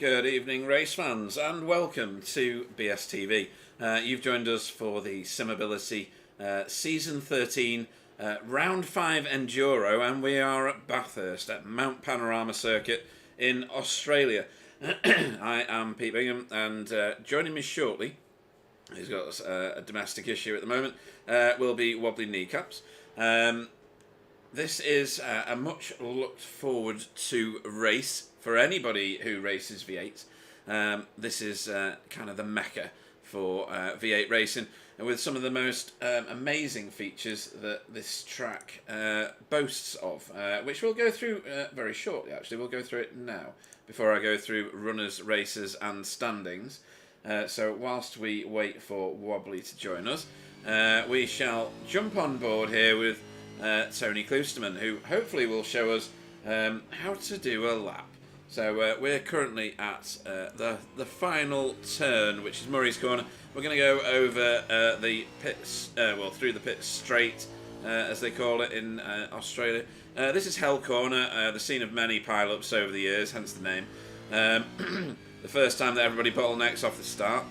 Good evening, race fans, and welcome to BSTV. You've joined us for the Simability Season 13 Round 5 Enduro, and we are at Bathurst at Mount Panorama Circuit in Australia. I am Pete Bingham, and joining me shortly, he's got a domestic issue at the moment, will be wobbly kneecaps. This is a much looked forward to race for anybody who races V8s. This is kind of the mecca for V8 racing, and with some of the most amazing features that this track boasts of, which we'll go through very shortly. Actually, we'll go through it now before I go through runners, racers and standings. So whilst we wait for Wobbly to join us, we shall jump on board here with Tony Kloosterman, who hopefully will show us how to do a lap. So we're currently at the final turn, which is Murray's Corner. We're going to go over the pits, through the pits straight, as they call it in Australia. This is Hell Corner, the scene of many pile-ups over the years, hence the name. The first time that everybody bottlenecks off the start.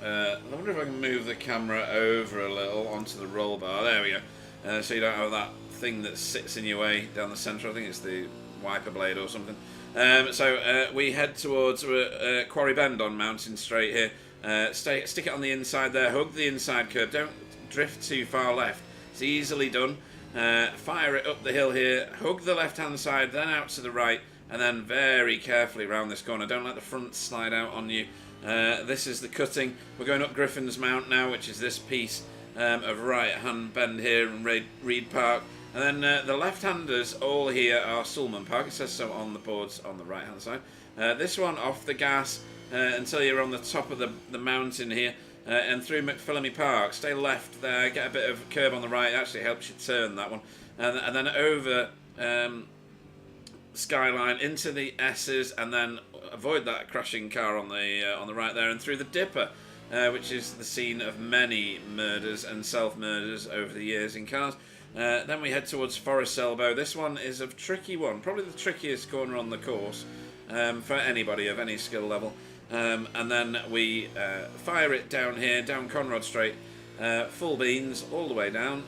I wonder if I can move the camera over a little onto the roll bar. There we go. So you don't have that thing that sits in your way down the centre. I think it's the wiper blade or something. So we head towards Quarry Bend on Mountain Straight here. Stick it on the inside there. Hug the inside curb. Don't drift too far left. It's easily done. Fire it up the hill here. Hug the left-hand side, then out to the right, and then very carefully round this corner. Don't let the front slide out on you. This is the cutting. We're going up Griffin's Mount now, which is this piece of right-hand bend here in Reed Park. And then the left-handers all here are Sulman Park. It says so on the boards on the right-hand side. This one off the gas until you're on the top of the mountain here and through McPhillamy Park. Stay left there, get a bit of curb on the right. It actually helps you turn that one. And then over Skyline into the S's, and then avoid that crashing car on the right there, and through the Dipper. Which is the scene of many murders and self-murders over the years in cars. Then we head towards Forest Elbow. This one is a tricky one, probably the trickiest corner on the course for anybody of any skill level. And then we fire it down here, down Conrod Straight, full beans all the way down,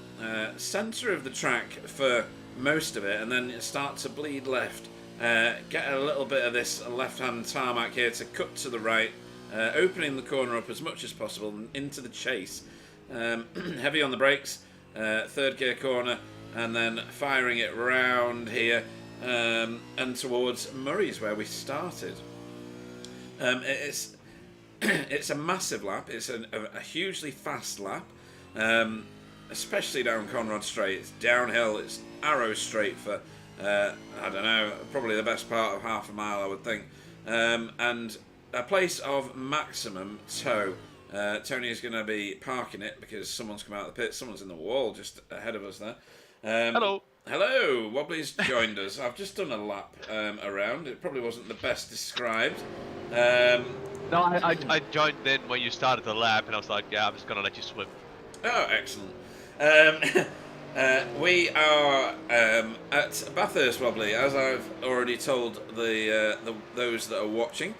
centre of the track for most of it, and then start to bleed left. Get a little bit of this left-hand tarmac here to cut to the right. Opening the corner up as much as possible and into the chase. Heavy on the brakes, third gear corner, and then firing it round here and towards Murray's where we started. It's a massive lap. It's a hugely fast lap, especially down Conrod Straight. It's downhill. It's arrow straight for I don't know, probably the best part of half a mile, I would think, and a place of maximum tow. Tony is going to be parking it because someone's come out of the pit. Someone's in the wall just ahead of us there. Hello. Hello. Wobbly's joined us. I've just done a lap around. It probably wasn't the best described. No, I joined in when you started the lap, and I was like, yeah, I'm just going to let you swim. Oh, excellent. We are at Bathurst, Wobbly, as I've already told those that are watching.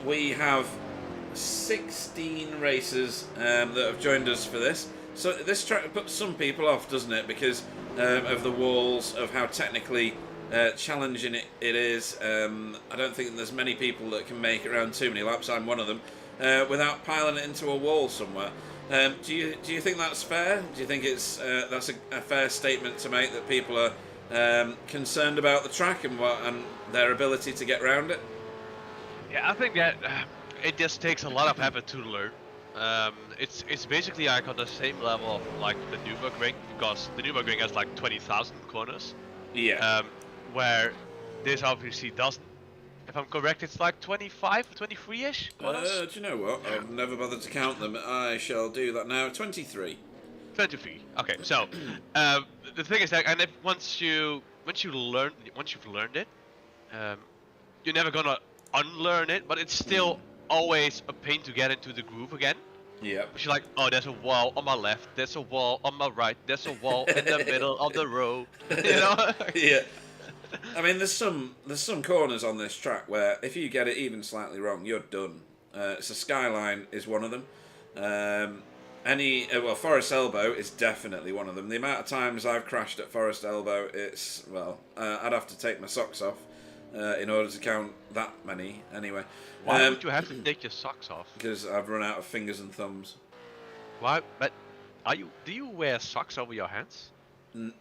We have 16 racers that have joined us for this. So this track puts some people off, doesn't it? Because of the walls, of how technically challenging it is. I don't think there's many people that can make around too many laps. I'm one of them. Without piling it into a wall somewhere. Do you think that's fair? Do you think it's that's a fair statement to make, that people are concerned about the track and their ability to get around it? Yeah, I think that it just takes a lot of effort to learn. It's basically like on the same level of like the Nürburgring, because the Nürburgring has like 20,000 corners. Yeah. Where this obviously doesn't. If I'm correct, it's like 25 or 23-ish corners. Do you know what? I've never bothered to count them. I shall do that now. 23. 23. Okay, so the thing is that, and once you've learned it, you're never gonna unlearn it, but it's still always a pain to get into the groove again. Yeah. Which you're like, oh, there's a wall on my left, there's a wall on my right, there's a wall in the middle of the road. You know? Yeah. I mean, there's some corners on this track where if you get it even slightly wrong, you're done. So Skyline is one of them. Forest Elbow is definitely one of them. The amount of times I've crashed at Forest Elbow, I'd have to take my socks off in order to count that many. Anyway, Why would you have to take your socks off? Because I've run out of fingers and thumbs. Why? But do you wear socks over your hands? No,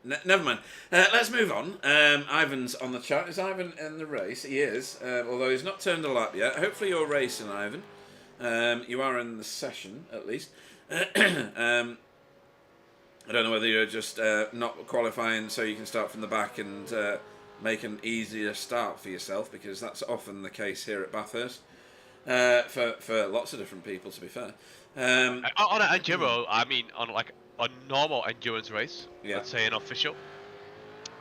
never mind. Let's move on. Ivan's on the chat. Is Ivan in the race? He is, although he's not turned a lap yet. Hopefully you're racing, Ivan. You are in the session, at least. I don't know whether you're just not qualifying so you can start from the back and make an easier start for yourself, because that's often the case here at Bathurst. For lots of different people, to be fair. On an enduro, I mean, on like a normal endurance race, let's say an official,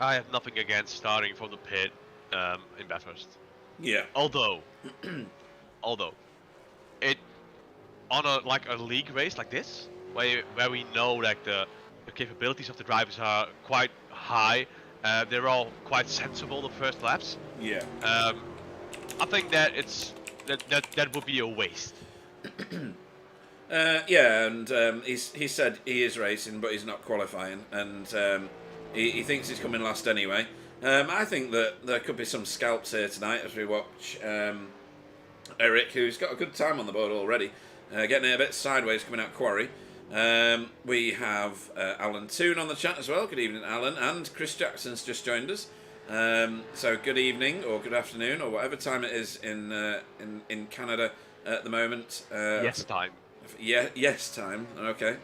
I have nothing against starting from the pit in Bathurst. Yeah. Although it on a league race like this, where we know like the capabilities of the drivers are quite high, they're all quite sensible the first laps. Yeah. I think that that would be a waste. He said he is racing, but he's not qualifying, and he thinks he's coming last anyway. I think that there could be some scalps here tonight as we watch Eric, who's got a good time on the board already, getting it a bit sideways coming out Quarry. We have Alan Toon on the chat as well. Good evening, Alan, and Chris Jackson's just joined us. So good evening or good afternoon or whatever time it is in Canada at the moment. Yes time. Yes time. Okay.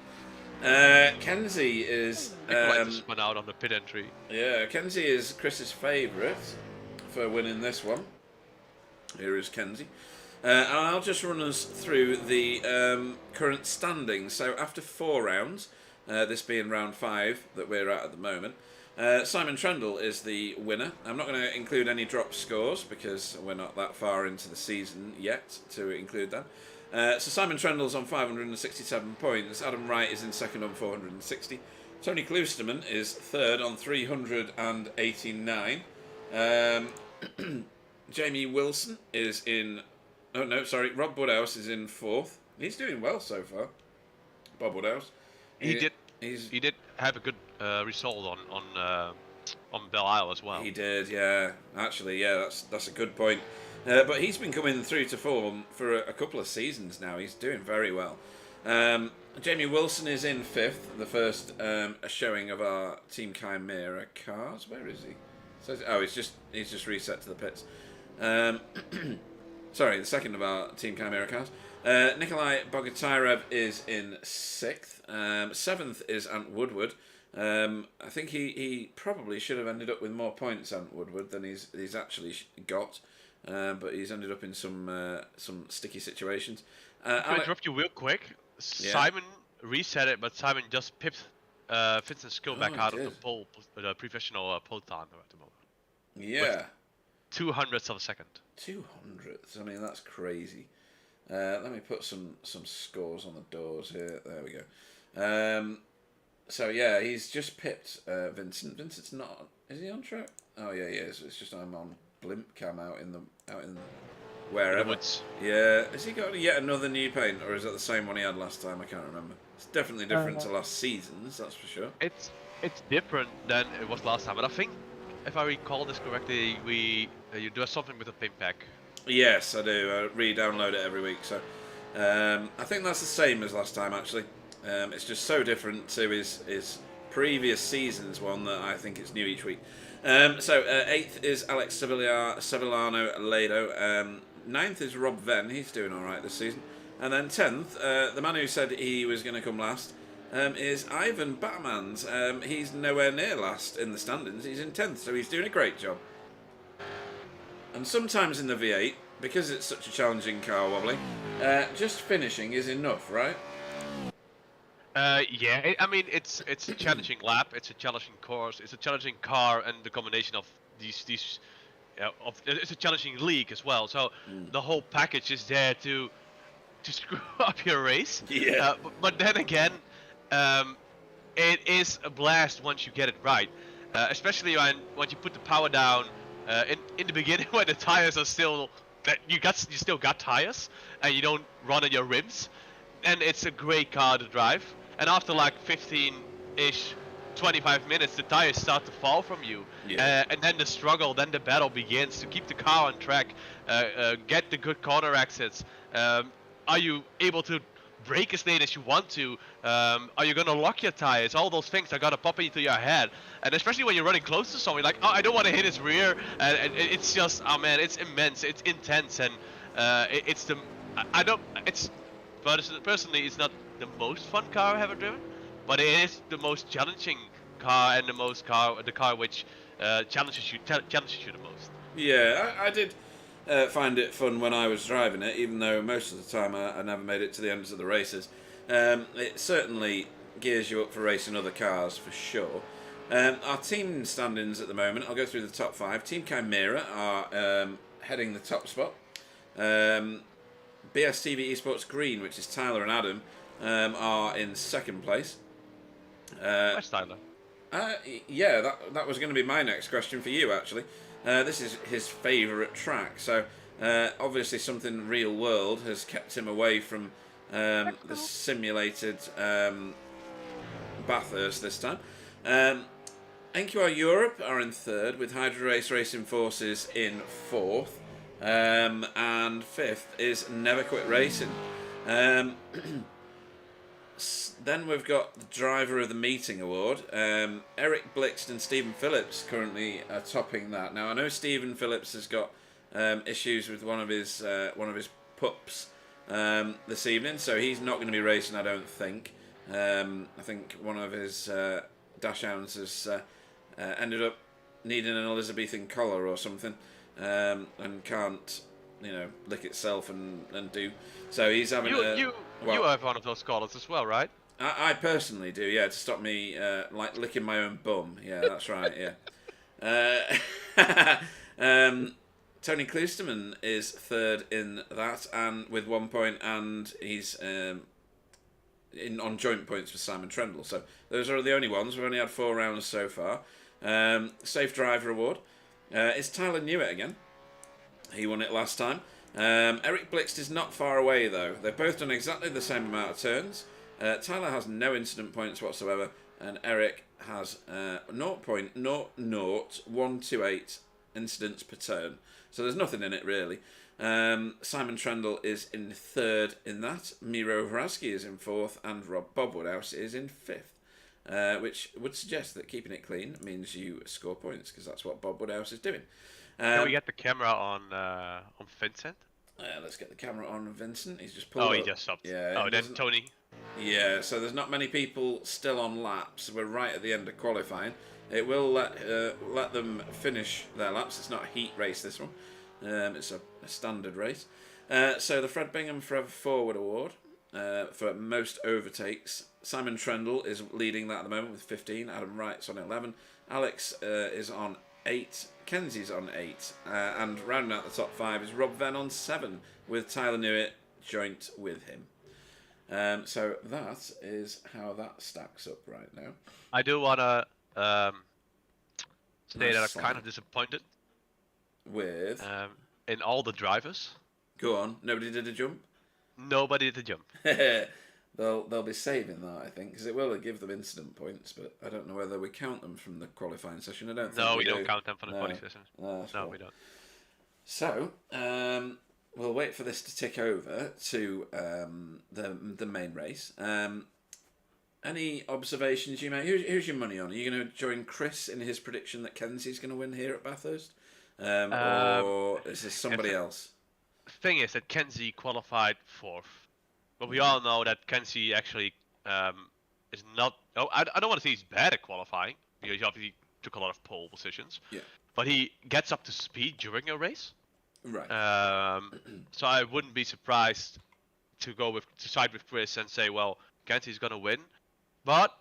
Kenzie is. Just went out on the pit entry. Yeah, Kenzie is Chris's favourite for winning this one. Here is Kenzie. And I'll just run us through the current standings. So after 4 rounds, this being round 5 that we're at the moment, Simon Trendle is the winner. I'm not going to include any drop scores because we're not that far into the season yet to include that. So Simon Trendle's on 567 points. Adam Wright is in second on 460. Tony Kloosterman is third on 389. Jamie Wilson is in... Oh, no, sorry. Rob Woodhouse is in 4th. He's doing well so far. Bob Woodhouse. He did have a good result on Belle Isle as well. He did, yeah. Actually, yeah, that's a good point. But he's been coming through to form for a couple of seasons now. He's doing very well. Jamie Wilson is in 5th, the first showing of our Team Chimera cars. Where is he? He's just reset to the pits. Sorry, the second of our Team Chimera cars. Nikolai Bogotyrev is in 6th. 7th is Ant Woodward. I think he probably should have ended up with more points, Ant Woodward, than he's actually got. But he's ended up in some sticky situations. Can I interrupt you real quick? Yeah. Simon reset it, but Simon just pipped Vincent Skill back out of the professional pole time at the moment. Yeah. 200ths of a second. 200ths. I mean, that's crazy. Let me put some scores on the doors here. There we go. So yeah, he's just pipped Vincent. Vincent's not. Is he on track? Oh yeah, he is. It's just I'm on blimp cam out in wherever. In the woods. Yeah. Has he got yet another new paint, or is that the same one he had last time? I can't remember. It's definitely different to last season's. That's for sure. It's different than it was last time, but I think if I recall this correctly, you do something with the paint pack. Yes, I do. I re-download it every week, so I think that's the same as last time. Actually, it's just so different to his previous season's one that I think it's new each week. So 8th is Alex Sevillano Lado. 9th is Rob Venn. He's doing all right this season. And then 10th, the man who said he was going to come last, is Ivan Batmans. He's nowhere near last in the standings. He's in 10th, so he's doing a great job. And sometimes in the V8, because it's such a challenging car wobbly, just finishing is enough, right? Yeah. I mean, it's a challenging lap. It's a challenging course. It's a challenging car, and the combination of these it's a challenging league as well. So the whole package is there to screw up your race. Yeah. But then again, it is a blast once you get it right. especially when you put the power down in the beginning when the tires are still that you still got tires and you don't run on your rims, and it's a great car to drive. And after like 15-ish, 25 minutes, the tires start to fall from you, and then the struggle, then the battle begins to keep the car on track, get the good corner exits. Are you able to brake as late as you want to? Are you gonna lock your tires? All those things are gonna pop into your head, and especially when you're running close to someone, like, oh, I don't want to hit his rear, and it's just, oh man, it's immense, it's intense, and it's the, I don't, it's personally, it's not the most fun car I've ever driven, but it is the most challenging car and the car which challenges you the most. Yeah, I did find it fun when I was driving it, even though most of the time I never made it to the ends of the races. It certainly gears you up for racing other cars, for sure. Our team standings at the moment, I'll go through the top 5. Team Chimera are heading the top spot. BSTV Esports Green, which is Tyler and Adam, are in second place. Where's Tyler? Yeah, that was going to be my next question for you, actually. This is his favourite track, so obviously something real world has kept him away from the simulated Bathurst this time. NQR Europe are in third, with Hydro Race Racing Forces in fourth, and fifth is Never Quit Racing. Then we've got the Driver of the Meeting award. Eric Blixt and Stephen Phillips currently are topping that. Now I know Stephen Phillips has got issues with one of his pups this evening, so he's not going to be racing, I don't think. I think one of his dash hounds has ended up needing an Elizabethan collar or something, and can't, lick itself and do. So he's having you have one of those collars as well, right? I personally do, yeah, to stop me like licking my own bum. Yeah, that's right. Yeah. Tony Klusterman is third in that, and with 1 point, and he's on joint points with Simon Trendle. So those are the only ones. We've only had 4 rounds so far. Safe Driver Award. It's Tyler Newitt again. He won it last time. Eric Blixt is not far away though. They've both done exactly the same amount of turns. Tyler has no incident points whatsoever, and Eric has 0.00128 incidents per turn. So there's nothing in it really. Simon Trendle is in third in that. Miro Hraski is in fourth, and Bob Woodhouse is in fifth. Which would suggest that keeping it clean means you score points, because that's what Bob Woodhouse is doing. Can we get the camera on Vincent? Let's get the camera on Vincent. He's just pulled up. He just stopped. Yeah. Oh, then Tony. Yeah, so there's not many people still on laps. We're right at the end of qualifying. It will let them finish their laps. It's not a heat race, this one. It's a standard race. So the Fred Bingham Forever Forward Award for most overtakes. Simon Trendle is leading that at the moment with 15. Adam Wright's on 11. Alex is on 8. Kenzie's on 8. And rounding out the top 5 is Rob Venn on 7, with Tyler Newitt joint with him. So that is how that stacks up right now. I do want to say that I'm kind of disappointed with in all the drivers. Go on. Nobody did a jump? Nobody did a jump. They'll be saving that, I think, because it will give them incident points, but I don't know whether we count them from the qualifying session. I don't think we don't count them from the qualifying session. No, we don't. So, we'll wait for this to tick over to the main race. Any observations you make? Who's your money on? Are you going to join Chris in his prediction that Kenzie's going to win here at Bathurst? Or is this somebody else? The thing is that Kenzie qualified 4th. But we all know that Kenzie actually is not... Oh, I don't want to say he's bad at qualifying, because he obviously took a lot of pole positions. Yeah. But he gets up to speed during a race. Right. So I wouldn't be surprised to side with Chris and say, well, Kenzie's going to win. But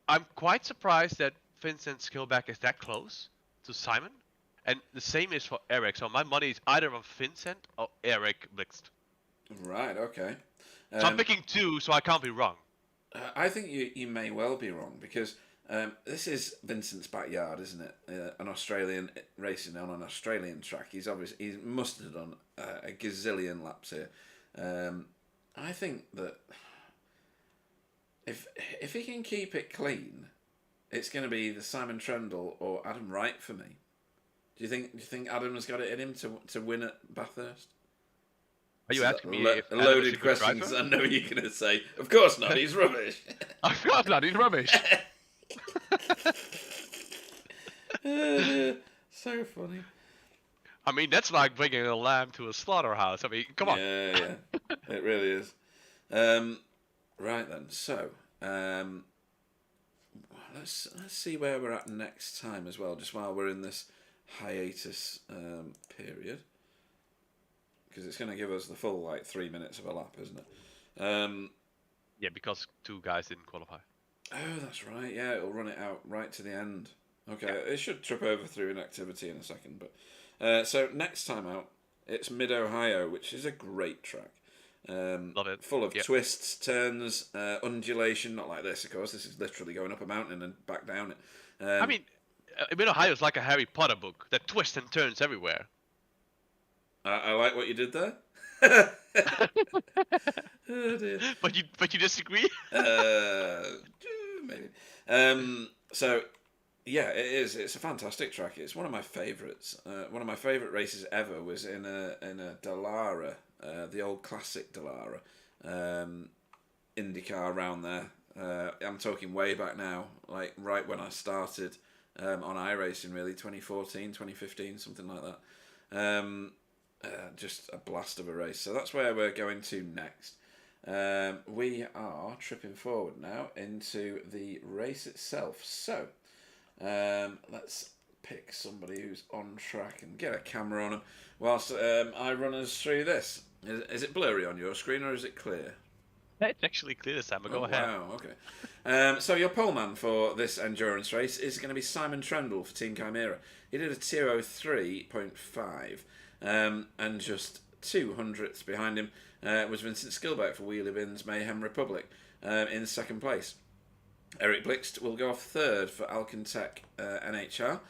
I'm quite surprised that Vincent Skillback is that close to Simon. And the same is for Eric. So my money is either on Vincent or Eric Blixt. Right, okay. So I'm picking 2, so I can't be wrong. I think you may well be wrong, because This is Vincent's backyard, isn't it? An Australian racing on an Australian track. He's mustered on a gazillion laps here. I think that if he can keep it clean, it's going to be the Simon Trendle or Adam Wright for me. Do you think Adam's got it in him to win at Bathurst? Are you asking me if a loaded questions? I know you're going to say, of course not. He's rubbish. Of course not. He's rubbish. So funny. I mean, that's like bringing a lamb to a slaughterhouse. I mean, come on. Yeah, it really is. Right then, so let's see where we're at next time as well. Just while we're in this hiatus period, because it's going to give us the full 3 minutes of a lap, isn't it? Yeah, because 2 guys didn't qualify. Oh, that's right. Yeah, it'll run it out right to the end. Okay, it should trip over through inactivity in a second. But so next time out, it's Mid-Ohio, which is a great track. Love it. Full of twists, turns, undulation. Not like this, of course. This is literally going up a mountain and back down it. I mean, Mid-Ohio is like a Harry Potter book that twists and turns everywhere. I like what you did there. Oh dear. But you disagree? Maybe. So yeah, it is. It's a fantastic track. It's one of my favourites. One of my favourite races ever was in a Dallara, the old classic Dallara, IndyCar around there. I'm talking way back now, like right when I started on iRacing, really, 2014, 2015, something like that. Just a blast of a race. So that's where we're going to next. We are tripping forward now into the race itself. So let's pick somebody who's on track and get a camera on them whilst I run us through this. Is it blurry on your screen or is it clear? It's actually clear this time, but go ahead. Wow, okay. So your poleman for this endurance race is going to be Simon Trendle for Team Chimera. He did a 2:03.5, and just 200ths behind him was Vincent Skilbeck for Wheelie Bins Mayhem Republic in second place. Eric Blixt will go off third for Alcantech NHR.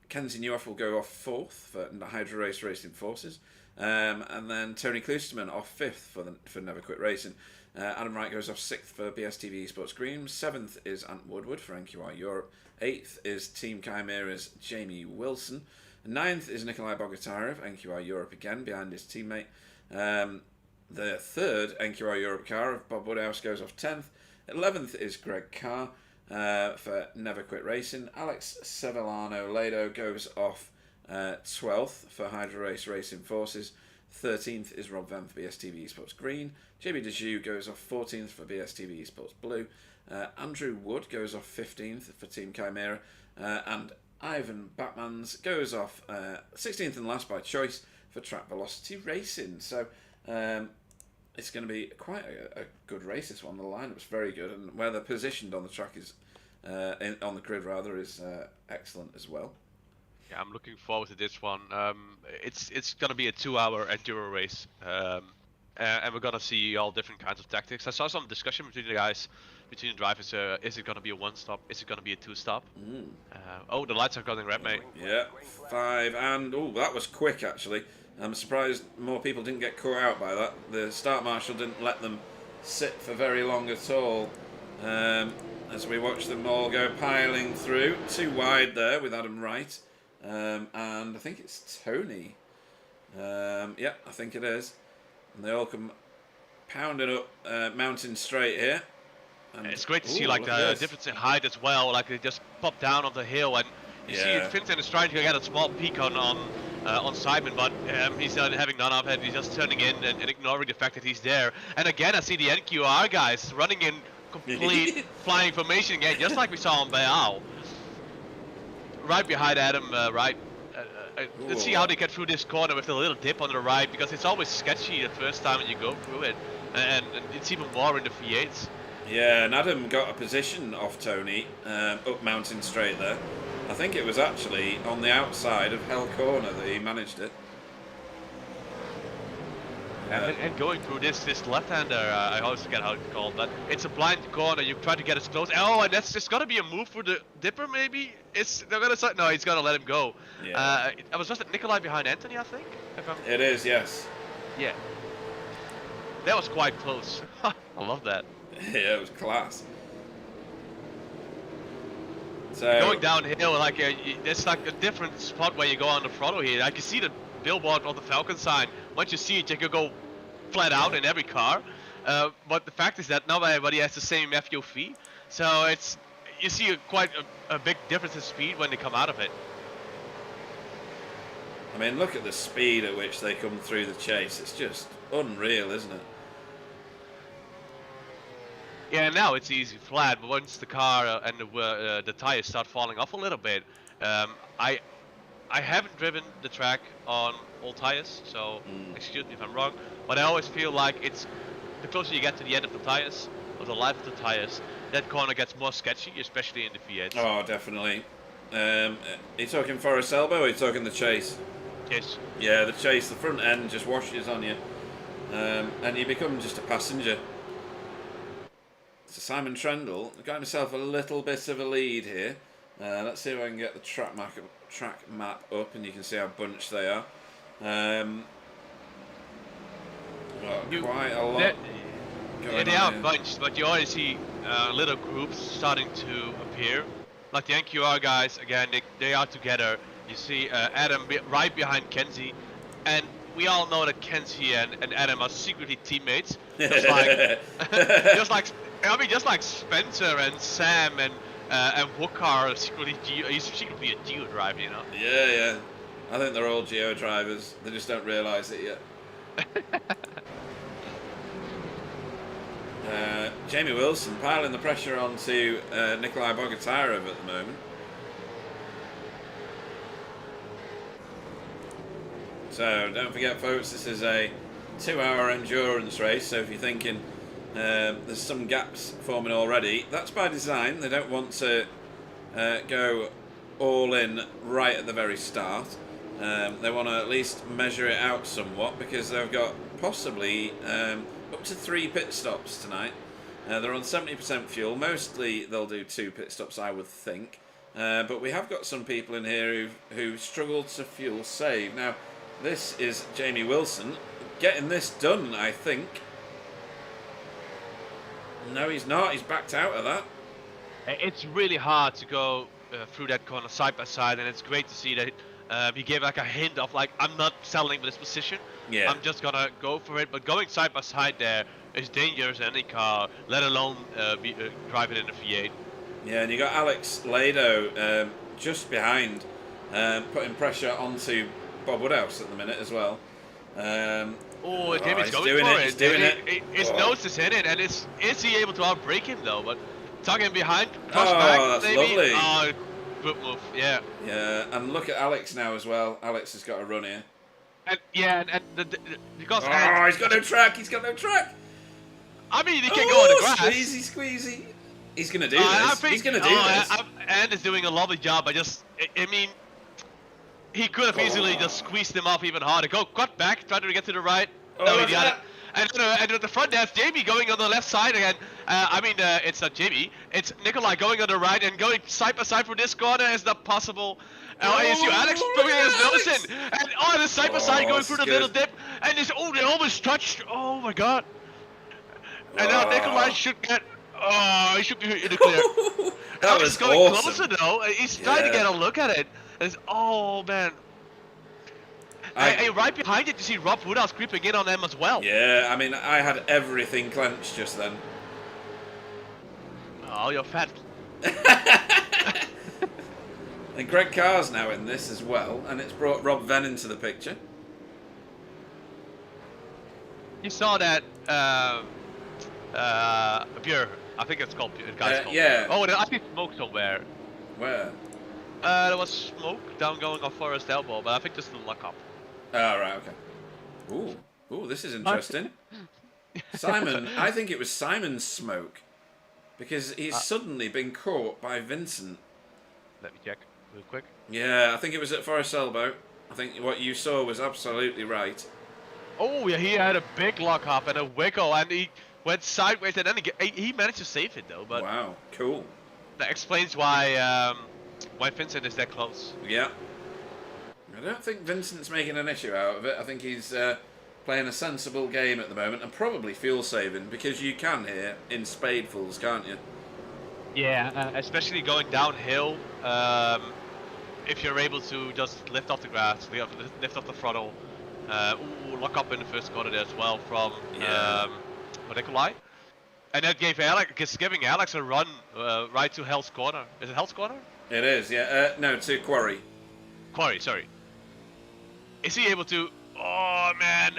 Kenzie Newhoff will go off fourth for Hydro Race Racing Forces. And then Tony Klusterman off fifth for Never Quit Racing. Adam Wright goes off sixth for BSTV Esports Green. Seventh is Ant Woodward for NQR Europe. Eighth is Team Chimera's Jamie Wilson. Ninth is Nikolai Bogatyrev, NQR Europe again, behind his teammate. The third NQR Europe car of Bob Woodhouse goes off 10th. 11th is Greg Carr for Never Quit Racing. Alex Sevillano Lado goes off 12th for Hydro Race Racing Forces. 13th is Rob Venn for BSTV Esports Green. JB Dejoux goes off 14th for BSTV Esports Blue. Andrew Wood goes off 15th for Team Chimera. And Ivan Batmans goes off 16th and last by choice for Track Velocity Racing. So it's going to be quite a good race, this one. The lineup's very good, and where they're positioned on the track is on the grid rather is excellent as well. Yeah, I'm looking forward to this one. It's going to be a 2-hour enduro race, and we're going to see all different kinds of tactics. I saw some discussion between the guys, between the drivers. Is it going to be a 1-stop? Is it going to be a 2-stop? Oh, the lights are going red, mate. Yeah, 5, and that was quick actually. I'm surprised more people didn't get caught out by that. The start marshal didn't let them sit for very long at all. As we watch them all go piling through. Too wide there with Adam Wright. And I think it's Tony. Yeah, I think it is. And they all come pounding up Mountain Straight here. And it's great to see like the difference in height as well. Like they just pop down on the hill, and you see Vincent is trying to get a small peak on Simon, but he's having none of it. He's just turning in and ignoring the fact that he's there. And again, I see the NQR guys running in complete flying formation again, just like we saw on Bayal. Right behind Adam, right. Let's see how they get through this corner with a little dip on the right, because it's always sketchy the first time when you go through it, and it's even more in the V8s. Yeah, and Adam got a position off Tony up Mountain Straight there. I think it was actually on the outside of Hell Corner that he managed it. And going through this left-hander, I always forget how it's called, but it's a blind corner. You try to get as close. Oh, and that's just gonna be a move for the dipper, maybe. They're gonna say no. He's gonna let him go. Yeah. I was just at Nikolai behind Anthony, I think. It is, yes. Yeah. That was quite close. I love that. Yeah, it was class. So Going downhill, like it's like a different spot where you go on the throttle here. I can see the billboard of the Falcon sign. Once you see it, you can go flat out in every car. But the fact is that not everybody has the same FUV, so you see quite a big difference in speed when they come out of it. I mean, look at the speed at which they come through the chase. It's just unreal, isn't it? Yeah, now it's easy flat, but once the car and the tires start falling off a little bit, I haven't driven the track on all tires, so excuse me if I'm wrong, but I always feel like it's the closer you get to the end of the tires, or the life of the tires, that corner gets more sketchy, especially in the V8s. Oh, definitely. Are you talking Forest Elbow, or are you talking the chase? Yes. Yeah, the chase, the front end just washes on you, and you become just a passenger. So Simon Trendle got himself a little bit of a lead here. Let's see if I can get the track map up, and you can see how bunched they are. Quite a lot. Yeah, they are bunched, but you already see little groups starting to appear. Like the NQR guys, again, they are together. You see Adam right behind Kenzie, and we all know that Kenzie and Adam are secretly teammates. Just like Spencer and Sam and Wokar are secretly secretly a Geo driver, you know? Yeah. I think they're all Geo drivers. They just don't realise it yet. Jamie Wilson piling the pressure onto Nikolai Bogatyrev at the moment. So don't forget, folks, this is a 2-hour endurance race. So if you're thinking there's some gaps forming already, that's by design. They don't want to go all in right at the very start. They want to at least measure it out somewhat, because they've got possibly up to 3 pit stops tonight. They're on 70% fuel. Mostly they'll do 2 pit stops, I would think. But we have got some people in here who struggled to fuel save. Now, this is Jamie Wilson getting this done, I think. No, he's not. He's backed out of that. It's really hard to go through that corner side by side, and it's great to see that he gave like a hint of like, I'm not settling for this position. Yeah. I'm just gonna go for it. But going side by side there is dangerous in any car, let alone driving in a V8. Yeah, and you got Alex Lado just behind, putting pressure onto Bob Woodhouse at the minute as well. Jimmy's going doing for it. He's doing it. His nose is in it, and is he able to outbrake him though? But tugging behind, cross back, that's maybe. lovely. Oh, good move. Yeah. Yeah, and look at Alex now as well. Alex has got a run here. And because he's got no track. He's got no track. I mean, he can go on the grass. Squeezy. He's gonna do this. He's gonna do this. And is doing a lovely job. I mean, he could have easily just squeezed him off even harder. Cut back, try to get to the right. No, he got it. And at the front there's Jamie going on the left side again. It's not Jamie. It's Nikolai going on the right and going side by side for this corner. Is not possible. You see Alex putting his nose in. And the side by side going through the little dip. And they almost touched. Oh my god. And now Nikolai should get. Oh, he should be in the clear. That was going awesome. closer though. He's trying to get a look at it. Oh man. Right behind it, you see Rob Woodhouse creeping in on them as well. Yeah, I mean, I had everything clenched just then. Oh, you're fat. And Greg Carr's now in this as well, and it's brought Rob Venn into the picture. You saw that beer. I think it's called guys. Yeah. Oh, I see smoke somewhere. Where? There was smoke down going off Forest Elbow, but I think just the lockup. Oh, right, okay. Ooh, this is interesting. Simon, I think it was Simon's smoke, because he's suddenly been caught by Vincent. Let me check real quick. Yeah, I think it was at Forest Elbow. I think what you saw was absolutely right. Oh yeah, he had a big lock up and a wiggle, and he went sideways, and then he managed to save it though. But Wow, cool. that explains why Vincent is that close. Yeah. I don't think Vincent's making an issue out of it. I think he's playing a sensible game at the moment, and probably fuel saving, because you can here in spadefuls, can't you? Yeah, especially going downhill. If you're able to just lift off the grass, lift off the throttle, lock up in the first corner there as well from Nikolai. And that giving Alex a run right to Hell's Corner. Is it Hell's Corner? It is, yeah. No, to Quarry. Quarry, sorry. Is he able to? Oh man,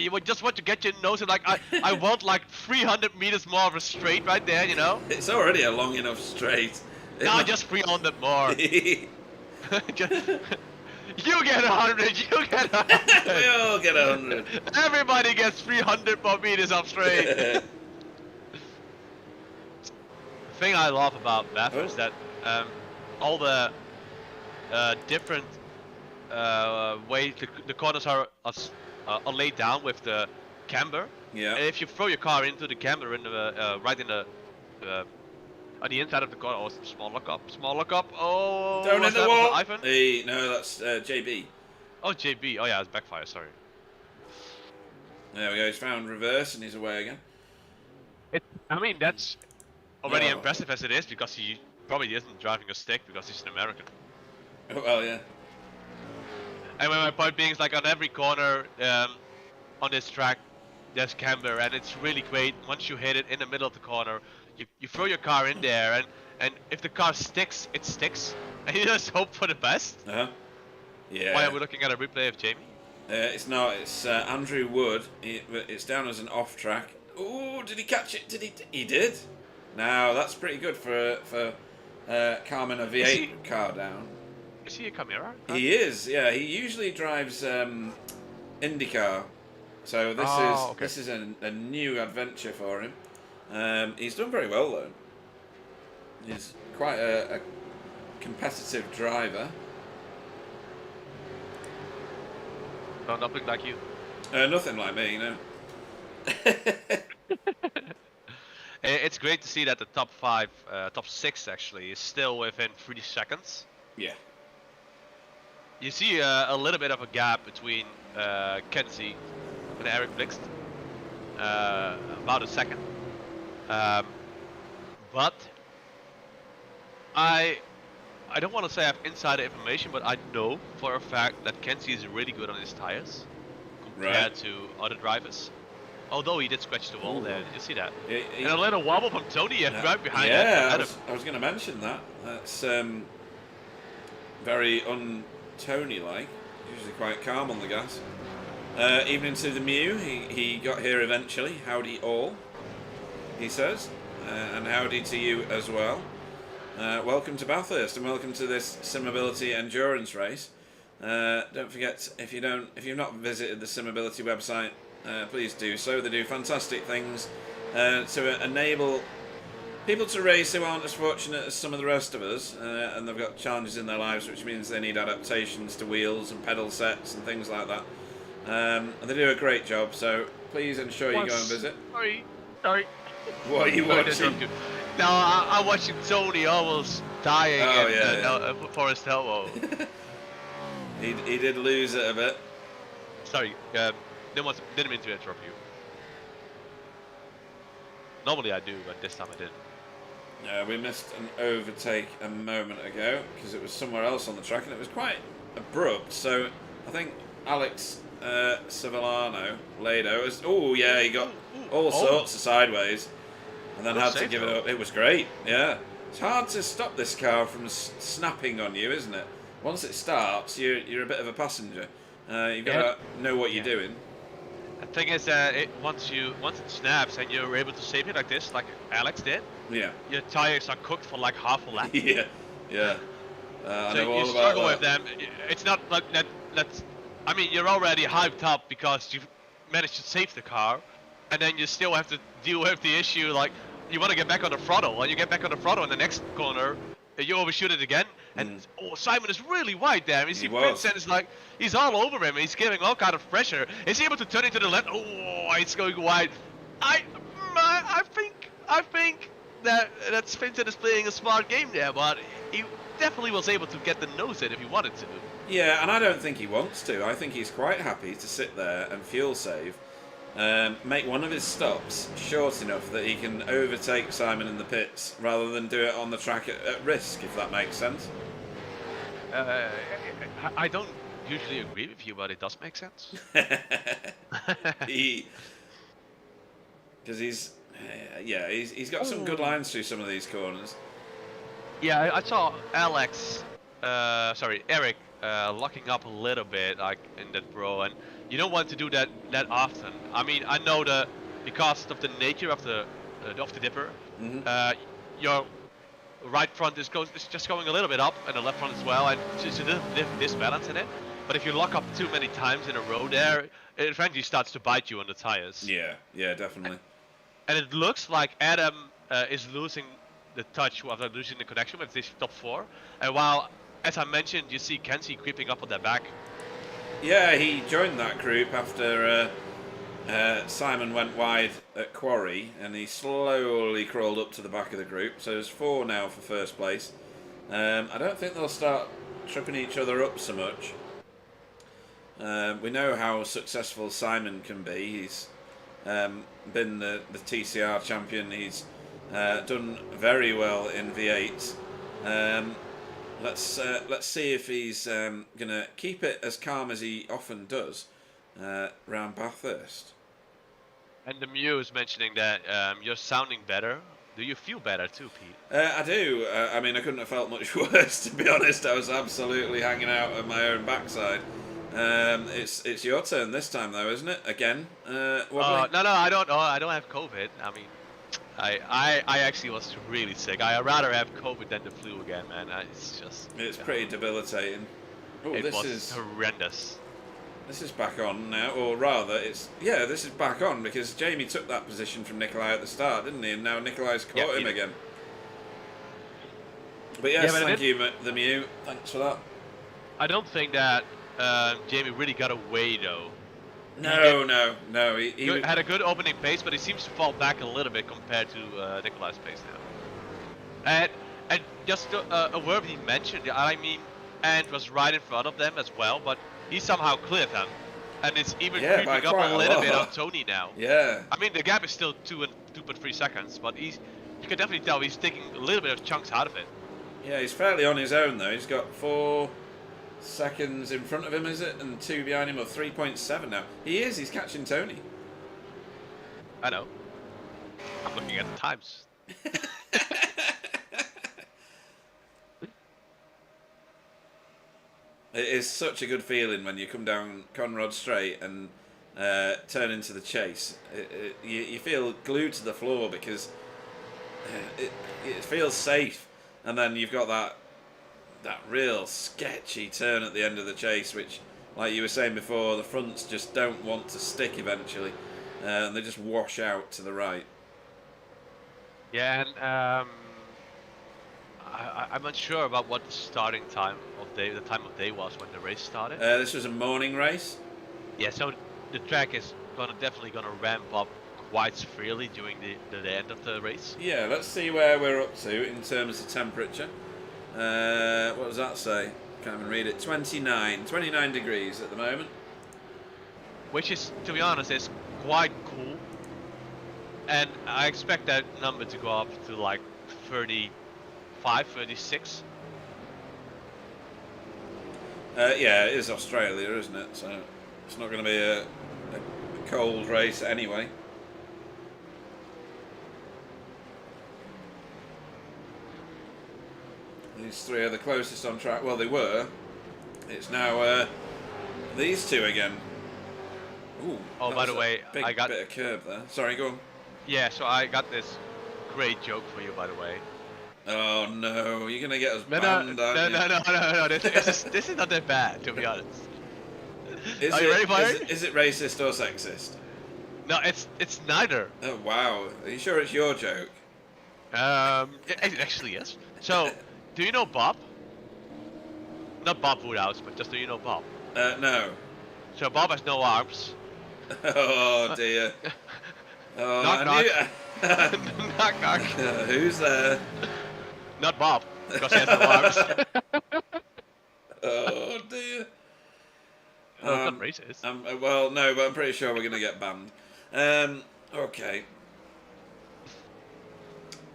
you would just want to get your nose in, like I want like 300 meters more of a straight right there, you know? It's already a long enough straight. No, just 300 more. You get 100, you get 100. We all get 100. Everybody gets 300 more meters of straight. The thing I love about Bathurst is that all the different ways the corners are laid down with the camber. Yeah. And if you throw your car into the camber in the right in the on the inside of the car, small look up. Oh, Down in the wall. Ivan? Hey, no, that's JB. Oh, JB. Oh yeah, it's Backfire. Sorry. There we go. He's found reverse and he's away again. I mean, that's already impressive as it is, because he probably isn't driving a stick because he's an American. Oh, well, yeah. And my point being is, like, on every corner on this track, there's camber, and it's really great. Once you hit it in the middle of the corner, you throw your car in there, and if the car sticks, it sticks, and you just hope for the best. Yeah. Why are we looking at a replay of Jamie? It's not. It's Andrew Wood. It's down as an off track. Oh, did he catch it? Did he? He did. Now that's pretty good for calming a V8 car down. Is he a Camera? He is. Yeah. He usually drives IndyCar, so this is a new adventure for him. He's done very well though. He's quite a competitive driver. No, nothing like you. Nothing like me, no. It's great to see that the top 6 actually, is still within 3 seconds. Yeah. You see a little bit of a gap between Kenzie and Eric Blixt. About a second. But I don't want to say I have insider information, but I know for a fact that Kenzie is really good on his tires compared to other drivers. Although he did scratch the wall there, did you see that? And a little wobble from Tony right behind him. Yeah, I was going to mention that. That's very un-Tony-like. Usually quite calm on the gas. Evening to the Mew. He got here eventually. Howdy all, he says. And howdy to you as well. Welcome to Bathurst and welcome to this Simability endurance race. Don't forget, if you've not visited the Simability website, please do so. They do fantastic things to enable people to race who aren't as fortunate as some of the rest of us, and they've got challenges in their lives, which means they need adaptations to wheels and pedal sets and things like that. And they do a great job, so please ensure you go and visit. Sorry. What are you watching? No, I'm watching Tony almost dying in Forest Elbow. He did lose it a bit. Sorry, didn't mean to interrupt you. Normally I do, but this time I didn't. We missed an overtake a moment ago because it was somewhere else on the track and it was quite abrupt. So I think Alex Savillano, Lado, he got all sorts of sideways and then had to give it up. It was great, yeah. It's hard to stop this car from snapping on you, isn't it? Once it starts, you're a bit of a passenger. You've got to know what you're doing. The thing is, once it snaps and you're able to save it like this, like Alex did, your tires are cooked for like half a lap. Yeah. I know all about struggle with them. It's not like that. I mean, you're already hyped up because you've managed to save the car, and then you still have to deal with the issue. Like, you want to get back on the throttle, and you get back on the throttle in the next corner, you overshoot it again, and Simon is really wide there. You see was. Vincent is like, he's all over him, he's giving all kind of pressure. Is he able to turn it to the left? Oh, it's going wide. I think that Vincent is playing a smart game there, but he definitely was able to get the nose in if he wanted to. Yeah, and I don't think he wants to. I think he's quite happy to sit there and fuel save, make one of his stops short enough that he can overtake Simon in the pits rather than do it on the track at risk, if that makes sense. I don't usually agree with you, but it does make sense. Because he's got some good lines through some of these corners. Yeah, I saw Eric locking up a little bit like in that bro, and you don't want to do that often. I mean, I know because of the nature of the dipper, your right front is just going a little bit up, and the left front as well, and just a little disbalance in it. But if you lock up too many times in a row there, it eventually starts to bite you on the tires. Yeah, definitely. And it looks like Adam is losing the touch, after losing the connection with this top 4. And while, as I mentioned, you see Kenzie creeping up on their back. Yeah, he joined that group after Simon went wide at Quarry, and he slowly crawled up to the back of the group. So there's 4 now for first place. I don't think they'll start tripping each other up so much. We know how successful Simon can be. He's been the TCR champion. He's done very well in V8s. Let's see if he's gonna keep it as calm as he often does around Bathurst. And the Muse mentioning that you're sounding better. Do you feel better too, Pete? I do. I mean, I couldn't have felt much worse, to be honest. I was absolutely hanging out on my own backside. It's your turn this time, though, isn't it? Again? No, I don't. I don't have COVID. I mean, I actually was really sick. I rather have COVID than the flu again, man. It's pretty debilitating. Oh, this was horrendous. This is back on now, or rather, this is back on because Jamie took that position from Nikolai at the start, didn't he? And now Nikolai's caught him again. But yes, thank you, the Mew. Thanks for that. I don't think that Jamie really got away though. No. He had a good opening pace, but he seems to fall back a little bit compared to Nikolai's pace now. And just a word he mentioned, I mean, and was right in front of them as well, but he somehow cleared them, and it's even creeping up a little bit on Tony now. Yeah. I mean, the gap is still 2.3 seconds, but you can definitely tell he's taking a little bit of chunks out of it. Yeah, he's fairly on his own though. He's got 4 seconds in front of him, is it? And 2 behind him, or 3.7 now. He's catching Tony. I know. I'm looking at the times. It is such a good feeling when you come down Conrod Straight and turn into the chase. You feel glued to the floor because it feels safe, and then you've got that real sketchy turn at the end of the chase, which, like you were saying before, the fronts just don't want to stick eventually, and they just wash out to the right. Yeah, and I'm not sure about what the starting time of day, the time of day was when the race started. This was a morning race. Yeah, so the track is definitely gonna ramp up quite severely during the end of the race. Yeah, let's see where we're up to in terms of temperature. What does that say? Can't even read it. 29 degrees at the moment. Which is, to be honest, is quite cool. And I expect that number to go up to like 35, 36. Yeah, it is Australia, isn't it? So it's not going to be a cold race anyway. These 3 are the closest on track. Well, they were. It's now these 2 again. Ooh, oh, by the way, I got a bit of curve there. Sorry, go on. Yeah, so I got this great joke for you, by the way. Oh no, you're gonna get us banned, no. This is not that bad, to be honest. Are you ready for it? Is it racist or sexist? No, it's neither. Oh wow, are you sure it's your joke? It actually is. So, do you know Bob? not Bob Woodhouse, but just so you know Bob. No. So Bob has no arms. Oh dear. Oh, Knock I knock. knew. Knock knock. Who's there? Not Bob, because he has no arms. Oh dear. Oh, it's not racist. Well, no, but I'm pretty sure we're gonna get banned. Okay.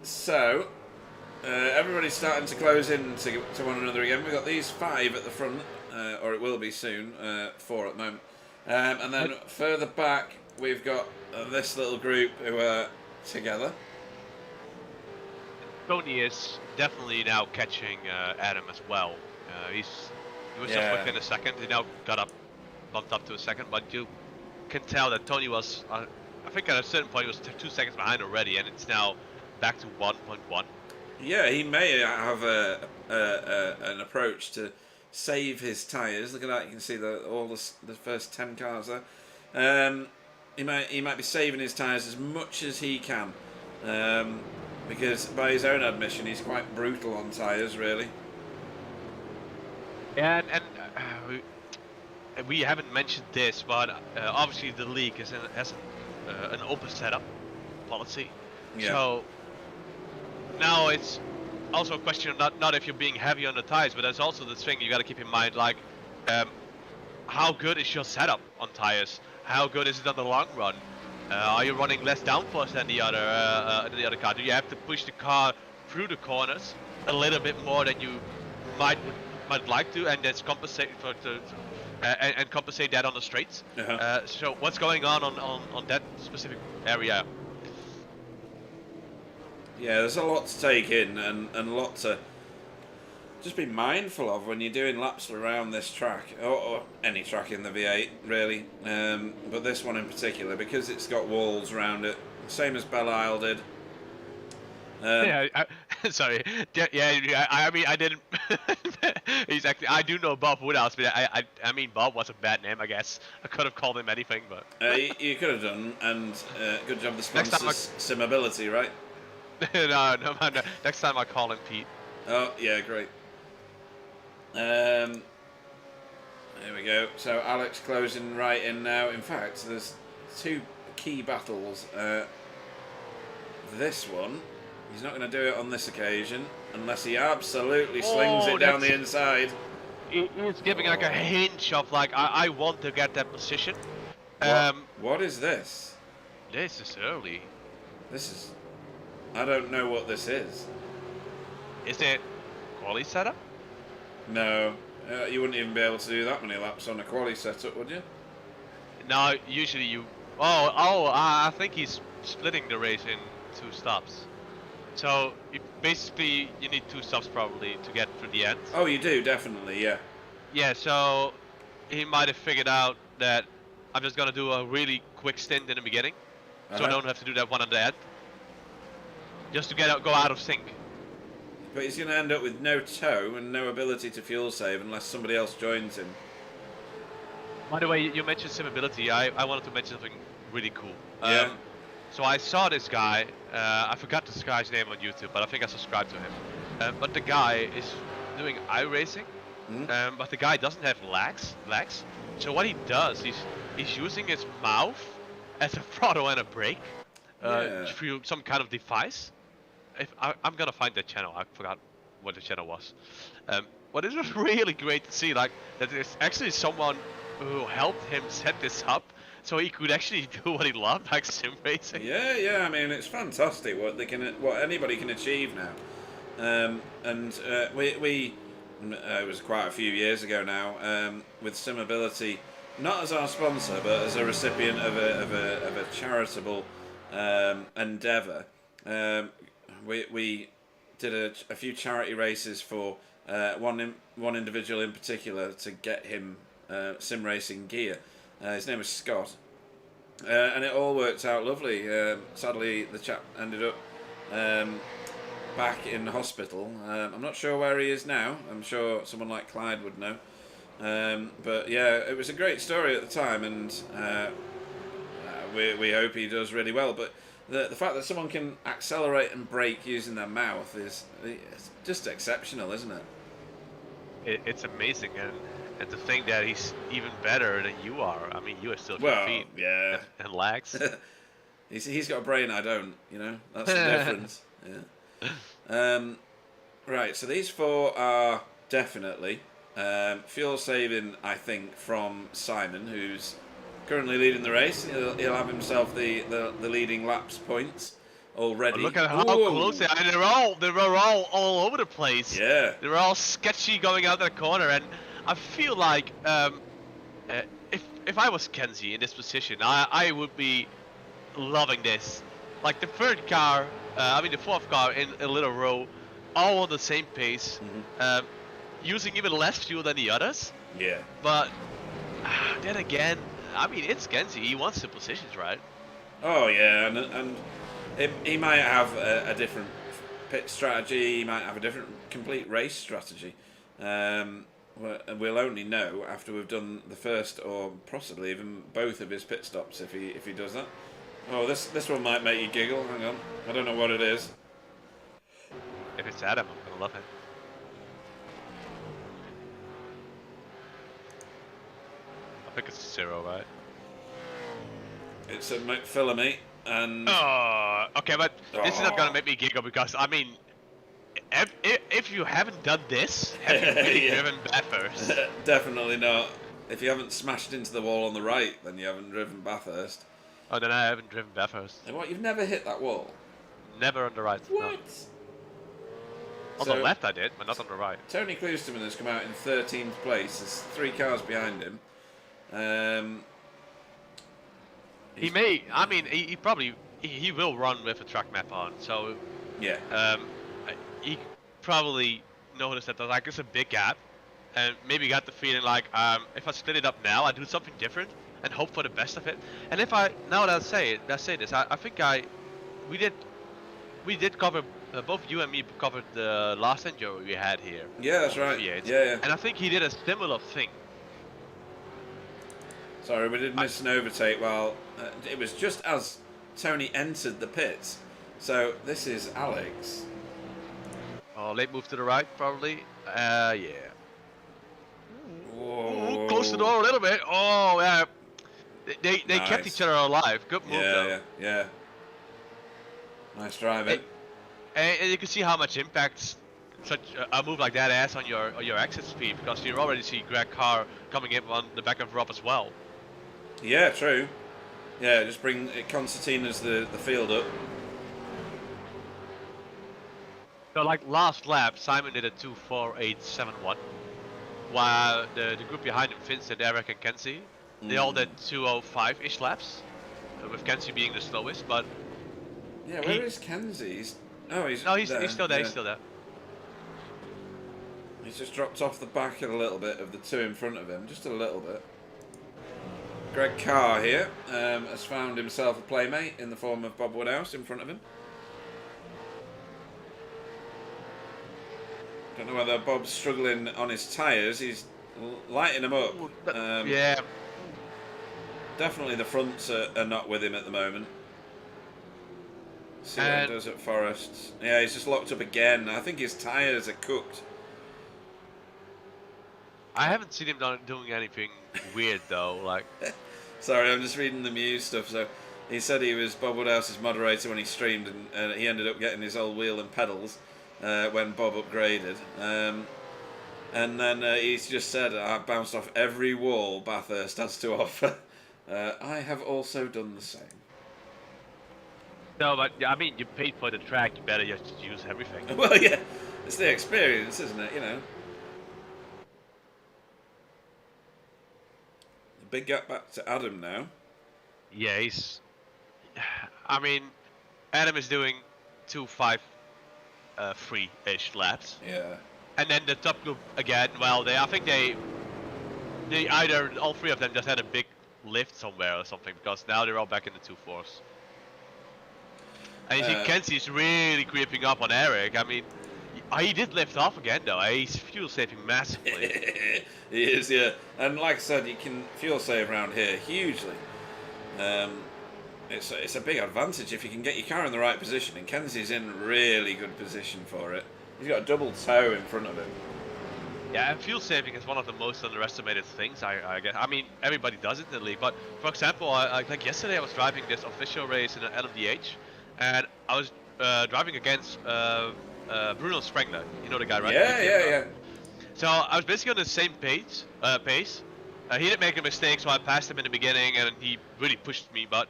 So, everybody's starting to close in to one another again. We've got these 5 at the front, or it will be soon, 4 at the moment. And then further back, we've got this little group who are together. Tony is definitely now catching Adam as well. He was just within a second. He now bumped up to a second, but you can tell that Tony was, I think at a certain point he was 2 seconds behind already, and it's now back to 1.1. Yeah, he may have an approach to save his tyres. Look at that, you can see all the first 10 cars there. He might be saving his tyres as much as he can, because by his own admission, he's quite brutal on tyres, really. And we haven't mentioned this, but obviously the league has an open setup policy. Yeah. So now it's also a question of not if you're being heavy on the tires, but there's also this thing you got to keep in mind, like how good is your setup on tires? How good is it on the long run? Are you running less downforce than the other car? Do you have to push the car through the corners a little bit more than you might like to, and that's compensate and compensate that on the straights? So what's going on that specific area? Yeah, there's a lot to take in and a lot to just be mindful of when you're doing laps around this track, or any track in the V8 really, but this one in particular, because it's got walls around it, same as Belle Isle did. Sorry. I mean, I didn't. Exactly. I do know Bob Woodhouse, but I mean, Bob was a bad name, I guess. I could have called him anything, but. You could have done, and good job the sponsors, Simability, right? No. Next time I call him Pete. Oh yeah, great. There we go. So Alex closing right in now. In fact, there's 2 key battles. This one, he's not going to do it on this occasion unless he absolutely slings it down the inside. He's giving like a hint of like I want to get that position. What is this? This is early. This is. I don't know what this is. Is it quali setup? No, you wouldn't even be able to do that many laps on a quali setup, would you? No, usually you. I think he's splitting the race in 2 stops. So basically, you need 2 stops probably to get through the end. Oh, you do definitely, yeah. Yeah, so he might have figured out that I'm just gonna do a really quick stint in the beginning, so I don't have to do that one at the end, just to go out of sync. But he's going to end up with no tow and no ability to fuel save unless somebody else joins him. By the way, you mentioned Simability. I wanted to mention something really cool. Yeah. So I saw this guy. I forgot this guy's name on YouTube, but I think I subscribed to him. But the guy is doing iRacing, but the guy doesn't have legs. So what he does, he's using his mouth as a throttle and a brake through some kind of device. I'm gonna find that channel. I forgot what the channel was. But it was really great to see, like, that there's actually someone who helped him set this up, so he could actually do what he loved, like sim racing. Yeah. I mean, it's fantastic what anybody can achieve now. It was quite a few years ago now, with Simability, not as our sponsor, but as a recipient of a charitable endeavour. We did a few charity races for one individual in particular to get him sim racing gear. His name was Scott, and it all worked out lovely. Sadly, the chap ended up back in hospital. I'm not sure where he is now. I'm sure someone like Clyde would know. But yeah, it was a great story at the time, and we hope he does really well. But the fact that someone can accelerate and brake using their mouth is just exceptional, isn't it? it's amazing, and to think that he's even better than you are. I mean, you are still Well, feet yeah. and legs. He's got a brain, I don't. You know, that's the difference. Yeah. Right. So these 4 are definitely fuel saving. I think from Simon, who's currently leading the race. He'll have himself the leading laps points already. Look at how close they are. They were all over the place. Yeah. They were all sketchy going out the corner, and I feel like if I was Kenzie in this position, I would be loving this. Like the third car, the fourth car in a little row, all on the same pace, using even less fuel than the others. Yeah. But then again, I mean, it's Kenzie. He wants the positions, right? Oh yeah, and he might have a different pit strategy. He might have a different complete race strategy. We'll only know after we've done the first or possibly even both of his pit stops if he does that. Oh, this one might make you giggle. Hang on, I don't know what it is. If it's Adam, I'm gonna love it. I think it's 0, right? It's a McPhillamy, and okay, but this is not gonna make me giggle because I mean, if you haven't done this, have you really driven Bathurst? Definitely not. If you haven't smashed into the wall on the right, then you haven't driven Bathurst. Oh, then I haven't driven Bathurst. And what? You've never hit that wall? Never on the right. What? No. On the left I did, but not on the right. Tony Klusterman has come out in 13th place. There's 3 cars behind him. He may. I mean, he probably he will run with a track map on. So yeah. He probably noticed that there's a big gap, and maybe got the feeling like if I split it up now, I do something different and hope for the best of it. And if I now that I say this, I think we did cover. Both you and me covered the last enduro we had here. Yeah, that's right. Yeah. And I think he did a similar thing. Sorry, we did miss an overtake. Well, it was just as Tony entered the pits. So this is Alex. Oh, late move to the right, probably. Yeah. Whoa. Ooh, close the door a little bit. Oh, yeah. They Nice. kept each other alive. Good move, though. Yeah. Nice driving. And you can see how much impact such a move like that has on your exit speed, because you already see Greg Carr coming in on the back of Rob as well. Yeah, true. Yeah, just bring Constantina's the field up. So like last lap, Simon did a 2:48.71, while the group behind him, Vincent, Eric, and Kenzie, they all did 2:05-ish laps, with Kenzie being the slowest. But yeah, where is Kenzie? He's still there. Yeah. He's still there. He's just dropped off the back a little bit of the 2 in front of him, just a little bit. Greg Carr here has found himself a playmate in the form of Bob Woodhouse in front of him. Don't know whether Bob's struggling on his tyres. He's lighting them up. Yeah. Definitely the fronts are not with him at the moment. See what he does at Forest. Yeah, he's just locked up again. I think his tyres are cooked. I haven't seen him doing anything weird though. Like, sorry, I'm just reading the Muse stuff. So he said he was Bob Woodhouse's moderator when he streamed, and he ended up getting his old wheel and pedals when Bob upgraded. And then he's just said, "I bounced off every wall Bathurst has to offer." I have also done the same. no, but I mean, you paid for the track. You better just use everything. Well, yeah, it's the experience, isn't it? You know. Big gap back to Adam now. Yeah, I mean, Adam is doing 2:53-ish laps. Yeah. And then the top group again. Well, I think they either all 3 of them just had a big lift somewhere or something, because now they're all back in the 2.4s. And you see Kenzie's really creeping up on Eric. I mean, he did lift off again though. He's fuel saving massively. He is, yeah. And like I said, you can fuel save around here hugely. It's a big advantage if you can get your car in the right position, and Kenzie's in really good position for it. He's got a double toe in front of him. Yeah, and fuel saving is one of the most underestimated things, I guess. I mean, everybody does it in the league, but for example, like yesterday I was driving this official race in an LMDH, and I was driving against Bruno Sprengler. You know the guy, right? Yeah, yeah, yeah. So I was basically on the same pace. He didn't make a mistake, so I passed him in the beginning, and he really pushed me, but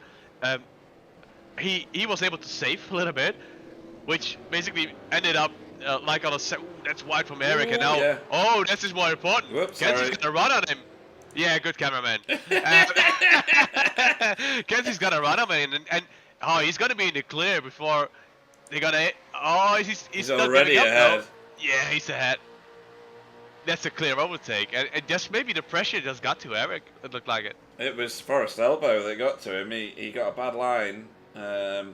he was able to save a little bit, which basically ended up like on a set. Ooh, that's wide from Eric, and now this is more important. Whoops, Kenzie's gonna run on him. Yeah, good cameraman. Kenzie's gonna run on him, and oh, he's gonna be in the clear before they're gonna hit. Oh, he's not already getting up ahead. though. Yeah, he's ahead. That's a clear overtake, and just maybe the pressure just got to Eric. It looked like it. It was Forrest Elbow that got to him. He got a bad line, and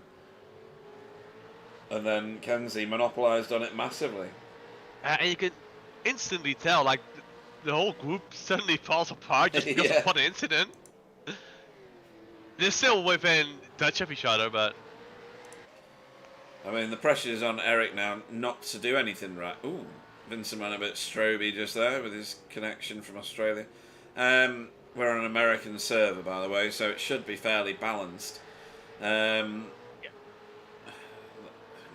then Kenzie monopolised on it massively. And you could instantly tell, like, the whole group suddenly falls apart just because of one incident. They're still within touch of each other, but... I mean, the pressure's on Eric now not to do anything right. Ooh, Vincent went a bit stroby just there with his connection from Australia. We're on an American server, by the way, so it should be fairly balanced.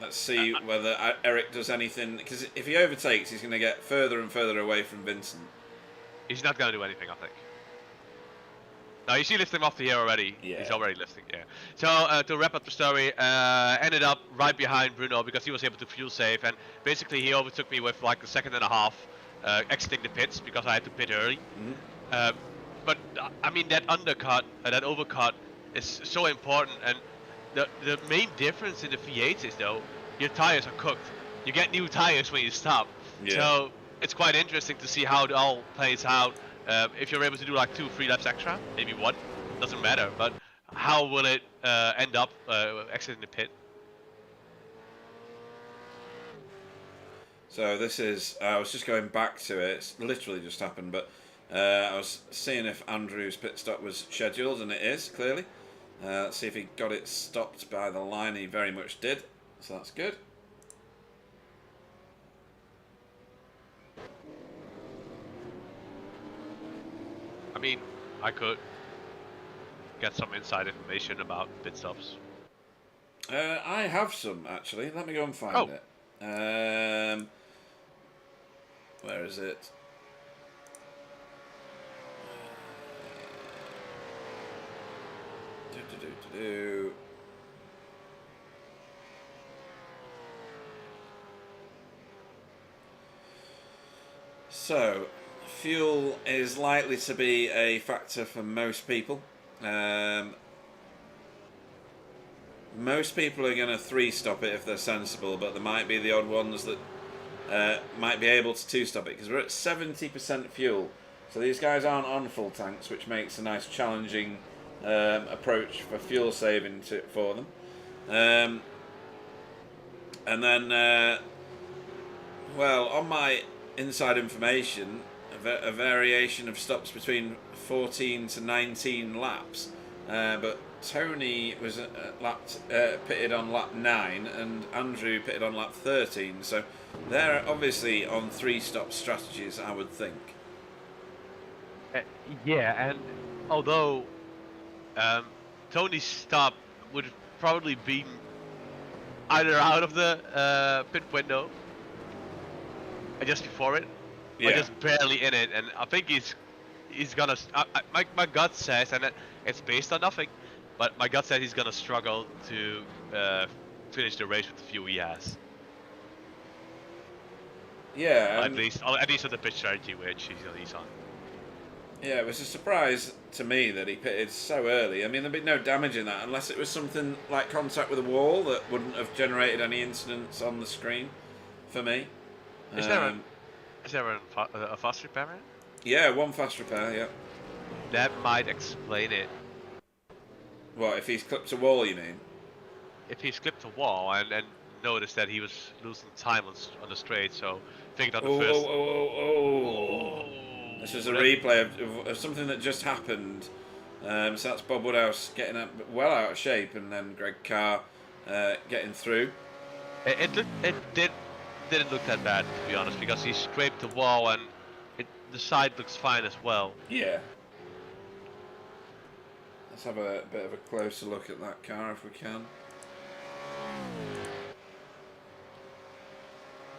Let's see whether Eric does anything, because if he overtakes, he's going to get further and further away from Vincent. He's not going to do anything, I think. No, you see lifting off the here already. Yeah. He's already lifting, yeah. So, to wrap up the story, ended up right behind Bruno because he was able to fuel save, and basically he overtook me with like a second and a half, exiting the pits because I had to pit early. Mm-hmm. But, I mean, that undercut, that overcut is so important, and the main difference in the V8s is, though, your tires are cooked. You get new tires when you stop. Yeah. So it's quite interesting to see how it all plays out. If you're able to do like 2-3 laps extra, maybe one, doesn't matter. But how will it end up exiting the pit? So this is, I was just going back to it, it's literally just happened, but I was seeing if Andrew's pit stop was scheduled, and it is, clearly. Let's see if he got it stopped by the line. He very much did, so that's good. I mean, I could get some inside information about pit stops. I have some, actually. Let me go and find it. Where is it? So, fuel is likely to be a factor for most people. Most people are going to 3-stop it if they're sensible, but there might be the odd ones that might be able to 2-stop it, because we're at 70% fuel. So these guys aren't on full tanks, which makes a nice challenging approach for fuel saving for them. And then, well, on my inside information, a variation of stops between 14 to 19 laps, but Tony was pitted on lap 9 and Andrew pitted on lap 13, so they're obviously on 3-stop strategies, I would think. Yeah, and although Tony's stop would have probably been either out of the pit window just before it, or just barely in it, and I think he's gonna. My gut says, and it's based on nothing, but my gut says he's gonna struggle to finish the race with the fuel he has. Yeah, at least with the pit strategy which he's on. Yeah, it was a surprise to me that he pitted so early. I mean, there'd be no damage in that unless it was something like contact with a wall that wouldn't have generated any incidents on the screen for me. Is there a fast repair? Yeah, one fast repair, yeah. That might explain it. What, if he's clipped a wall, you mean? If he's clipped a wall and noticed that he was losing time on the straight, so figured out the first... Oh. This is a replay of something that just happened. So that's Bob Woodhouse getting well out of shape, and then Greg Carr getting through. It didn't look that bad, to be honest, because he scraped the wall and the side looks fine as well. Yeah. Let's have a bit of a closer look at that car if we can.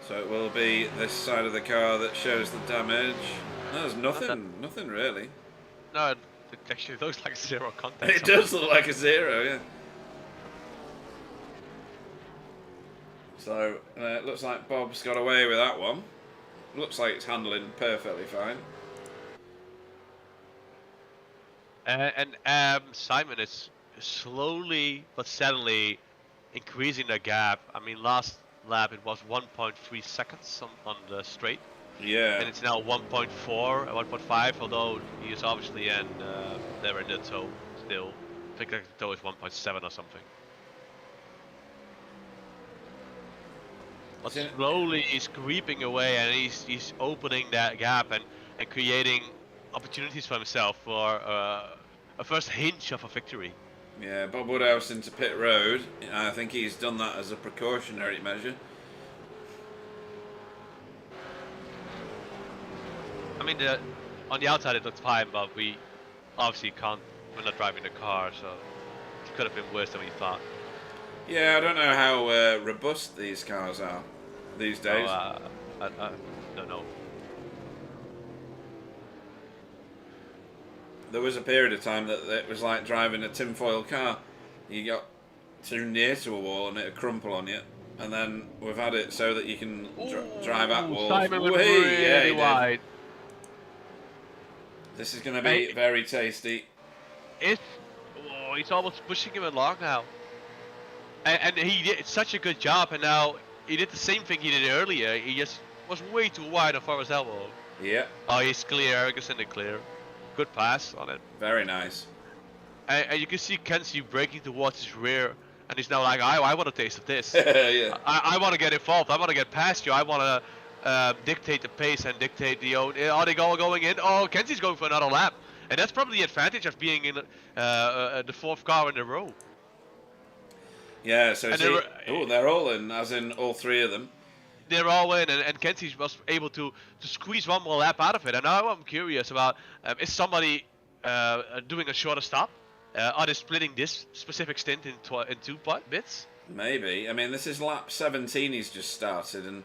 So it will be this side of the car that shows the damage. No, there's nothing really. No, it actually looks like zero contact. It does look like a 0, yeah. So it looks like Bob's got away with that one. Looks like it's handling perfectly fine. And Simon is slowly but steadily increasing the gap. I mean, last lap it was 1.3 seconds on the straight. Yeah. And it's now 1.4, 1.5, although he is obviously never in the toe still. I think the toe is 1.7 or something. But slowly he's creeping away, and he's opening that gap and creating opportunities for himself for a first hint of a victory. Yeah, Bob Woodhouse into pit road. I think he's done that as a precautionary measure. I mean, on the outside it looks fine, but we obviously can't. We're not driving the car, so it could have been worse than we thought. Yeah, I don't know how robust these cars are these days. I don't know. There was a period of time that it was like driving a tinfoil car. You got too near to a wall and it'd crumple on you. And then we've had it so that you can drive at walls. Simon went really wide. This is going to be very tasty. He's almost pushing him along now. And he did such a good job, and now he did the same thing he did earlier. He just was way too wide on Farmer's elbow. Yeah. Oh, he's clear. Ericsson in clear. Good pass on it. Very nice. And you can see Kenzie breaking towards his rear, and he's now like, I want a taste of this. Yeah. I want to get involved. I want to get past you. I want to dictate the pace and dictate the own. Are they going in? Oh, Kenzie's going for another lap. And that's probably the advantage of being in the fourth car in a row. Yeah, so they're all in, as in all three of them. They're all in, and Kenzie was able to squeeze one more lap out of it. And now I'm curious about, is somebody doing a shorter stop? Are they splitting this specific stint in two bits? Maybe. I mean, this is lap 17 he's just started, and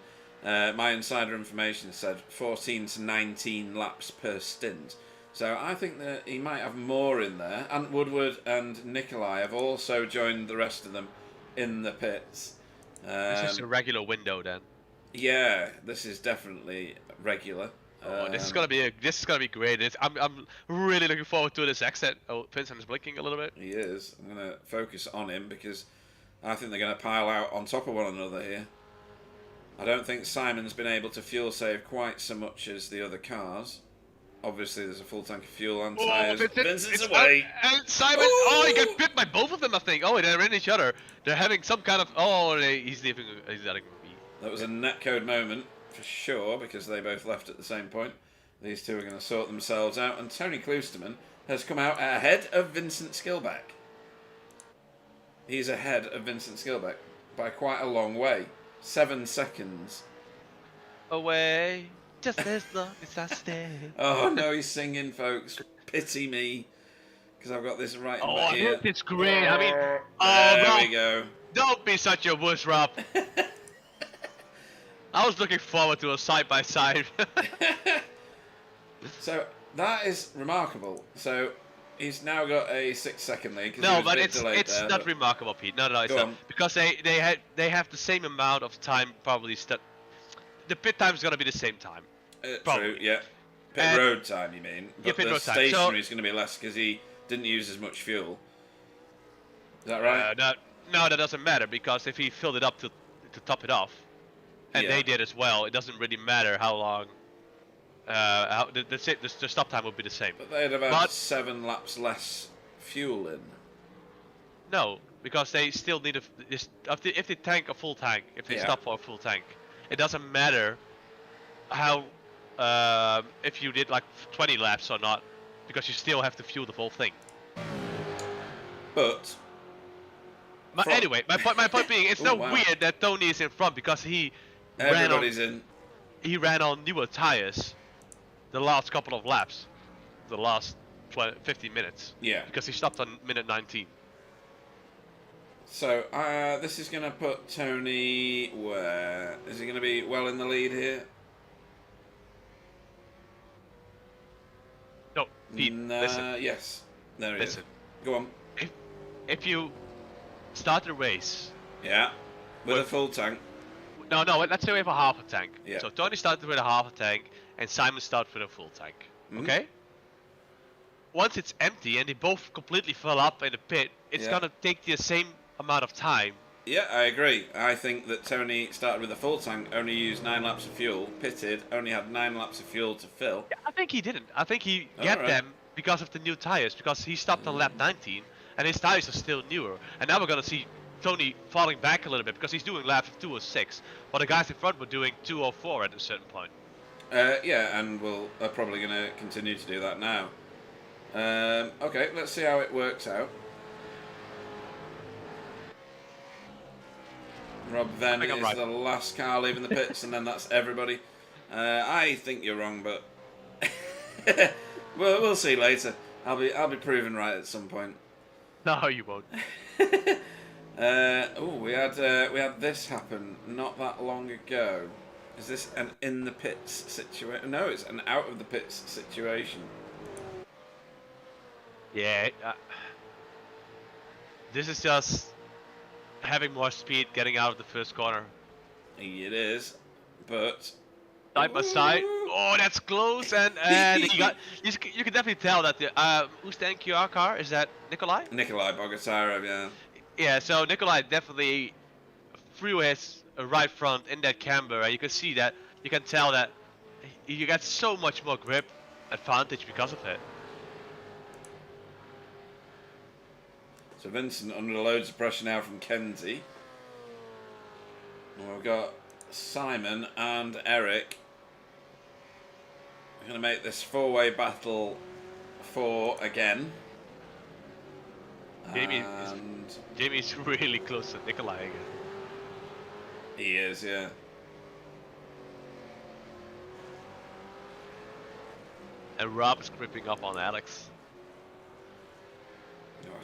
my insider information said 14 to 19 laps per stint. So I think that he might have more in there. And Woodward and Nikolai have also joined the rest of them in the pits. This is a regular window then. Yeah, this is definitely regular. This is gonna be great. I'm really looking forward to this exit. Oh, Vincent is blinking a little bit. He is. I'm gonna focus on him because I think they're gonna pile out on top of one another here. I don't think Simon's been able to fuel save quite so much as the other cars. Obviously, there's a full tank of fuel and tyres. Vincent's away. And Simon, he got bit by both of them, I think. Oh, they're in each other. They're having some kind of. He's leaving. He's letting me. That was a netcode moment for sure because they both left at the same point. These two are going to sort themselves out, and Tony Kloosterman has come out ahead of Vincent Skillback. He's ahead of Vincent Skillback by quite a long way. 7 seconds. Away. Just as long as I stay. Oh no, he's singing, folks. Pity me, because I've got this right in my ear. It's great. I mean, there we go. Don't be such a wuss, Rob. I was looking forward to a side by side. So that is remarkable. So he's now got a 6-second lead. No, but it's not remarkable, Pete. No, it's not. Because they have the same amount of time probably. The pit time is going to be the same time. True, yeah. Pit road time, you mean? But pit the road time. stationary is going to be less because he didn't use as much fuel. Is that right? No, that doesn't matter because if he filled it up to top it off, and they did as well, it doesn't really matter how long. The stop time would be the same. But they had about 7 laps less fuel in. No, because they still need if they tank a full tank, if they stop for a full tank, it doesn't matter how if you did like 20 laps or not, because you still have to fuel the whole thing. But anyway, my point being, it's not weird that Tony is in front because he ran on newer tires the last couple of laps, the last 15 minutes. Yeah. Because he stopped on minute 19. So, this is going to put Tony where? Is he going to be well in the lead here? No, Pete, listen. Yes. There he Listen. is. Go on. If you start the race... Yeah. With a full tank. No, let's say we have a half a tank. Yeah. So Tony started with a half a tank, and Simon started with a full tank. Okay? Once it's empty, and they both completely fill up in the pit, it's going to take the same amount of time. Yeah, I agree. I think that Tony started with a full tank, only used 9 laps of fuel, pitted, only had 9 laps of fuel to fill. Yeah, I think he didn't. I think he got them because of the new tires, because he stopped on lap 19, and his tires are still newer. And now we're going to see Tony falling back a little bit, because he's doing lap 206, but the guys in front were doing 204 at a certain point. Yeah, and are probably going to continue to do that now. Okay, let's see how it works out. Rob Venn is the last car leaving the pits, and then that's everybody. I think you're wrong, but we'll see later. I'll be proven right at some point. No, you won't. We had this happen not that long ago. Is this an in the pits situation? No, it's an out of the pits situation. Yeah. This is just having more speed, getting out of the first corner. It is, but side by side. Oh, that's close, and you can definitely tell that the who's the NQR car? Is that Nikolai? Nikolai Bogatyrev, yeah. Yeah, so Nikolai definitely threw his right front in that camber, and you can see that. You can tell that you got so much more grip advantage because of it. So Vincent under loads of pressure now from Kenzie. And we've got Simon and Eric. We're going to make this 4-way battle 4 again. Jamie's really close to Nikolai again. He is, yeah. And Rob's creeping up on Alex.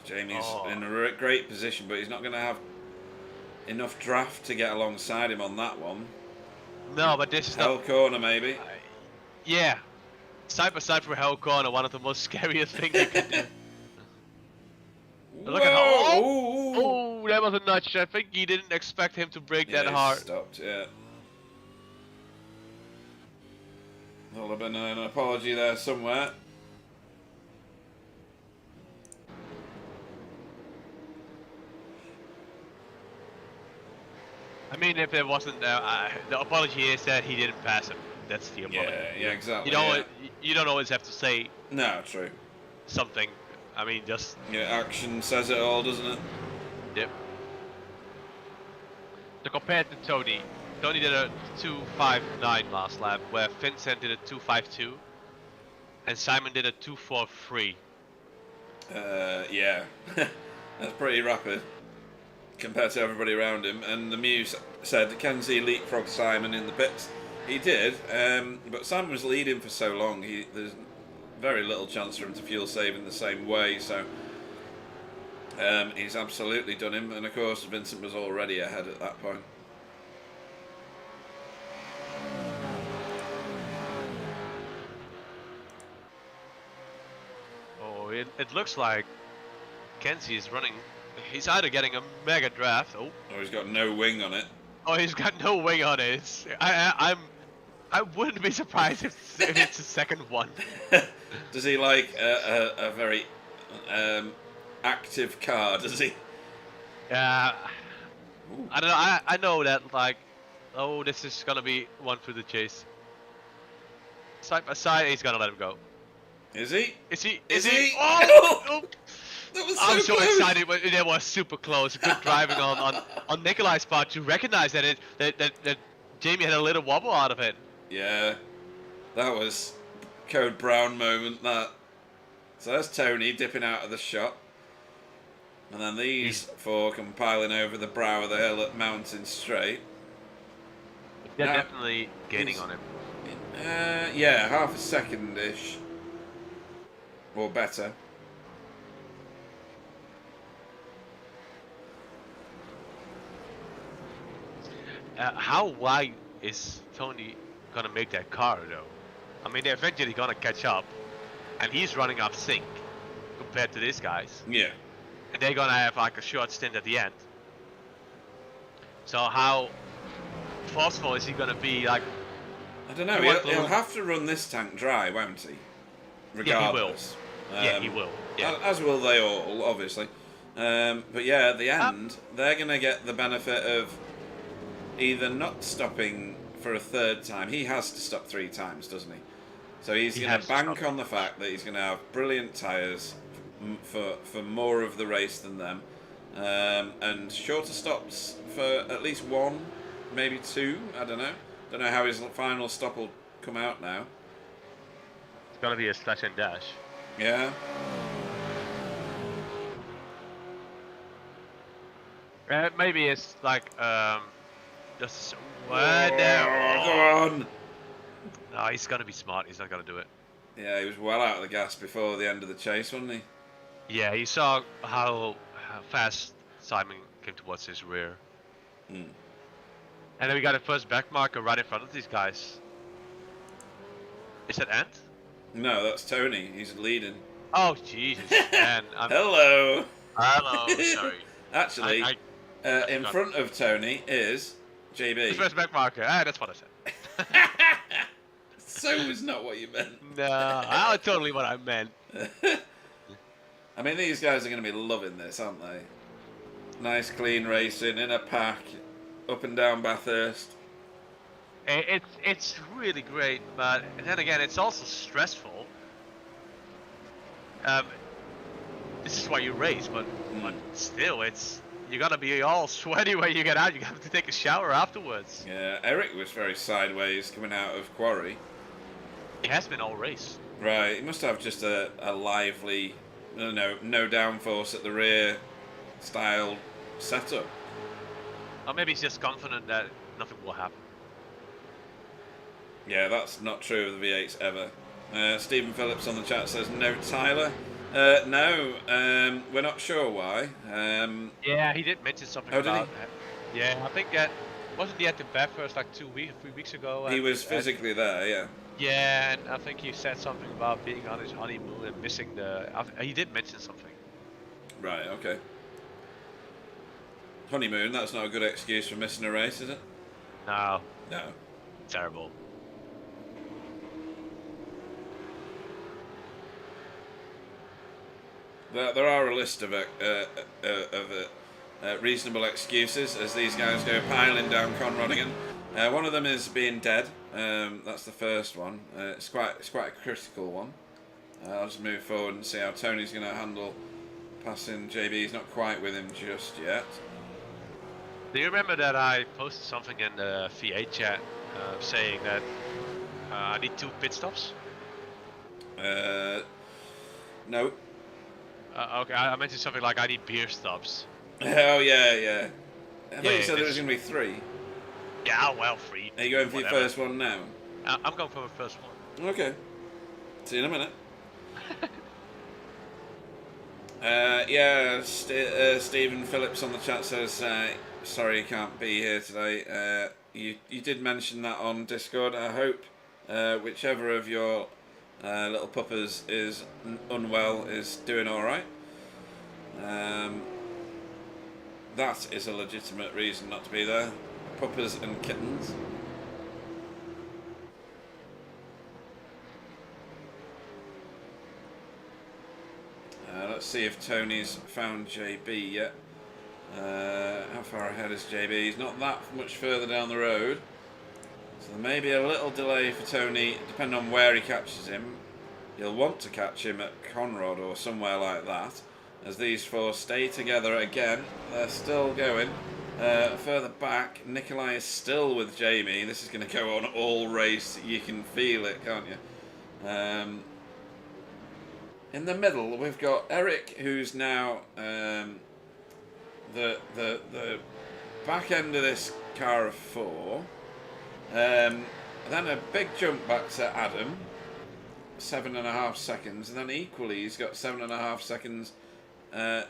Jamie's in a great position, but he's not going to have enough draft to get alongside him on that one. No, but this is Hell corner, maybe. Yeah. Side by side for Hell corner, one of the most scariest things you can do. Look at how... Oh, that was a nudge. I think he didn't expect him to break that hard. Stopped, yeah. There'll have been an apology there somewhere. I mean, if it wasn't the apology is that he didn't pass him. That's the apology. Yeah, exactly. You don't always have to say. No, true. Something. I mean, just. Yeah, action says it all, doesn't it? Yep. So compared to Tony did a 2.59 last lap, where Vincent did a 2.52, and Simon did a 2.43. Yeah, that's pretty rapid compared to everybody around him. And the Muse said, Kenzie leapfrog Simon in the pits. He did, but Simon was leading for so long, there's very little chance for him to fuel save in the same way, so he's absolutely done him. And of course Vincent was already ahead at that point. Oh, it looks like Kenzie is running. He's either getting a mega draft. Oh, he's got no wing on it. Oh, he's got no wing on it. I wouldn't be surprised if it's the second one. Does he like a very active car? Does he? Yeah. I don't know. I know that, like, oh, this is gonna be one for the chase. Side by side, he's gonna let him go. Is he? Is he? Oh! Oh! That was I'm so close. excited. It was super close. Good driving on Nikolai's part to recognize that that Jamie had a little wobble out of it. Yeah, that was Code Brown moment. That. So that's Tony dipping out of the shot, and then these four compiling over the brow of the hill at Mountain Straight. They're definitely gaining on him. Yeah, half a second-ish. Or better. How wide is Tony gonna make that car though? I mean, they're eventually gonna catch up, and he's running off sync compared to these guys, Yeah. and they're gonna have like a short stint at the end. So how forceful is he gonna be? Like, I don't know. He'll have to run this tank dry, won't he? Regardless. Yeah, he will. Yeah, As will they all, obviously. But yeah, at the end, they're going to get the benefit of either not stopping for a third time. He has to stop 3 times, doesn't he? So he's going to bank on the fact that he's going to have brilliant tyres for more of the race than them. And shorter stops for at least 1, maybe 2. I don't know. Don't know how his final stop will come out now. it's gonna be a slash and dash. Yeah. Maybe it's like just Go on. No, he's gonna be smart. He's not gonna do it. Yeah, he was well out of the gas before the end of the chase, wasn't he? Yeah, he saw how fast Simon came towards his rear. Mm. And then we got a first back marker right in front of these guys. Is that Ant? No, that's Tony. He's leading. Oh, Jesus, man. Hello. Hello, sorry. Actually, in front of Tony is JB. The first back marker. That's what I said. So is not what you meant. No, that's totally what I meant. I mean, these guys are going to be loving this, aren't they? Nice, clean racing in a pack, up and down Bathurst. It's really great, but then again, it's also stressful. This is why you race, but still, you gotta be all sweaty when you get out. You have to take a shower afterwards. Yeah, Eric was very sideways coming out of quarry. He has been all race. Right, he must have just a lively, no downforce at the rear style setup. Or maybe he's just confident that nothing will happen. Yeah, that's not true of the V8s ever. Stephen Phillips on the chat says no Tyler. No, we're not sure why. Yeah, he did mention something about that. Yeah, I think that wasn't he at the Bathurst like 3 weeks ago? He was physically there, yeah. Yeah, and I think he said something about being on his honeymoon and missing he did mention something. Right, okay. Honeymoon, that's not a good excuse for missing a race, is it? No. No. Terrible. There are a list of reasonable excuses as these guys go piling down Conrodigan. One of them is being dead. That's the first one. It's quite a critical one. I'll just move forward and see how Tony's going to handle passing JB. He's not quite with him just yet. Do you remember that I posted something in the V8 chat saying that I need 2 pit stops? No. Okay, I mentioned something like I need beer stops. Oh yeah. I thought you said there was going to be 3. Yeah, well, 3. Are you going for your first one now? I'm going for my first one. Okay. See you in a minute. Yeah, Stephen Phillips on the chat says, sorry you can't be here today. You did mention that on Discord. I hope whichever of your little puppers is unwell is doing alright. That is a legitimate reason not to be there. Puppers and kittens. Let's see if Tony's found JB yet. How far ahead is JB? He's not that much further down the road. So there may be a little delay for Tony, depending on where he catches him. He'll want to catch him at Conrod or somewhere like that. As these 4 stay together again, they're still going. Further back, Nikolai is still with Jamie. This is going to go on all race. You can feel it, can't you? In the middle, we've got Eric, who's now the back end of this car of 4. And then a big jump back to Adam, 7.5 seconds, and then equally he's got 7.5 seconds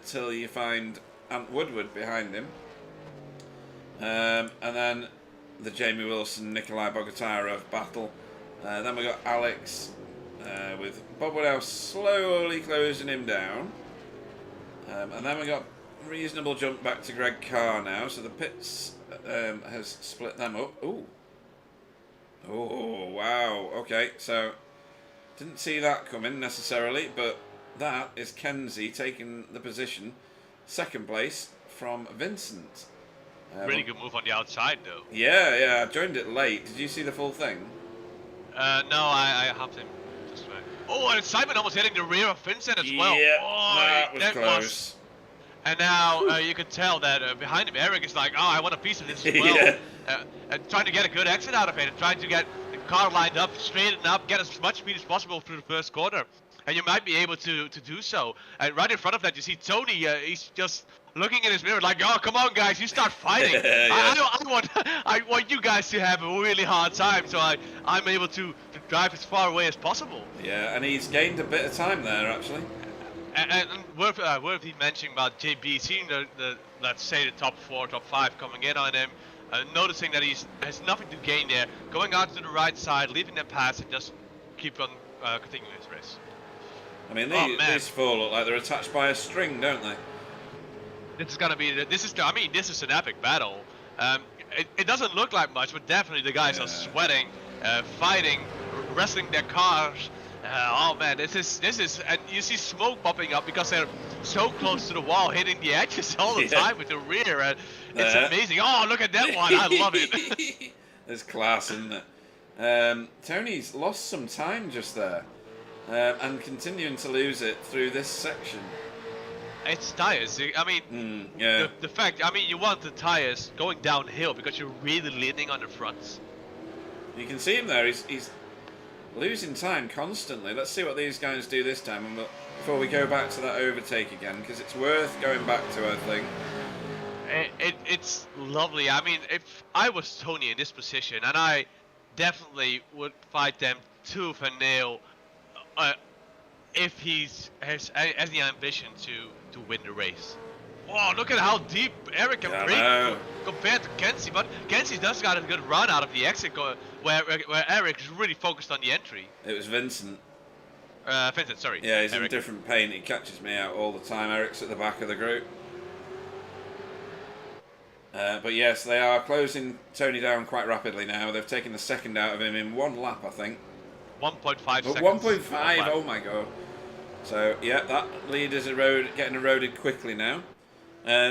till you find Ant Woodward behind him. And then the Jamie Wilson, Nikolai Bogatyrev battle. Then we got Alex with Bob Woodhouse slowly closing him down. And then we got a reasonable jump back to Greg Carr now. So the pits has split them up. Ooh. Oh, wow. Okay, so didn't see that coming necessarily, but that is Kenzie taking the position, second place from Vincent. Really good move on the outside, though. Yeah, I joined it late. Did you see the full thing? No, I hopped in this way. Oh, and Simon almost hitting the rear of Vincent as well. Yeah, oh, that was close. And now you can tell that behind him, Eric is like, oh, I want a piece of this as well. Yeah. And trying to get a good exit out of it, and trying to get the car lined up, straighten up, get as much speed as possible through the first corner. And you might be able to do so. And right in front of that, you see Tony, he's just looking in his mirror like, oh, come on, guys, you start fighting. Yeah. I want you guys to have a really hard time, so I'm able to drive as far away as possible. Yeah, and he's gained a bit of time there, actually. And worth mentioning about JB, seeing the let's say the top 4, top 5 coming in on him, noticing that he has nothing to gain there, going out to the right side, leaving them pass, and just keep on continuing his race. I mean, these four look like they're attached by a string, don't they? This is gonna be. This is an epic battle. It doesn't look like much, but definitely the guys are sweating, fighting, wrestling their cars. Oh man, this is, and you see smoke popping up because they're so close to the wall, hitting the edges all the time with the rear, and it's amazing. Oh, look at that one! I love it. There's class, isn't it? Tony's lost some time just there, and continuing to lose it through this section. It's tires. I mean, the fact. I mean, you want the tires going downhill because you're really leaning on the fronts. You can see him there. He's losing time constantly. Let's see what these guys do this time, and before we go back to that overtake again, because it's worth going back to, I think. It's lovely. I mean, if I was Tony in this position, and I definitely would fight them tooth and nail, if he has the ambition to win the race. Oh, look at how deep Eric can break compared to Kenzie, but Kenzie does got a good run out of the exit where Eric is really focused on the entry. It was Vincent. Vincent, sorry. Yeah, he's Eric. in different paint. He catches me out all the time. Eric's at the back of the group. But yes, they are closing Tony down quite rapidly now. They've taken the second out of him in one lap, I think. 1.5 seconds. 1.5, oh my god. So, yeah, that lead is getting eroded quickly now.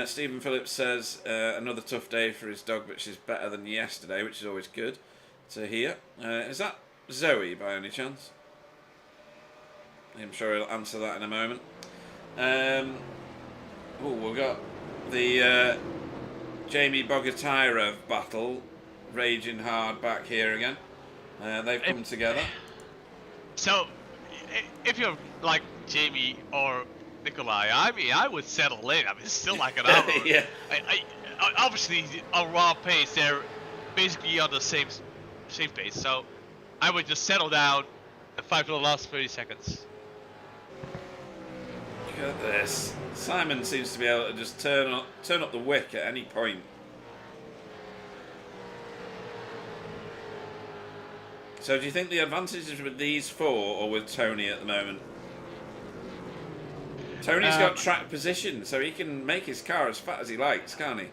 Stephen Phillips says another tough day for his dog, which is better than yesterday, which is always good to hear. Is that Zoe by any chance? I'm sure he'll answer that in a moment. We've got the Jamie Bogatyrev battle raging hard back here again. They've come together. So, if you're like Jamie or Nikolai, I mean, I would settle in. I mean, it's still like an hour. Yeah. Obviously, on raw pace, they're basically on the same pace. So, I would just settle down and fight for the last 30 seconds. Look at this. Simon seems to be able to just turn up the wick at any point. So, do you think the advantage is with these four or with Tony at the moment? Tony's got track position, so he can make his car as fat as he likes, can't he?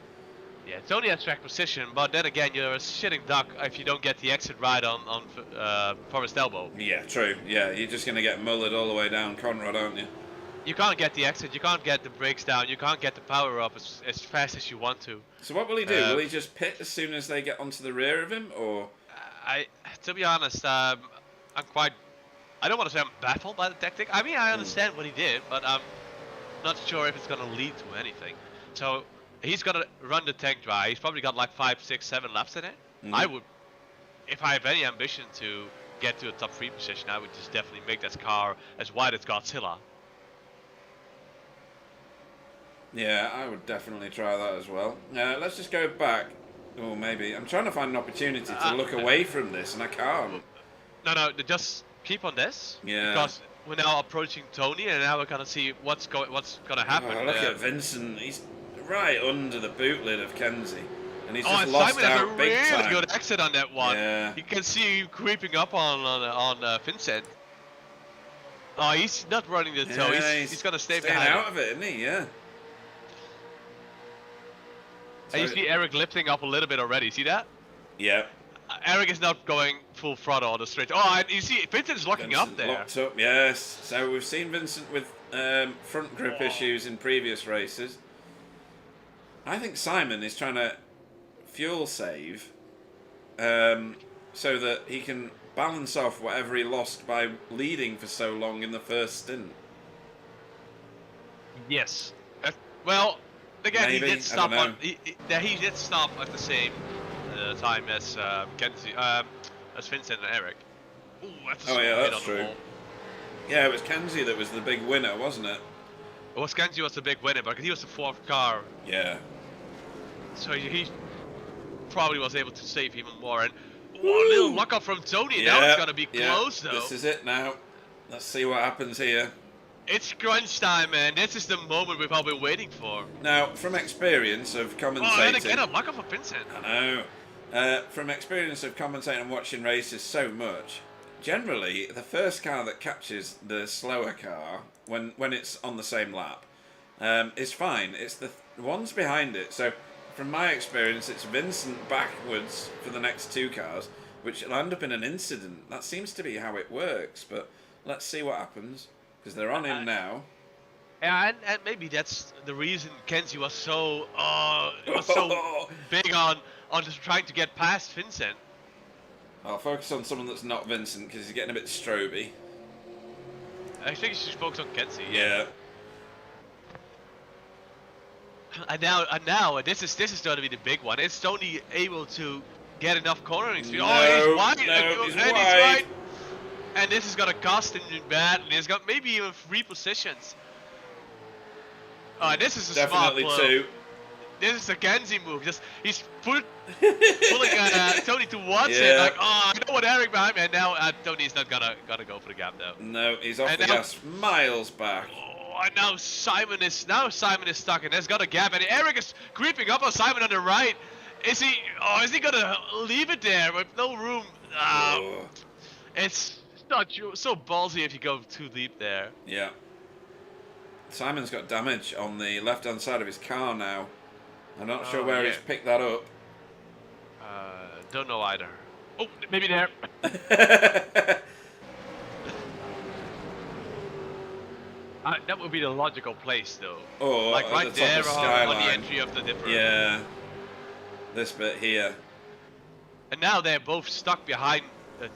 Yeah, Tony has track position, but then again, you're a shitting duck if you don't get the exit right on Forest Elbow. Yeah, true. Yeah, you're just going to get mullered all the way down Conrad, aren't you? You can't get the exit, you can't get the brakes down, you can't get the power up as fast as you want to. So what will he do? Will he just pit as soon as they get onto the rear of him, or...? To be honest, I don't want to say I'm baffled by the tactic. I mean, I understand what he did, but I'm not sure if it's going to lead to anything. So he's going to run the tank dry. He's probably got like 5, 6, 7 laps in it. I would, if I have any ambition to get to a top 3 position, I would just definitely make this car as wide as Godzilla. Yeah, I would definitely try that as well. Let's just go back Oh, maybe. I'm trying to find an opportunity to look away from this, and I can't. No, just keep on this. Yeah. Because we're now approaching Tony, and now we're gonna see what's gonna happen. Oh, look at Vincent. He's right under the boot lid of Kenzie. And he's just and lost Simon has a out big really time. good exit on that one. Yeah. You can see him creeping up on Vincent. Oh, he's not running the toe. He's gonna stay behind. Out of it, isn't he? Yeah. And you see Eric lifting up a little bit already. See that? Yeah. Eric is not going full throttle on the straight. Oh, and you see Vincent's locking up there. Locked up, yes. So we've seen Vincent with front grip issues in previous races. I think Simon is trying to fuel save so that he can balance off whatever he lost by leading for so long in the first stint. Yes. Well, again, Maybe, he did stop on. He did stop at the same time as Kenzie, as Vincent and Eric. Ooh, that's true. Yeah, it was Kenzie that was the big winner, wasn't it? It was Kenzie was the big winner, but he was the fourth car. Yeah. So he probably was able to save even more. And a little luck up from Tony. Now it's gonna be close though. This is it now. Let's see what happens here. It's crunch time, man. This is the moment we've all been waiting for. Now, from experience of commentating... Oh, and again, a luck up for Vincent. I know. From experience of commentating and watching races so much, generally, the first car that catches the slower car, when it's on the same lap, is fine. It's the ones behind it. So, from my experience, it's Vincent backwards for the next two cars, which will end up in an incident. That seems to be how it works, but let's see what happens. Because they're on him now. Yeah, and maybe that's the reason Kenzie was so big on just trying to get past Vincent. I'll focus on someone that's not Vincent because he's getting a bit stroby. I think you should focus on Kenzie. Yeah. And now this is going to be the big one. Is Tony able to get enough cornering speed? No, he's wide. he's and wide. He's wide. And this is gonna cost him bad. And he's got maybe even 3 positions. This is a Definitely smart play. 2. This is a Kenzie move. He's pulling Tony towards it. Like, I don't want Eric behind me. And now Tony's not gonna go for the gap though. No, he's off the gas miles back. Oh, and now Simon is stuck, and there's got a gap, and Eric is creeping up on Simon on the right. Is he gonna leave it there with no room? It's not so ballsy if you go too deep there. Yeah. Simon's got damage on the left-hand side of his car now. I'm not sure where he's picked that up. Don't know either. Oh, maybe there. That would be the logical place, though. Oh, like right there on the entry of the dipper. Yeah. This bit here. And now they're both stuck behind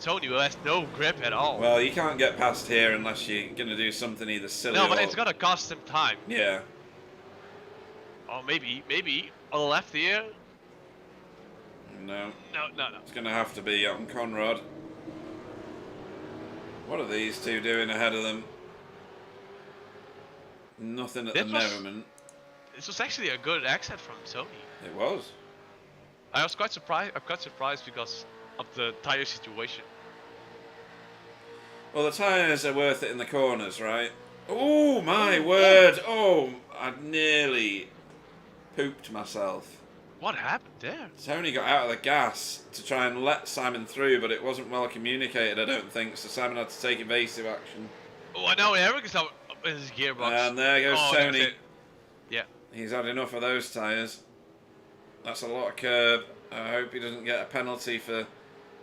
Tony, who has no grip at all. Well, you can't get past here unless you're going to do something either silly or... No, but it's going to cost them time. Yeah. Oh, maybe on the left here. No. No. It's going to have to be on Conrad. What are these two doing ahead of them? Nothing at the moment. This was actually a good exit from Tony. It was. I was quite surprised. I'm quite surprised because of the tire situation. Well, the tyres are worth it in the corners, right? Oh, my word. Oh, I nearly pooped myself. What happened there? Tony got out of the gas to try and let Simon through, but it wasn't well communicated, I don't think, so Simon had to take evasive action. Oh, I know Eric is out in his gearbox. And there goes Tony. Yeah. He's had enough of those tyres. That's a lot of curb. I hope he doesn't get a penalty for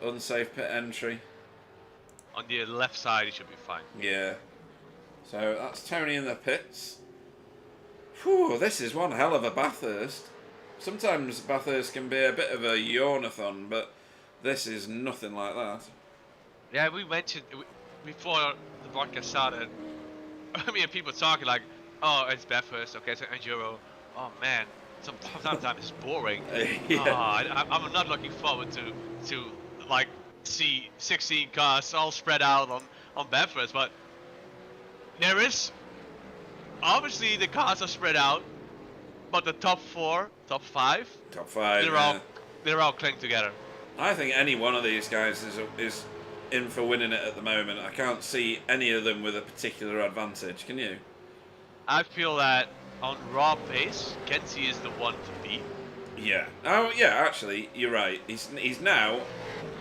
unsafe pit entry. On the left side, he should be fine. Yeah. So that's Tony in the pits. Whew, this is one hell of a Bathurst. Sometimes Bathurst can be a bit of a yawnathon, but this is nothing like that. Yeah, we mentioned before the broadcast started. I mean, people talking like, "Oh, it's Bathurst. Okay, it's enduro. Oh man, sometimes it's boring." Yeah. I'm not looking forward to like see 16 cars all spread out on Bathurst, but there is obviously the cars are spread out, but the top 5, they're all they're all clinging together. I think any one of these guys is in for winning it at the moment. I can't see any of them with a particular advantage. Can you? I feel that on raw pace, Kenzie is the one to beat. Yeah. Oh, yeah. Actually, you're right. He's now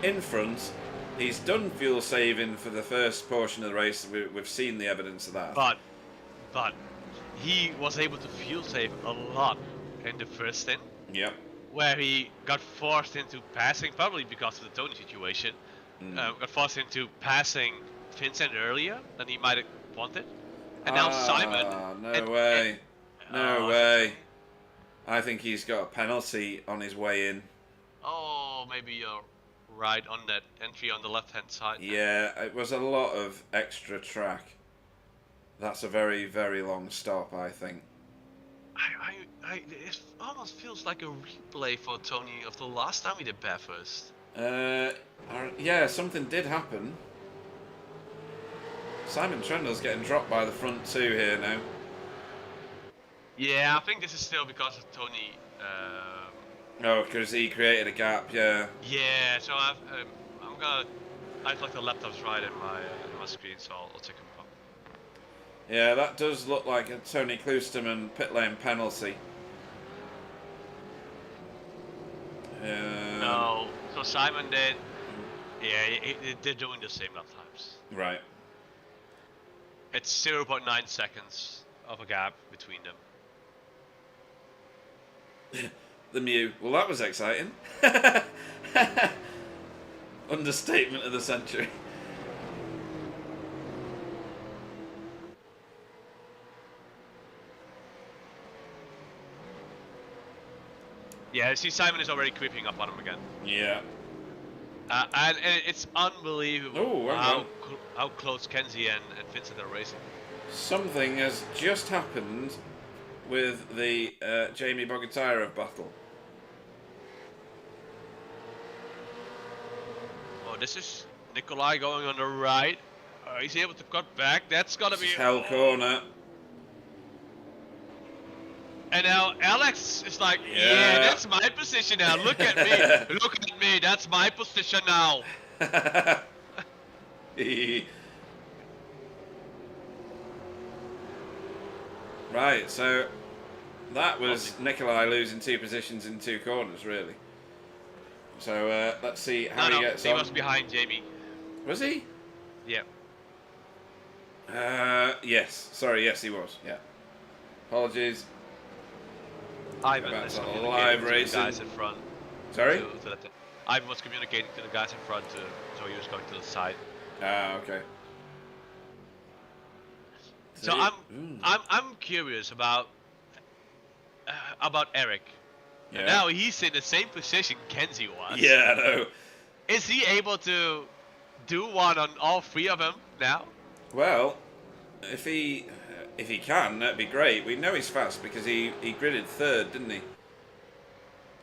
in front. He's done fuel saving for the first portion of the race. We've seen the evidence of that. But he was able to fuel save a lot in the first stint. Yep. Where he got forced into passing, probably because of the Tony situation. Got forced into passing Vincent earlier than he might have wanted. And now Simon. No way. No way. I think he's got a penalty on his way in. Oh, maybe you're right on that entry on the left-hand side. Yeah, it was a lot of extra track. That's a very, very long stop, I think. It almost feels like a replay for Tony of the last time we did Bathurst. Yeah, something did happen. Simon Trendle's getting dropped by the front two here now. Yeah, I think this is still because of Tony. Oh, because he created a gap, yeah. Yeah, so I've like the laptop's right in my screen, so I'll take him up. Yeah, that does look like a Tony Klosterman pit lane penalty. No, so Simon did. Yeah, they're doing the same lap times. Right. It's 0.9 seconds of a gap between them. The Mew. Well, that was exciting. Understatement of the century. Yeah, see, Simon is already creeping up on him again. Yeah. And it's unbelievable how close Kenzie and Vincent are racing. Something has just happened with the Jamie Bogatyrev battle. Oh, this is Nikolai going on the right. He's able to cut back. That's gonna be hell corner. And now Alex is like, yeah, that's my position now. Look at me. Look at me. That's my position now. Right, so that was Nikolai losing 2 positions in 2 corners, really. So let's see how he gets on. He was behind Jamie. Was he? Yeah. Yes. Sorry, yes, he was. Yeah. Apologies. Ivan was communicating to the guys in front. Sorry? Ivan was communicating to the guys in front, so he was going to the side. Okay. So I'm curious about Eric. Yeah. Now he's in the same position Kenzie was. Yeah, I know. Is he able to do one on all 3 of them now? Well, if he can, that'd be great. We know he's fast because he gridded 3rd, didn't he?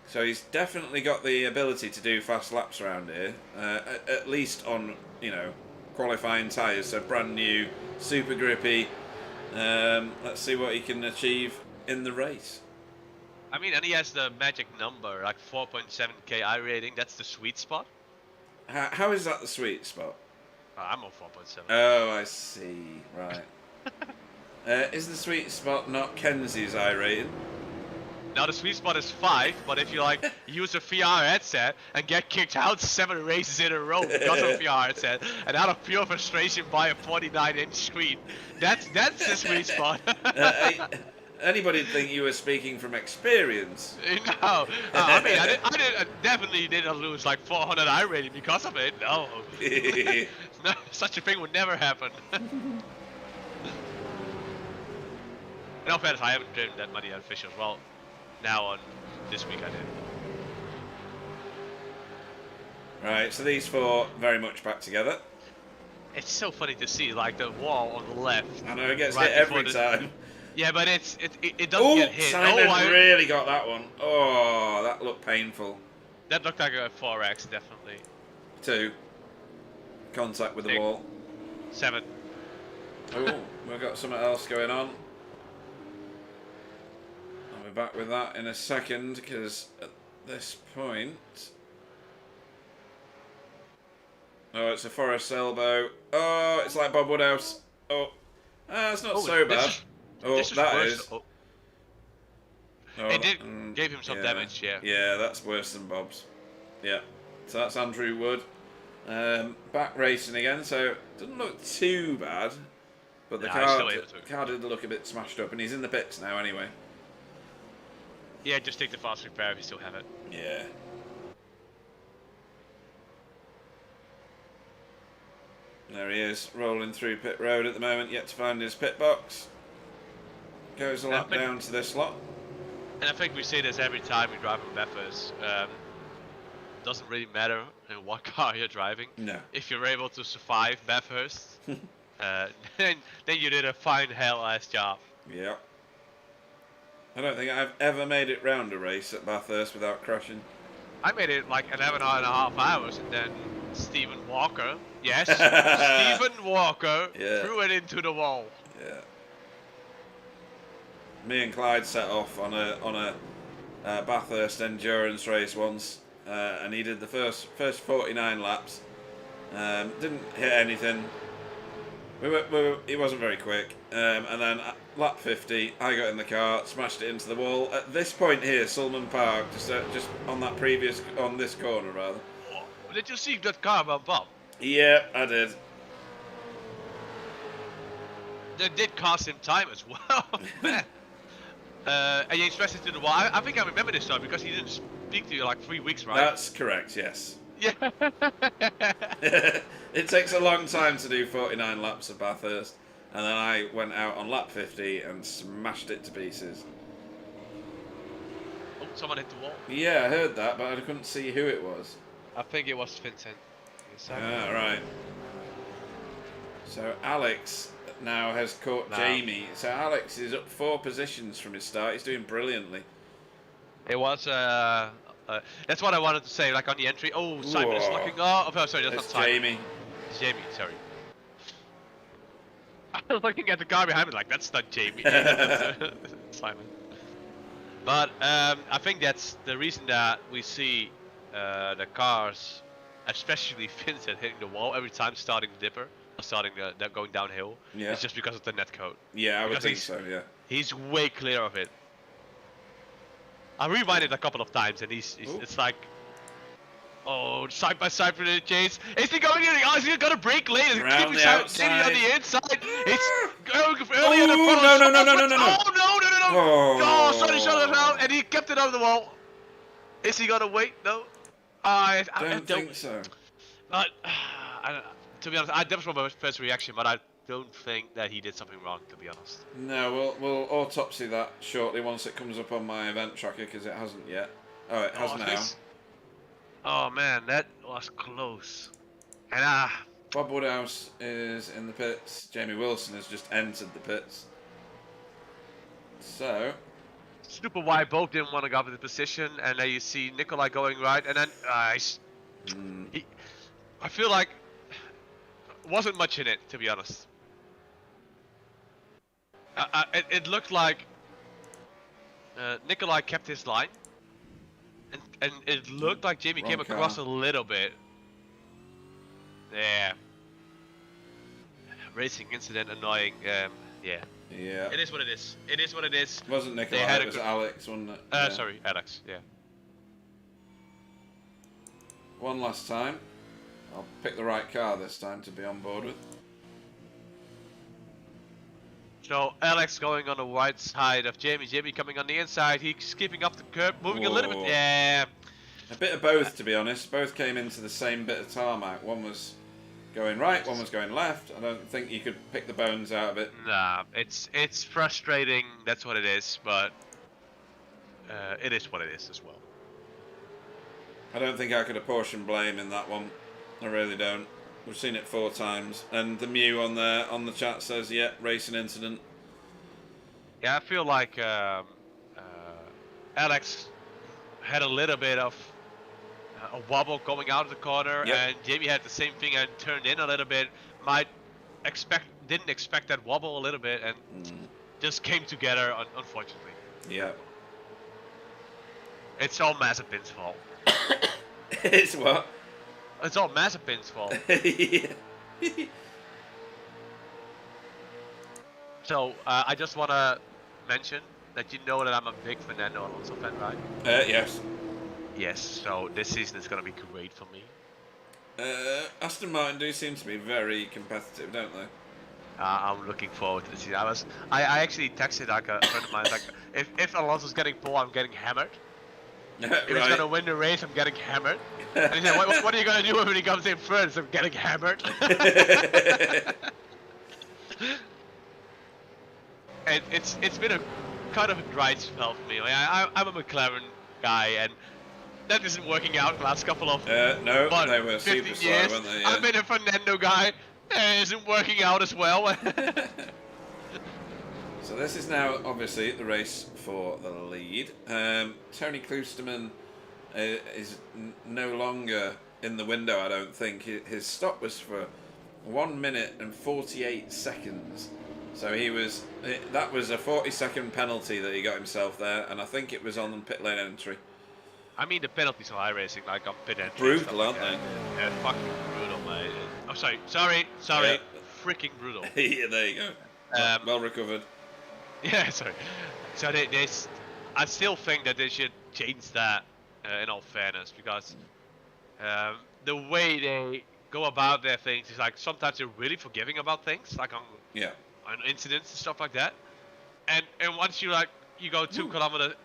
So he's definitely got the ability to do fast laps around here, at least on, qualifying tyres. So brand new, super grippy. Let's see what he can achieve in the race. I mean, and he has the magic number, like 4.7k I rating. That's the sweet spot. How is that the sweet spot? I'm on 4.7. Oh, I see. Right. Is the sweet spot not Kenzie's I rating? Now the sweet spot is 5, but if you use a VR headset and get kicked out 7 races in a row because of a VR headset, and out of pure frustration buy a 49-inch screen, that's the sweet spot. Anybody think you were speaking from experience? No, I mean I definitely didn't lose like 400 I rating because of it. No, no, such a thing would never happen. In all fairness, I haven't driven that many officials. Well, now on this week I did. Right, so these 4 very much back together. It's so funny to see, like the wall on the left. I know, it gets hit every time. Yeah, but it doesn't get hit. Simon really got that one. Oh, that looked painful. That looked like a 4x, definitely. 2. Contact with the wall. 7. Oh, we've got something else going on. I'll be back with that in a second, because this point. Oh, it's a Forest elbow. Oh, it's like Bob Woodhouse. Oh, it's not so bad. This is that worse. is. Oh. Oh, It did gave him some damage, yeah. Yeah, that's worse than Bob's. Yeah. So that's Andrew Wood. Back racing again, so it doesn't look too bad. But the car did look a bit smashed up, and he's in the pits now anyway. Yeah, just take the fast repair if you still have it. Yeah. There he is, rolling through pit road at the moment, yet to find his pit box. Goes a lap down to this lot. And I think we say this every time we drive on Bathurst. Doesn't really matter in what car you're driving. No. If you're able to survive Bathurst, then you did a fine hell-ass job. Yeah. I don't think I've ever made it round a race at Bathurst without crashing. I made it like 11.5 hours, and then Stephen Walker, yes, Stephen Walker threw it into the wall. Yeah. Me and Clyde set off on a Bathurst endurance race once, and he did the first 49 laps. Didn't hit anything. He wasn't very quick, and then at lap 50, I got in the car, smashed it into the wall. At this point here, Sulman Park, just on this corner rather. Did you see that car bump up? Yeah, I did. That did cost him time as well. And he smashed into the wall. I think I remember this time because he didn't speak to you like 3 weeks, right? That's correct, yes. Yeah. It takes a long time to do 49 laps of Bathurst, and then I went out on lap 50 and smashed it to pieces. Oh, someone hit the wall. Yeah, I heard that, but I couldn't see who it was. I think it was Vincent. Ah, right. So Alex now has caught Jamie. So Alex is up 4 positions from his start. He's doing brilliantly. It was that's what I wanted to say, like on the entry. Oh, Simon is looking. Oh, sorry, that's not Simon. Jamie. It's Jamie, sorry. I was looking at the car behind me like, that's not Jamie. Simon. But I think that's the reason that we see the cars, especially Vincent, hitting the wall every time starting the dipper, or starting going downhill. Yeah. It's just because of the net code. Yeah, I would think so, yeah. He's way clear of it. I rewinded a couple of times and it's like, oh, side by side for the chase. Is he going in? Oh, is he going to brake late? Is Around the outside. on the inside? It's going early in the front. No. Oh, no. Oh, sorry, shut it out. And he kept it over the wall. Is he going to wait? No. I don't think so. But, to be honest, that was my first reaction, but I don't think that he did something wrong, to be honest. No, we'll autopsy that shortly once it comes up on my event tracker, because it hasn't yet. Oh, it has now. Oh man, that was close. And Bob Woodhouse is in the pits. Jamie Wilson has just entered the pits. So super wide, both didn't want to go up in the position, and then you see Nikolai going right, and then I feel like wasn't much in it, to be honest. It looked like Nikolai kept his line, and it looked like Jamie came across a little bit. Yeah. Racing incident, annoying. Yeah. Yeah. It is what it is. It is what it is. It wasn't Nikolai, it was Alex, wasn't it? Yeah. Sorry, Alex. Yeah. One last time. I'll pick the right car this time to be on board with. So Alex going on the right side of Jamie. Jamie coming on the inside. He's keeping up the curb, moving a little bit. Yeah. A bit of both, to be honest. Both came into the same bit of tarmac. One was going right, one was going left. I don't think you could pick the bones out of it. Nah, it's frustrating. That's what it is. But it is what it is as well. I don't think I could apportion blame in that one. I really don't. We've seen it 4 times, and the Mew on the chat says, "Yeah, racing incident." Yeah, I feel like Alex had a little bit of a wobble going out of the corner, and Jamie had the same thing and turned in a little bit. Didn't expect that wobble a little bit, and just came together, unfortunately. Yeah. It's all Mazepin's fault. It's what? It's all Mazepin's fault. Yeah. So I just want to mention that you know that I'm a big Fernando Alonso fan, right? Yes. Yes. So this season is gonna be great for me. Aston Martin do seem to be very competitive, don't they? I'm looking forward to the season. I actually texted like a friend of mine like if Alonso's getting pole, I'm getting hammered. If he's gonna win the race, I'm getting hammered. And he said, what are you gonna do when he comes in first? I'm getting hammered. And it's been a kind of a dry spell for me. Like, I'm a McLaren guy, and that isn't working out the last couple of no, they were 15 super slow, years. weren't they? Yeah. I've been a Fernando guy, and it isn't working out as well. So this is now obviously the race for the lead. Tony Kloosterman is no longer in the window, I don't think. His stop was for 1 minute and 48 seconds. So that was a 40-second penalty that he got himself there, and I think it was on pit lane entry. I mean, the penalties on iRacing, like on pit entry. Brutal, aren't they? Yeah, fucking brutal, mate. Oh, sorry. Yeah. Freaking brutal. Yeah, there you go. Well recovered. Yeah, sorry. So I still think that they should change that, in all fairness, because the way they go about their things is like sometimes they're really forgiving about things, like on incidents and stuff like that. And once you go 2 kilometers,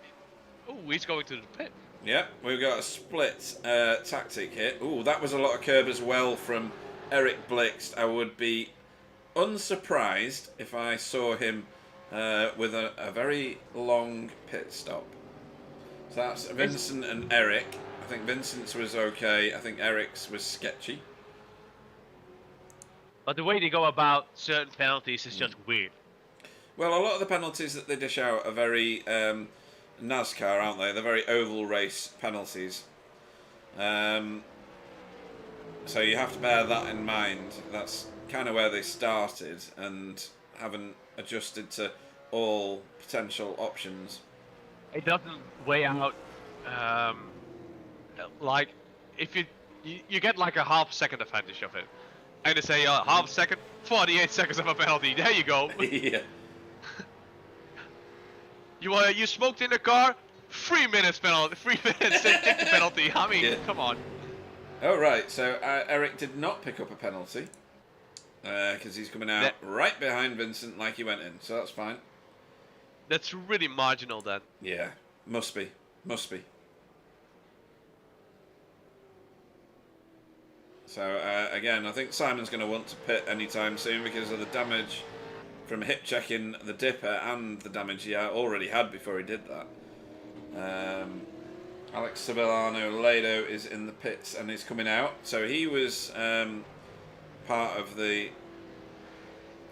he's going to the pit. Yeah, we've got a split tactic here. Ooh, that was a lot of curb as well from Eric Blixt. I would be unsurprised if I saw him with a very long pit stop. So that's Vincent and Eric. I think Vincent's was okay. I think Eric's was sketchy. But the way they go about certain penalties is just weird. Well, a lot of the penalties that they dish out are very NASCAR, aren't they? They're very oval race penalties. So you have to bear that in mind. That's kind of where they started and haven't adjusted to all potential options. It doesn't weigh out, like, if you get like a half second advantage of it. And they say half second, 48 seconds of a penalty. There you go. Yeah. You smoked in the car, 3 minutes penalty, 3 minutes ticket penalty. I mean, come on. Oh right, so Eric did not pick up a penalty because he's coming out right behind Vincent like he went in, so that's fine. That's really marginal then. Yeah, must be. So again, I think Simon's going to want to pit anytime soon because of the damage from hip checking the dipper and the damage he already had before he did that. Alex Sabellano Lado is in the pits and is coming out. So he was part of the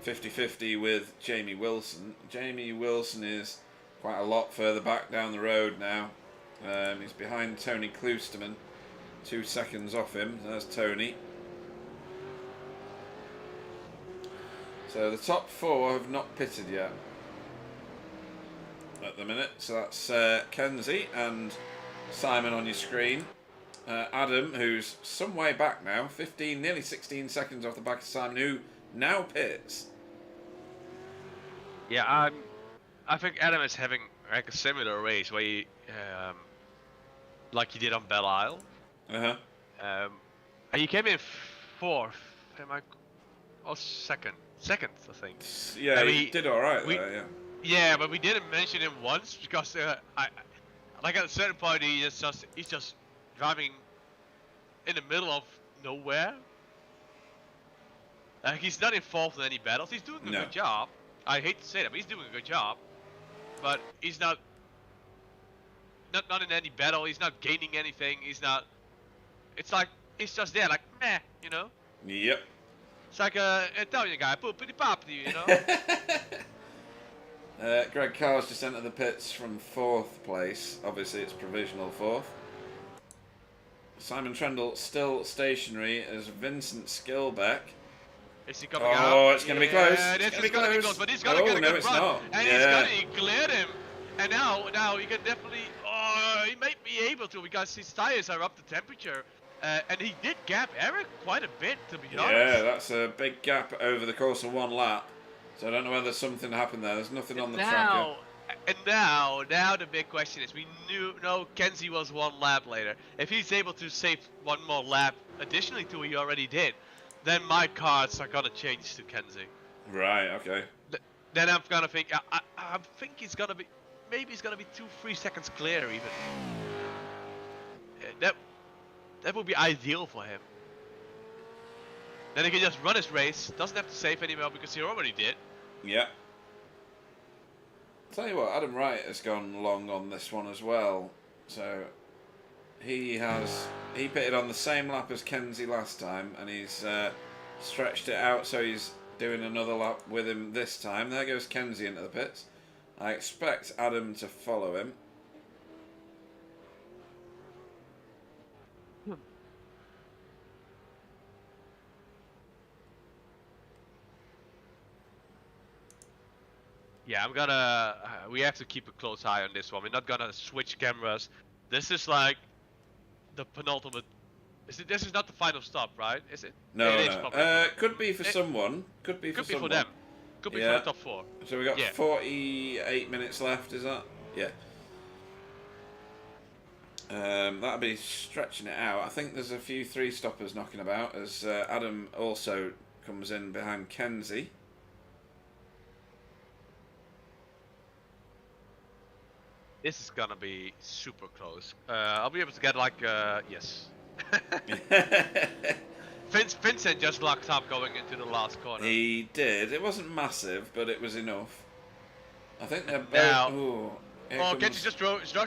50-50 with Jamie Wilson. Jamie Wilson is quite a lot further back down the road now. He's behind Tony Kloosterman. 2 seconds off him. There's Tony. So the top 4 have not pitted yet at the minute. So that's Kenzie and Simon on your screen. Adam, who's some way back now, 15, nearly 16 seconds off the back of Simon, who now pits. Yeah, I think Adam is having like a similar race where he, like he did on Belle Isle. And he came in 4th, or second, I think. Yeah, he did all right there. Yeah. Yeah, but we didn't mention him once because like at a certain point he's just driving in the middle of nowhere. He's not involved in any battles. He's doing a good job. I hate to say that, but he's doing a good job. But he's not in any battle. He's not gaining anything. He's not. It's like he's just there, like meh, you know. Yep. It's like a Italian guy, poopity poppity, you know. Greg Carr's just entered the pits from 4th place. Obviously, it's provisional 4th. Simon Trendle still stationary as Vincent Skillbeck. Is he coming out? Oh, it's going to be close. It's going to be close, but he's going to get a good run. Not. And he's going to clear him. And now he can definitely. Oh, he might be able to because his tires are up to temperature. And he did gap Eric quite a bit, to be honest. Yeah, that's a big gap over the course of one lap. So I don't know whether something happened there. There's nothing on the tracker. And now the big question is, we know Kenzie was one lap later. If he's able to save one more lap additionally to what he already did, then my cards are gonna change to Kenzie. Right. Okay. Then I'm gonna think. I think he's gonna be, maybe he's gonna be 2-3 seconds clear even. That would be ideal for him. Then he can just run his race. Doesn't have to save anymore because he already did. Yeah. Tell you what, Adam Wright has gone long on this one as well. So he pitted on the same lap as Kenzie last time, and he's stretched it out, so he's doing another lap with him this time. There goes Kenzie into the pits. I expect Adam to follow him. Yeah, I'm gonna. We have to keep a close eye on this one. We're not gonna switch cameras. This is like the penultimate. This is not the final stop, right? Is it? No, it no. Could be for someone. Could be for someone. for them. Could be for the top 4. So we got 48 minutes left. Is that? Yeah. That'll be stretching it out. I think there's a few 3-stoppers knocking about as Adam also comes in behind Kenzie. This is gonna be super close. I'll be able to get like yes. Vincent just locked up going into the last corner. He did. It wasn't massive, but it was enough. I think they're both. Now, Kenzie just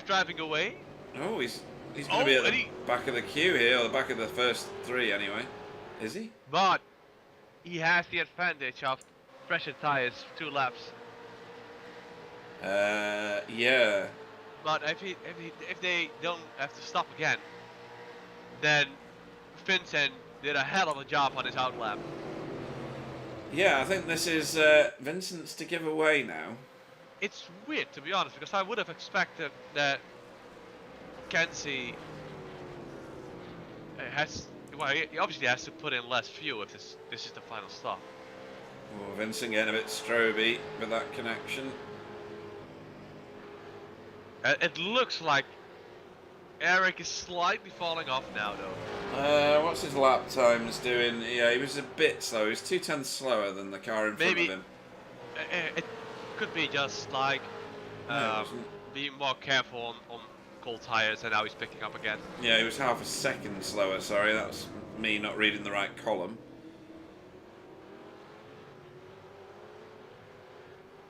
driving away. Oh, he's going to be at the back of the queue here, or the back of the first 3 anyway. Is he? But he has the advantage of fresher tires, 2 laps. Yeah. But if they don't have to stop again, then Vincent did a hell of a job on his outlap. Yeah, I think this is Vincent's to give away now. It's weird, to be honest, because I would have expected that Kenzie he obviously has to put in less fuel if this is the final stop. Oh, Vincent getting a bit stroby with that connection. It looks like Eric is slightly falling off now, though. What's his lap times doing? Yeah, he was a bit slow. He was 2/10 slower than the car in front of him. It could be just like being more careful on cold tires, and now he's picking up again. Yeah, he was half a second slower. Sorry, that's me not reading the right column.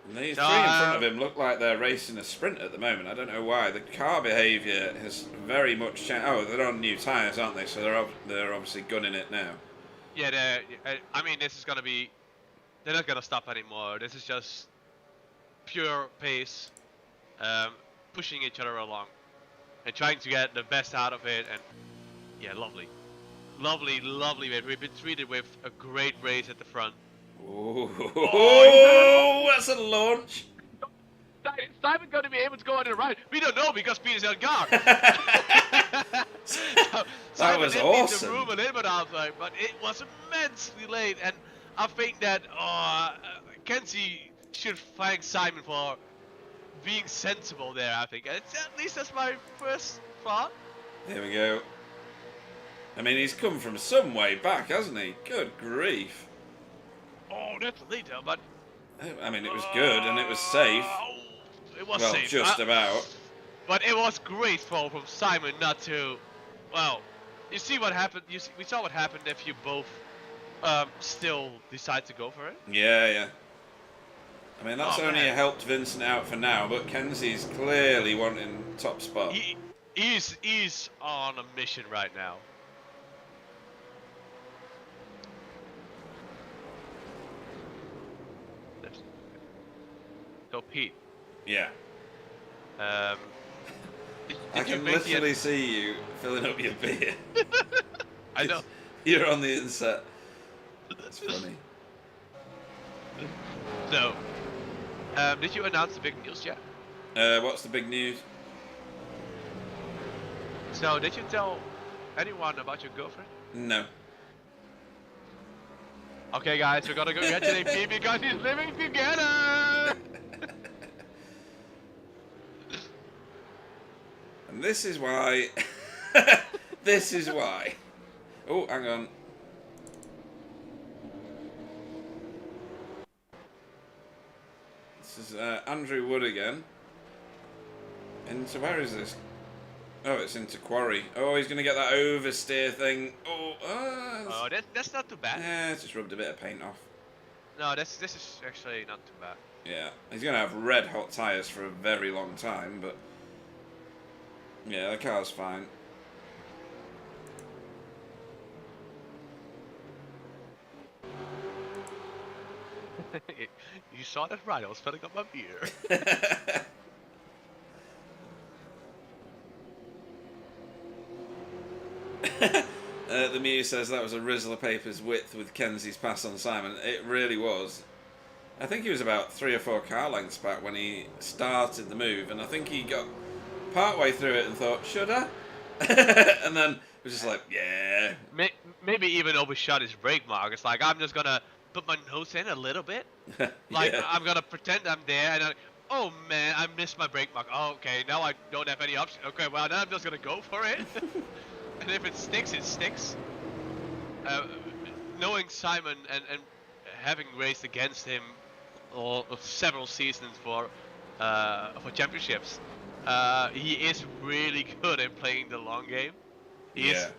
And these 3 in front of him look like they're racing a sprint at the moment. I don't know why. The car behaviour has very much changed. Oh, they're on new tyres, aren't they? So they're obviously gunning it now. Yeah, I mean, this is going to be... They're not going to stop anymore. This is just pure pace, pushing each other along and trying to get the best out of it. And yeah, lovely. Lovely, lovely. We've been treated with a great race at the front. Oh, that's a launch. Is Simon going to be able to go on the right? We don't know because Peter's on guard. That was awesome. The room a little bit outside, but it was immensely late, and I think that Kenzie should thank Simon for being sensible there. I think at least that's my first thought. There we go. I mean, he's come from some way back, hasn't he? Good grief. Oh, that's a leader, but... I mean, it was good and it was safe. It was well, safe. Just about. But it was graceful from Simon not to... Well, you see what happened. We saw what happened if you both still decide to go for it. Yeah. I mean, that's only helped Vincent out for now, but Kenzie's clearly wanting top spot. He's on a mission right now. So Pete. Yeah. Did I can literally see you filling up your beer. I know. You're on the inset. That's funny. So, did you announce the big news yet? What's the big news? So, did you tell anyone about your girlfriend? No. Okay, guys, we're gonna congratulate Pete because he's living together! And this is why... this is why... Oh, hang on. This is Andrew Wood again. Into... Where is this? Oh, it's into Quarry. Oh, he's going to get that oversteer thing. Oh, that's not too bad. Yeah, it's just rubbed a bit of paint off. No, this is actually not too bad. Yeah, he's going to have red hot tyres for a very long time, but... Yeah, the car's fine. You saw that right, I was filling up my beer. The Mew says that was a Rizzler Papers width with Kenzie's pass on Simon. It really was. I think he was about 3 or 4 car lengths back when he started the move, and I think he got part way through it and thought, should I? And then was just like, yeah. Maybe even overshot his brake mark. It's like, I'm just gonna put my nose in a little bit. Like, yeah. I'm gonna pretend I'm there, and oh man, I missed my brake mark. Oh, okay, now I don't have any option. Okay, well, now I'm just gonna go for it. And if it sticks, it sticks. Knowing Simon and having raced against him several seasons for championships, he is really good at playing the long game. Yeah.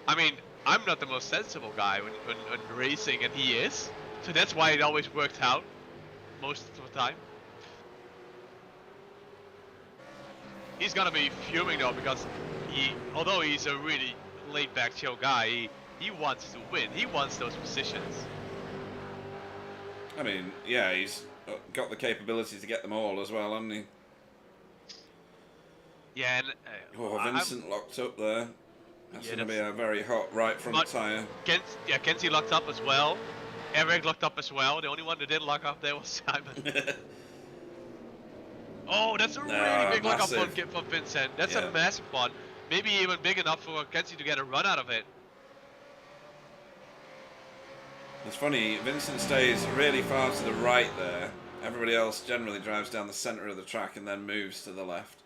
I mean, I'm not the most sensible guy when racing, and he is. So that's why it always worked out most of the time. He's gonna be fuming though, because although he's a really laid-back, chill guy, he wants to win. He wants those positions. I mean, yeah, he's got the capability to get them all as well, hasn't he? Yeah, and Vincent locked up there. That's going to be a very hot right front tyre. Kenzie locked up as well. Eric locked up as well. The only one that didn't lock up there was Simon. Oh, that's a really big lock up from Vincent. That's a massive one. Maybe even big enough for Kenzie to get a run out of it. It's funny, Vincent stays really far to the right there. Everybody else generally drives down the centre of the track and then moves to the left.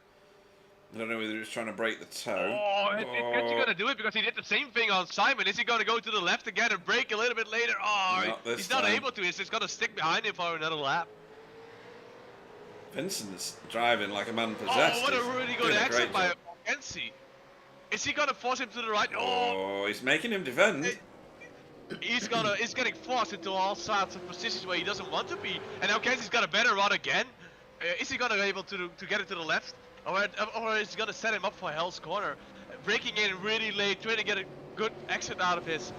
I don't know whether he's trying to break the toe. Is Kenzie going to do it? Because he did the same thing on Simon. Is he going to go to the left again and break a little bit later? Oh, he's not able to. He's just going to stick behind him for another lap. Vincent's driving like a man possessed. Oh, what a really good exit by Kenzie. Is he going to force him to the right? Oh, he's making him defend. He's getting forced into all sorts of positions where he doesn't want to be. And now Kenzie's got a better run again. Is he going to be able to get it to the left? Or is he going to set him up for Hell's Corner? Breaking in really late, trying to get a good exit out of his.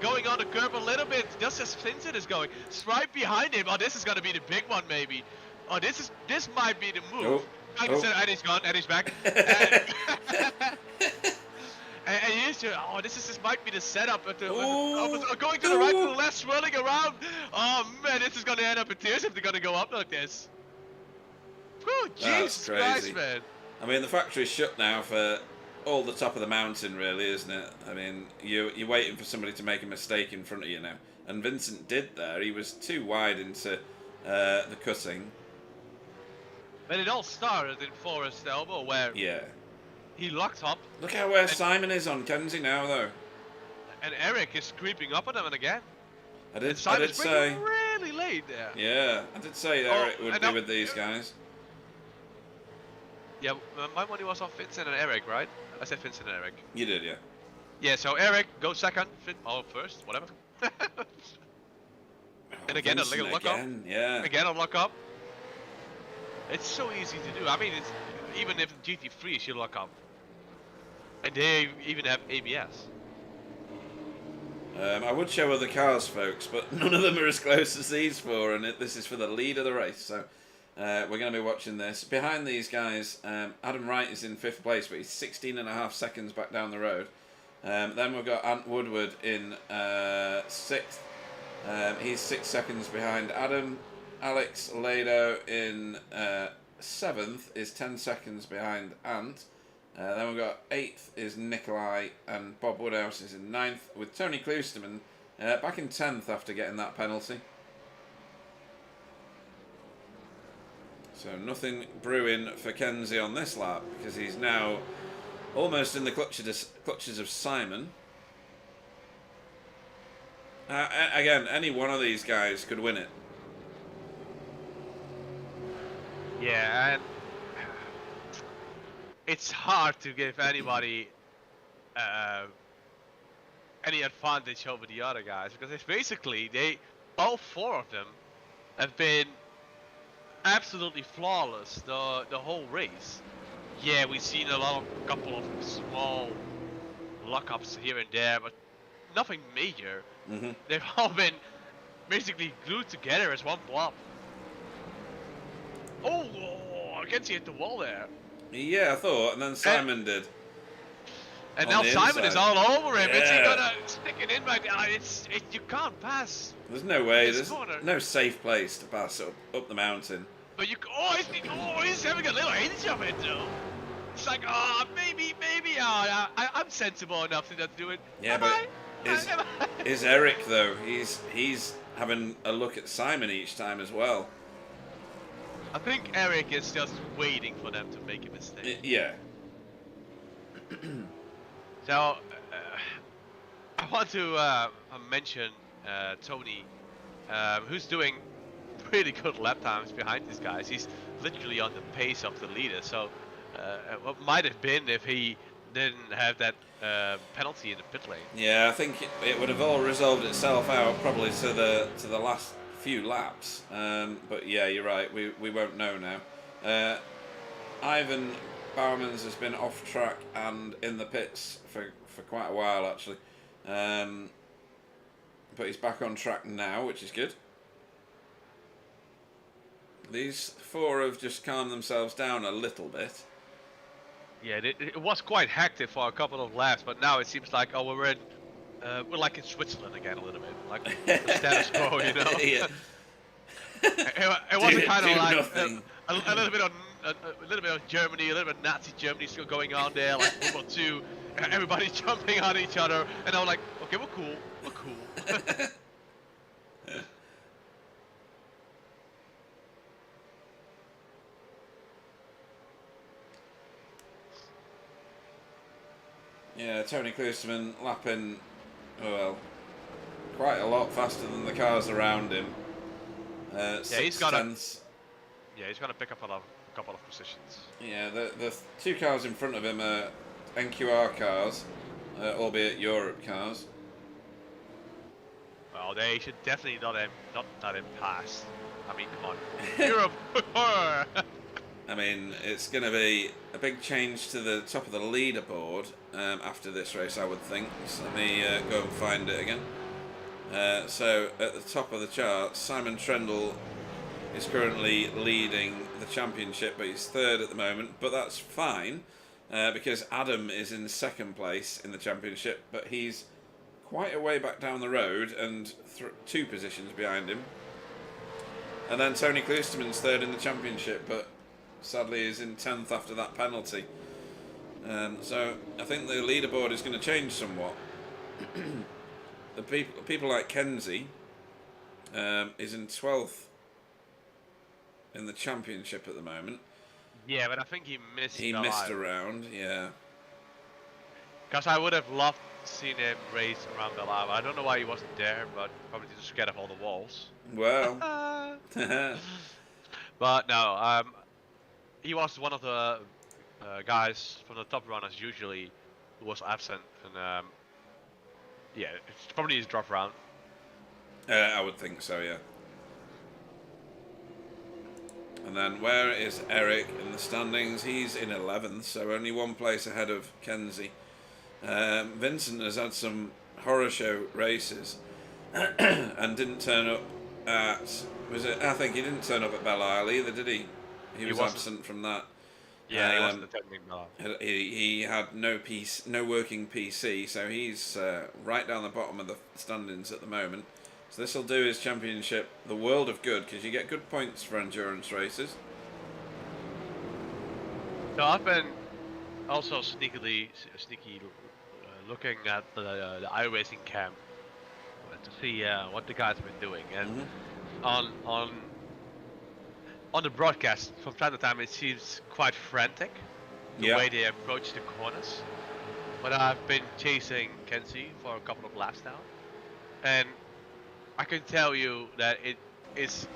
Going on the curb a little bit, just as Vincent is going. Right behind him. Oh, this is going to be the big one, maybe. Oh, this might be the move. And he's gone, and he's back. And this might be the setup. Going to the right, to the left, swirling around. Oh man, this is going to end up in tears if they're going to go up like this. Whew, Jesus Christ, man. I mean, the factory's shut now for all the top of the mountain, really, isn't it? I mean, you're waiting for somebody to make a mistake in front of you now. And Vincent did there. He was too wide into the cutting. But it all started in Forest Elbow, where he locked up. Look how where Simon is on Kenzie now, though. And Eric is creeping up on him again. I did say really late there. Yeah, I did say Eric would be with these guys. Yeah, my money was on Vincent and Eric, right? I said Vincent and Eric. You did, yeah. Yeah, so Eric goes second, first, whatever. And again, a little lock up. Yeah. Again, a lock up. It's so easy to do. I mean, it's even if GT3 you lock up, and they even have ABS. I would show other cars, folks, but none of them are as close as these four, and this is for the lead of the race. So we're going to be watching this. Behind these guys, Adam Wright is in 5th place, but he's 16.5 seconds back down the road. Then we've got Ant Woodward in 6th. He's 6 seconds behind Adam. Alex Lado in 7th is 10 seconds behind Ant. Then we've got 8th is Nikolai, and Bob Woodhouse is in 9th, with Tony Kloosterman back in 10th after getting that penalty. So nothing brewing for Kenzie on this lap, because he's now almost in the clutches of Simon. Again, any one of these guys could win it. Yeah, and it's hard to give anybody any advantage over the other guys, because it's basically all 4 of them have been absolutely flawless the whole race. Yeah, we've seen a couple of small lock-ups here and there, but nothing major. Mm-hmm. They've all been basically glued together as one blob. Oh, I can see hit the wall there. Yeah, I thought, and then Simon did. And now Simon is all over him. Yeah. Is he gonna stick it in back there? You can't pass. There's no way. This There's corner. no safe place to pass up the mountain. But he's having a little hinge of it though. It's like, maybe, I'm sensible enough to not do it. Yeah, but is Eric though? He's having a look at Simon each time as well. I think Eric is just waiting for them to make a mistake. Yeah. So, I want to mention Tony, who's doing pretty good lap times behind these guys. He's literally on the pace of the leader. So, what might have been if he didn't have that penalty in the pit lane. Yeah, I think it would have all resolved itself out probably to the last few laps. But yeah, you're right. We won't know now. Ivan Bauermans has been off track and in the pits for quite a while actually. But he's back on track now, which is good. These 4 have just calmed themselves down a little bit. Yeah, it was quite hectic for a couple of laps, but now it seems like we're like in Switzerland again a little bit, like the status quo, you know. Yeah. It wasn't kind of like a little bit of Germany, a little bit of Nazi Germany still going on there, like World War II, everybody jumping on each other, and I was like, okay, we're cool. Yeah, Tony Kloosterman lapping, well, quite a lot faster than the cars around him. Yeah, he's gonna pick up a couple of positions. Yeah, the 2 cars in front of him are NQR cars, albeit Europe cars. Well, they should definitely not let him pass. I mean, come on, Europe. I mean, it's going to be a big change to the top of the leaderboard after this race, I would think. So let me go and find it again. So, at the top of the chart, Simon Trendle is currently leading the championship, but he's 3rd at the moment. But that's fine, because Adam is in 2nd place in the championship, but he's quite a way back down the road and 2 positions behind him. And then Tony Kloosterman's 3rd in the championship, but sadly is in 10th after that penalty. So I think the leaderboard is going to change somewhat. The people like Kenzie is in 12th in the championship at the moment. Yeah, but I think he missed. He missed a round, yeah. Because I would have loved to seen him race around the lava. I don't know why he wasn't there, but probably just scared of all the walls. Well. But no, he was one of the guys from the top runners usually who was absent, and yeah, it's probably his drop round. I would think so, yeah. And then where is Eric in the standings? He's in 11th, so only 1 place ahead of Kenzie. Vincent has had some horror show races and didn't turn up at... I think he didn't turn up at Belle Isle either, did he? He was absent from that. Yeah, he wasn't attending Belle Isle. He had no working PC, so he's right down the bottom of the standings at the moment. So this will do his championship the world of good, because you get good points for endurance races. So I've been also sneaky looking at the iRacing cam to see what the guys have been doing, and on the broadcast from time to time it seems quite frantic the way they approach the corners. But I've been chasing Kenzie for a couple of laps now, and I can tell you that it is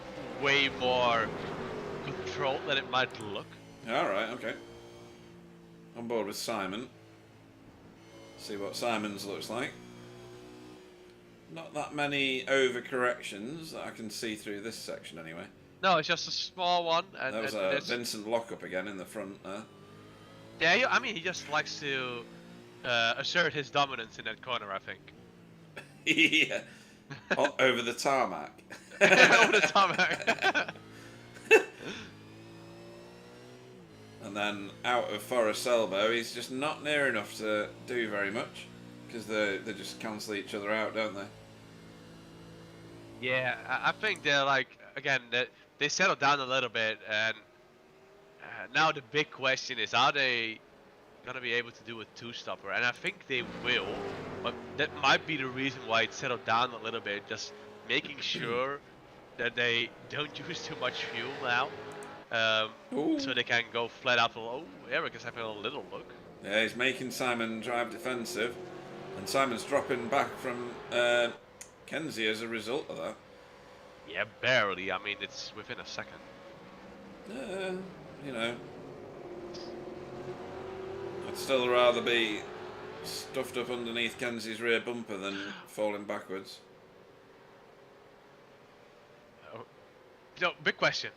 way more controlled than it might look. Alright, okay. On board with Simon. See what Simon's looks like. Not that many overcorrections that I can see through this section anyway. No, it's just a small one. And, that was a Vincent lockup again in the front there. Yeah, I mean, he just likes to assert his dominance in that corner, I think. Yeah. Over the tarmac. Over the tarmac. And then out of Forest Elbow, he's just not near enough to do very much. Because they just cancel each other out, don't they? Yeah, I think they're like, again, they settle down a little bit, and now the big question is, are they gonna be able to do a two-stopper? And I think they will, but that might be the reason why it settled down a little bit, just making sure that they don't use too much fuel now, so they can go flat out. Oh, Eric is having a little look. Yeah, he's making Simon drive defensive, and Simon's dropping back from Kenzie as a result of that. Yeah, barely. I mean, it's within a second. You know, I'd still rather be stuffed up underneath Kenzie's rear bumper than falling backwards. So, big question.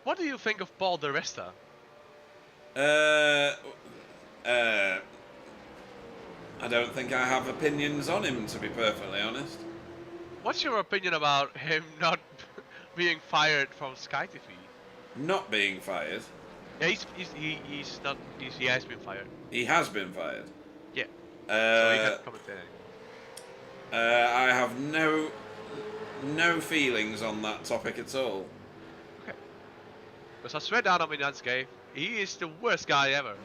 What do you think of Paul Di Resta? I don't think I have opinions on him, to be perfectly honest. What's your opinion about him not being fired from Sky TV? Not being fired? Yeah, he has been fired. He has been fired? Yeah. So he can't comment anything. I have no feelings on that topic at all. Okay. Because I swear down on Minanske, he is the worst guy ever.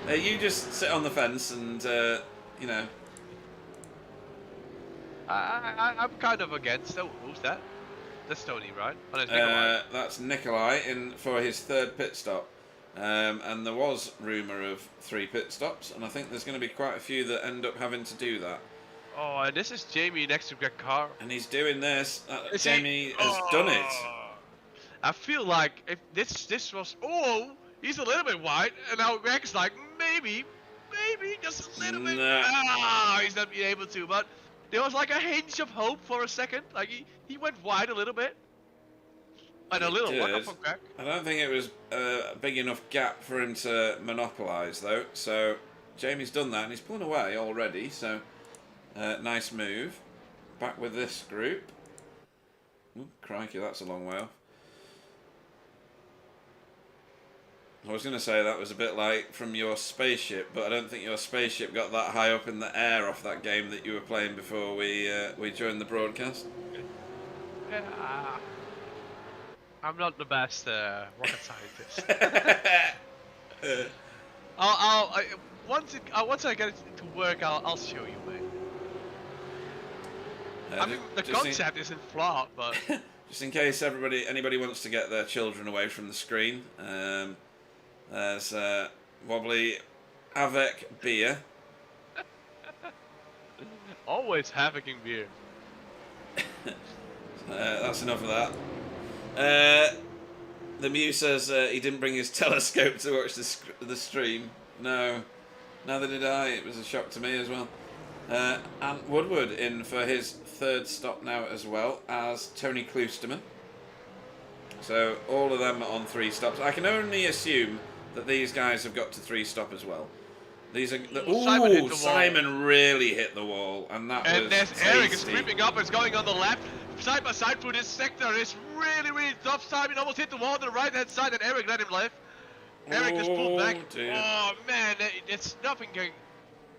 You just sit on the fence and, you know. I'm kind of against. Oh, who's that? That's Tony, right? Oh, that's Nikolai. That's Nikolai in for his third pit stop. And there was rumour of 3 pit stops, and I think there's going to be quite a few that end up having to do that. Oh, and this is Jamie next to Greg Carr. And he's doing this. Jamie has done it. I feel like if this was... Oh, he's a little bit wide, and now Greg's like, maybe, just a little bit. He's not being able to, but there was like a hinge of hope for a second. Like he went wide a little bit. And a little look up from Greg. I don't think it was a big enough gap for him to monopolise, though. So Jamie's done that, and he's pulling away already. So nice move. Back with this group. Ooh, crikey, that's a long way off. I was going to say that was a bit like from your spaceship, but I don't think your spaceship got that high up in the air off that game that you were playing before we joined the broadcast. Yeah, I'm not the best rocket scientist. Once I get it to work, I'll show you, mate. I mean, the concept isn't flawed, but just in case anybody wants to get their children away from the screen. There's wobbly Avec beer. Always having beer. That's enough of that. The Mew says he didn't bring his telescope to watch the stream. No, neither did I. It was a shock to me as well. Ant Woodward in for his third stop now as well as Tony Kloosterman. So all of them on 3 stops. I can only assume that these guys have got to 3 stop as well. These are Simon really hit the wall, and that was there's tasty. Eric is creeping up. It's going on the left, side by side through this sector. It's really tough. Simon almost hit the wall on the right hand side, and Eric let him live. Eric just pulled back. Dear. Oh man, it's nothing going.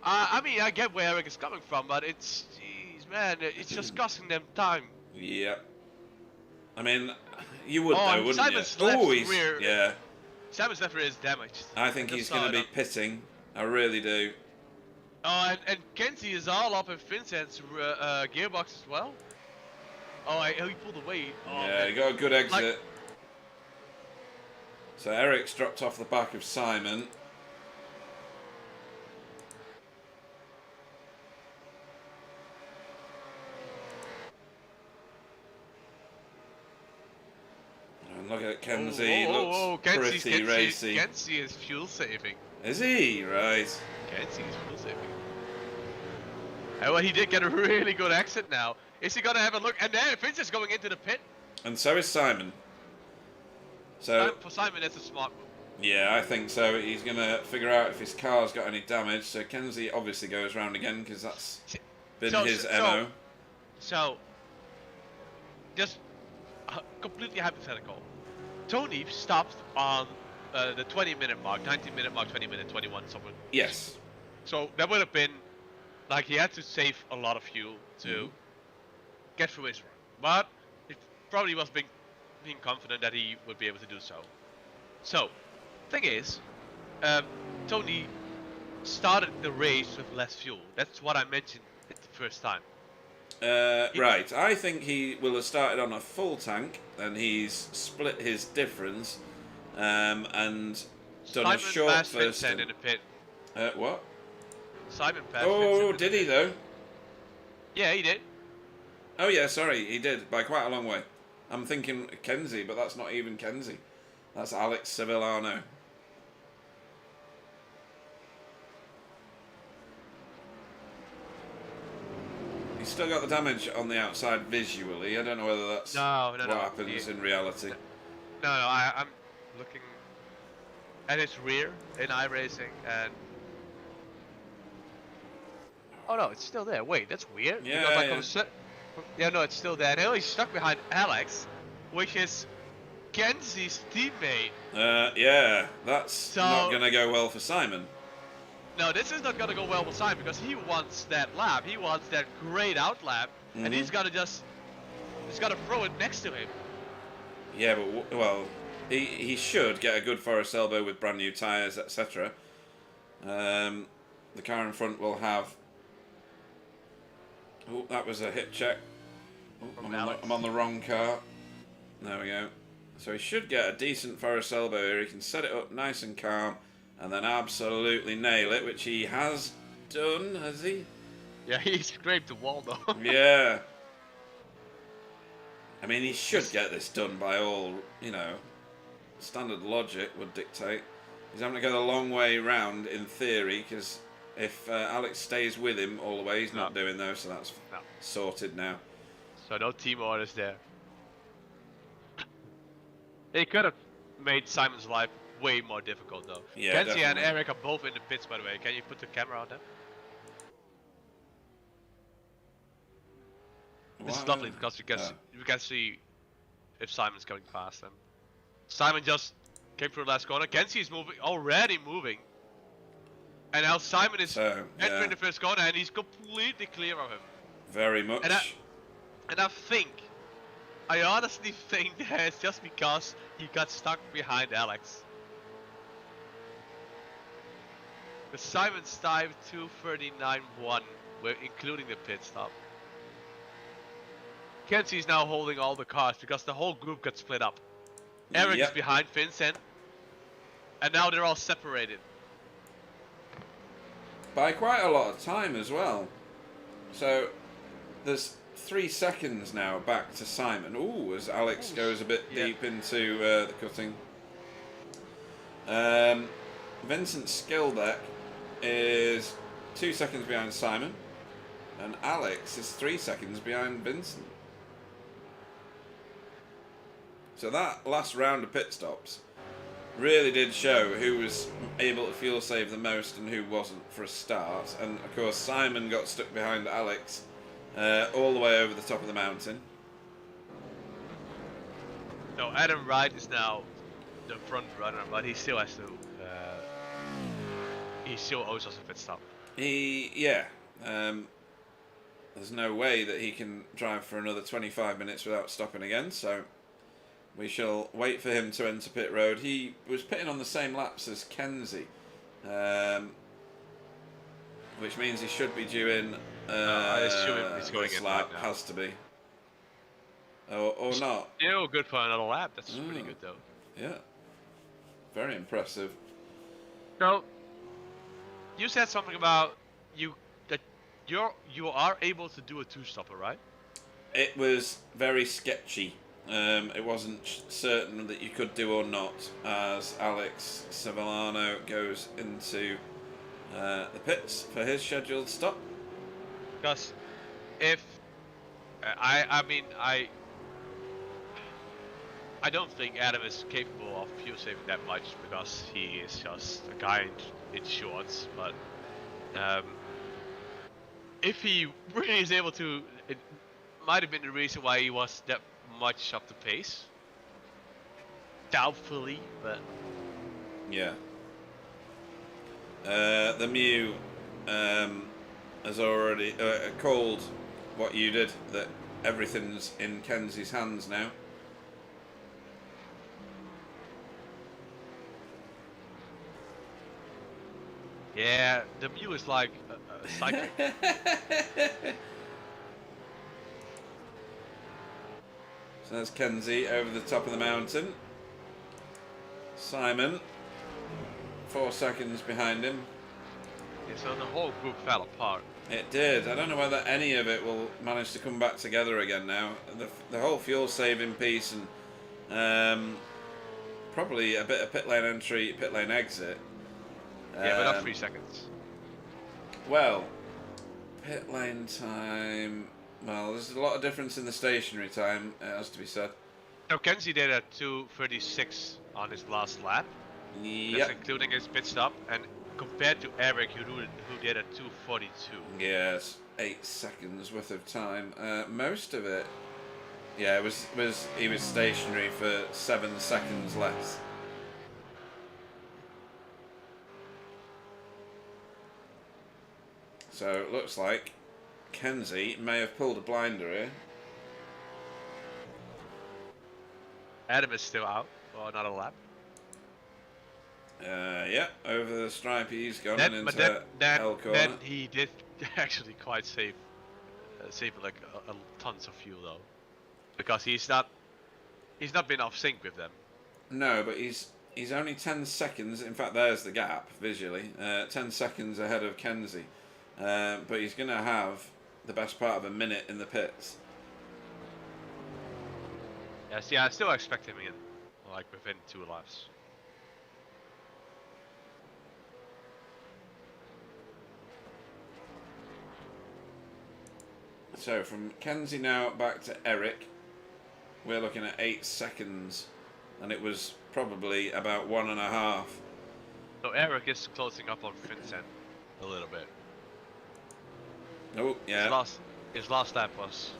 I mean, I get where Eric is coming from, but it's it's just costing them time. Yeah. I mean, you would know, wouldn't Simon's you? left rear. Yeah. Simon's left rear is damaged. I think he's going to be pitting. I really do. Oh, and Kenzie is all up in Vincent's gearbox as well. Oh, he pulled away. Oh, Yeah, man. he got a good exit. Like, so Eric's dropped off the back of Simon. And look at Kenzie, looks pretty racy. Kenzie is fuel saving. Is he? Right. Kenzie is fuel saving. And well, he did get a really good exit now. Is he gonna have a look? And then Vincent's going into the pit. And so is Simon. So For Simon, that's a smart move. yeah, I think so. He's going to figure out if his car's got any damage. So Kenzie obviously goes round again because that's been his MO. So, just completely hypothetical. Tony stopped on the 20-minute mark, 19-minute mark, 20-minute, 21, somewhere. Yes. So that would have been like he had to save a lot of fuel to get through his run. But he probably was being confident that he would be able to do so. So, thing is, Tony started the race with less fuel. That's what I mentioned at the first time. Right, I think he will have started on a full tank and he's split his difference and done a short first. Simon in the pit. What? Simon passed. Oh, did he though? Yeah, he did. Oh yeah, sorry, he did by quite a long way. I'm thinking Kenzie, but that's not even Kenzie. That's Alex Sevillano. He's still got the damage on the outside visually. I don't know whether that's what happens in reality. No, I'm looking at his rear in iRacing and... Oh no, it's still there. Wait, that's weird. Yeah, yeah, no, it's still there. Now he's stuck behind Alex, which is Kenzie's teammate. Yeah, that's not going to go well for Simon. No, this is not going to go well with Simon because he wants that lap. He wants that great out lap, and he's got to throw it next to him. Yeah, but, well, he should get a good Forest elbow with brand new tyres, etc. The car in front will have... Oh, that was a hip check. Oh, I'm on the wrong car. There we go. So he should get a decent Forest elbow here. He can set it up nice and calm and then absolutely nail it, which he has done, has he? Yeah, he scraped the wall though. Yeah. I mean, he should get this done by all, standard logic would dictate. He's having to go the long way round in theory because if Alex stays with him all the way, he's not doing those, so that's sorted now. So no team orders there. They could have made Simon's life way more difficult though. Yeah, Kenzie and Eric are both in the pits, by the way. Can you put the camera on them? This is lovely because you can see if Simon's going past them. Simon just came through the last corner. Kenzie is already moving. And now Simon is entering the first corner and he's completely clear of him. Very much. And I honestly think that it's just because he got stuck behind Alex. The Simon's time 2:39.1, including the pit stop. Kenzie's now holding all the cars because the whole group got split up. Eric is behind Vincent, and now they're all separated. By quite a lot of time as well. So there's 3 seconds now back to Simon. Ooh, as Alex goes a bit deep into the cutting. Vincent Skilbeck is 2 seconds behind Simon, and Alex is 3 seconds behind Vincent. So that last round of pit stops really did show who was able to fuel save the most and who wasn't for a start. And of course Simon got stuck behind Alex all the way over the top of the mountain. No, Adam Wright is now the front runner, but he still has to. He still owes us a pit stop. There's no way that he can drive for another 25 minutes without stopping again. So We shall wait for him to enter pit road. He was pitting on the same laps as Kenzie, which means he should be due in. I assume he's going this in lap right now. has to be, or not. Still good for another lap. That's pretty good though. Yeah, very impressive. So, you said something about that you are able to do a two-stopper, right? It was very sketchy. It wasn't certain that you could do or not, as Alex Savillano goes into the pits for his scheduled stop. Because if I don't think Adam is capable of fuel saving that much because he is just a guy in shorts. But if he really is able to, it might have been the reason why he was that much up the pace. Doubtfully, but yeah. The Mew has already called what you did, that everything's in Kenzie's hands now. yeah, the Mew is like a cycle. So there's Kenzie over the top of the mountain. Simon, 4 seconds behind him. Yeah, so the whole group fell apart. It did. I don't know whether any of it will manage to come back together again now. The whole fuel saving piece and probably a bit of pit lane entry, pit lane exit. Yeah, but not 3 seconds. Well, pit lane time. Well, there's a lot of difference in the stationary time, it has to be said. So Kenzie did a 2:36 on his last lap. Yep. That's including his pit stop, and compared to Eric, who did a 2:42. Yes, 8 seconds worth of time. Most of it, yeah, he was stationary for 7 seconds less. So it looks like Kenzie may have pulled a blinder here. Adam is still out for another lap. Yeah, over the stripe he's gone But into L corner. then he did actually quite save like a tons of fuel though, because he's not been off sync with them. No, but he's only 10 seconds. In fact, there's the gap visually. 10 seconds ahead of Kenzie, but he's going to have the best part of a minute in the pits. Yes, yeah, I still expect him in like within 2 laps. So from Kenzie now back to Eric, we're looking at 8 seconds, and it was probably about 1.5. So Eric is closing up on Vincent a little bit. Oh yeah. His last lap was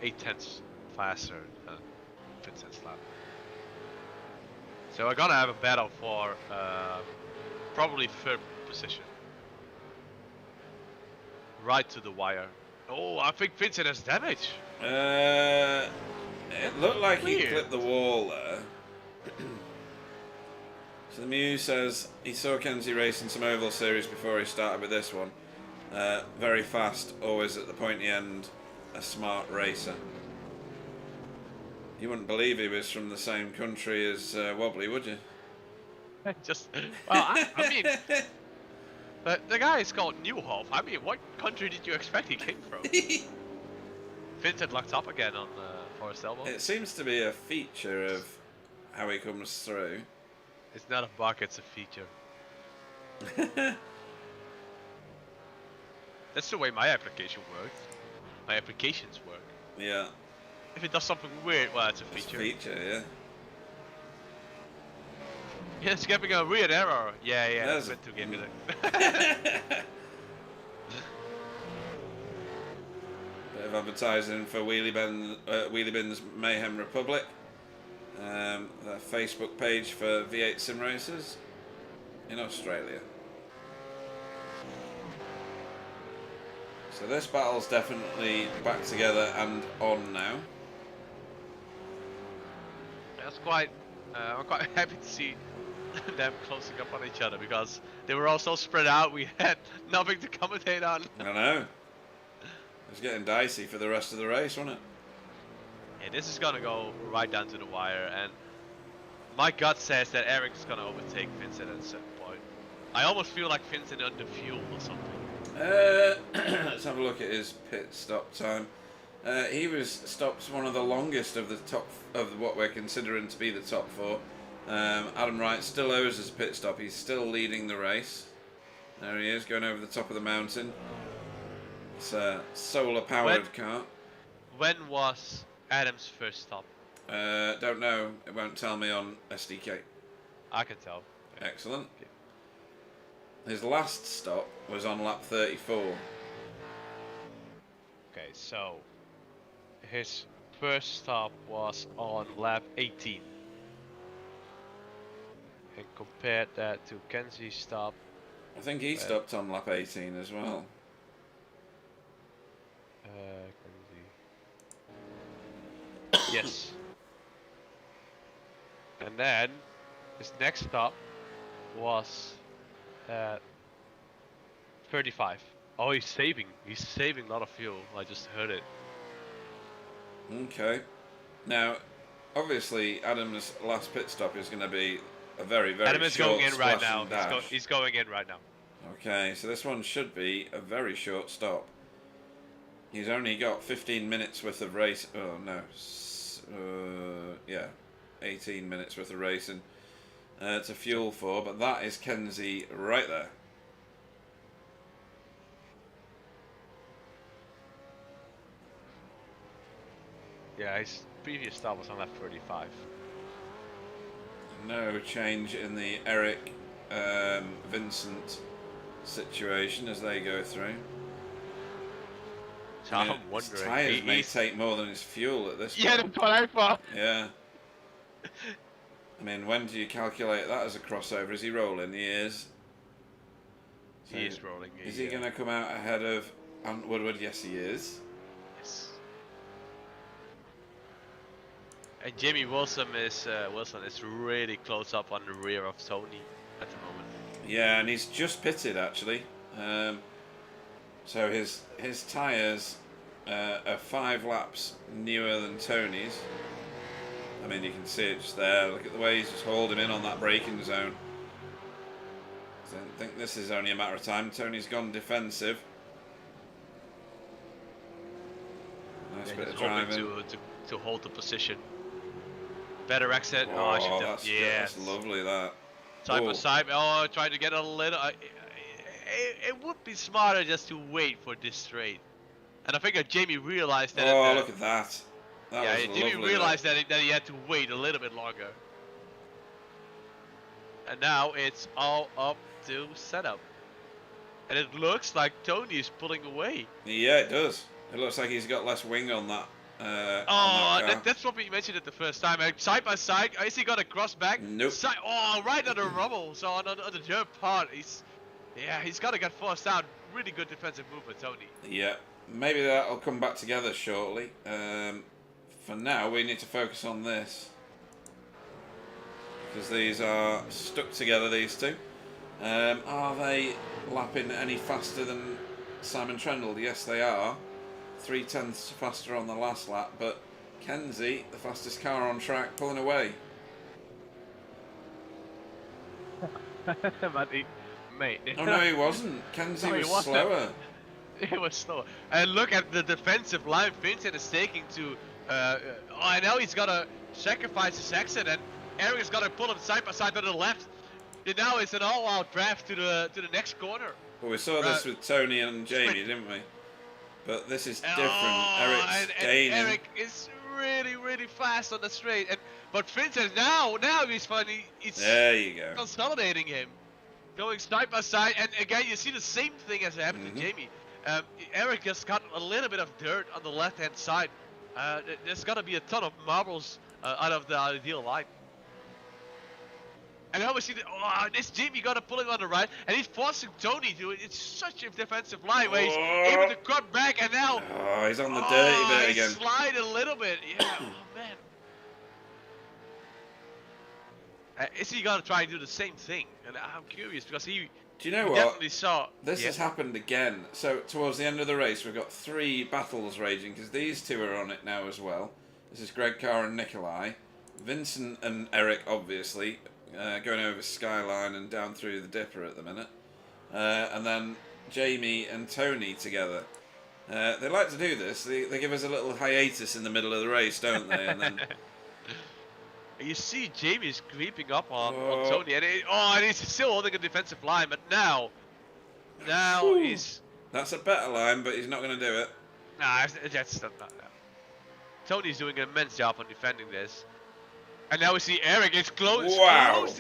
8/10 faster than Vincent's lap. So we're gonna have a battle for probably 3rd position. Right to the wire. Oh, I think Vincent has damage. It looked like he Weird. clipped the wall there. So the Mew says he saw Kenzie racing some oval series before he started with this one. Very fast, always at the pointy end, a smart racer. You wouldn't believe he was from the same country as Wobbly, would you? Just, well, I mean, the guy is called Newhoff. I mean, what country did you expect he came from? Vincent locked up again on Forest Elbow. It seems to be a feature of how he comes through. It's not a bug, it's a feature. That's the way my application works. My applications work. Yeah. If it does something weird, well, it's a It's a feature. feature, yeah. Yeah, it's giving a weird error. Yeah, There's that's meant to give it Bit of advertising for Wheelie Bin's Mayhem Republic. The Facebook page for V8 Sim Racers in Australia. So this battle's definitely back together and on now. I'm quite happy to see them closing up on each other because they were all so spread out. We had nothing to commentate on. I know. It was getting dicey for the rest of the race, wasn't it? Yeah, this is gonna go right down to the wire, and my gut says that Eric's gonna overtake Vincent at a certain point. I almost feel like Vincent under fuel or something. Let's have a look at his pit stop time. He was stopped one of the longest of the top of what we're considering to be the top four. Adam Wright still owes us a pit stop. He's still leading the race. There he is, going over the top of the mountain. It's a solar-powered car. When was Adam's first stop? Don't know. It won't tell me on SDK. I can tell. Excellent. His last stop was on lap 34. Okay, so his first stop was on lap 18. And compared that to Kenzie's stop. I think he stopped on lap 18 as well. Kenzie. Yes. And then his next stop was at 35. Oh, he's saving a lot of fuel. I just heard it. Okay. Now, obviously, Adam's last pit stop is going to be a very, very Adam is short going in right splash now. and dash. He's going in right now. Okay, so this one should be a very short stop. He's only got 15 minutes worth of race. Oh no, yeah, 18 minutes worth of racing to fuel for. But that is Kenzie right there. Yeah, his previous stop was on lap 35. No change in the Eric Vincent situation as they go through. So I'm wondering. His tyres may take more than his fuel at this point. Yeah, that's what I thought. Yeah. I mean, when do you calculate that as a crossover? Is he rolling? He is. So He is rolling. Is he going to come out ahead of Ant Woodward? Yes, he is. Yes. And Jamie Wilson is really close up on the rear of Tony at the moment. Yeah, and he's just pitted actually. So his tyres are 5 laps newer than Tony's. I mean, you can see it just there. Look at the way he's just holding in on that braking zone. So I think this is only a matter of time. Tony's gone defensive. Nice bit of driving. To hold the position. Better exit. Oh, I should that's lovely. That side by side. Oh, trying to get a little. It would be smarter just to wait for this straight. And I think that Jamie realized that. Oh, look at that. Yeah, Jamie realized that he had to wait a little bit longer. And now it's all up to setup. And it looks like Tony is pulling away. Yeah, it does. It looks like he's got less wing on that. On that that's what we mentioned it the first time. Side by side, is he gonna cross back? Nope. Right on the rubble. So on the third part, he's gotta get forced out. Really good defensive move with Tony. Yeah, maybe that'll come back together shortly. For now, we need to focus on this because these are stuck together. These two. Are they lapping any faster than Simon Trendle? Yes, they are. 0.3 faster on the last lap, but Kenzie, the fastest car on track, pulling away. Mate. Oh no, he wasn't. Kenzie was slower. He was slower. And look at the defensive line Vincent is taking to. I know he's gotta sacrifice his exit, and Eric is gonna pull him side by side to the left. And now it's an all-out draft to the next corner. Well, we saw this with Tony and Jamie, didn't we? But this is different. Eric's gaining. Eric is really, really fast on the straight. But Vincent now he's finally. There you go. Consolidating him, going side by side, and again you see the same thing as happened to Jamie. Eric just got a little bit of dirt on the left-hand side. There's got to be a ton of marbles out of the ideal line. And obviously, this Jamie got to pull him on the right, and he's forcing Tony to it. It's such a defensive line where he's able to cut back, and now. Oh, he's on the dirty bit again. Slide a little bit. Yeah, oh man. Is he gonna try and do the same thing? And I'm curious because he Do you know we what? definitely saw. This Yeah. has happened again. So towards the end of the race, we've got 3 battles raging because these 2 are on it now as well. This is Greg Carr and Nikolai. Vincent and Eric, obviously, going over Skyline and down through the Dipper at the minute. And then Jamie and Tony together. They like to do this. They give us a little hiatus in the middle of the race, don't they? And then You see Jamie's creeping up on Oh. Tony, and he's still holding a defensive line, but now Whew. he's That's a better line, but he's not going to do it. nah, that's not. Tony's doing an immense job on defending this, and now we see Eric is closing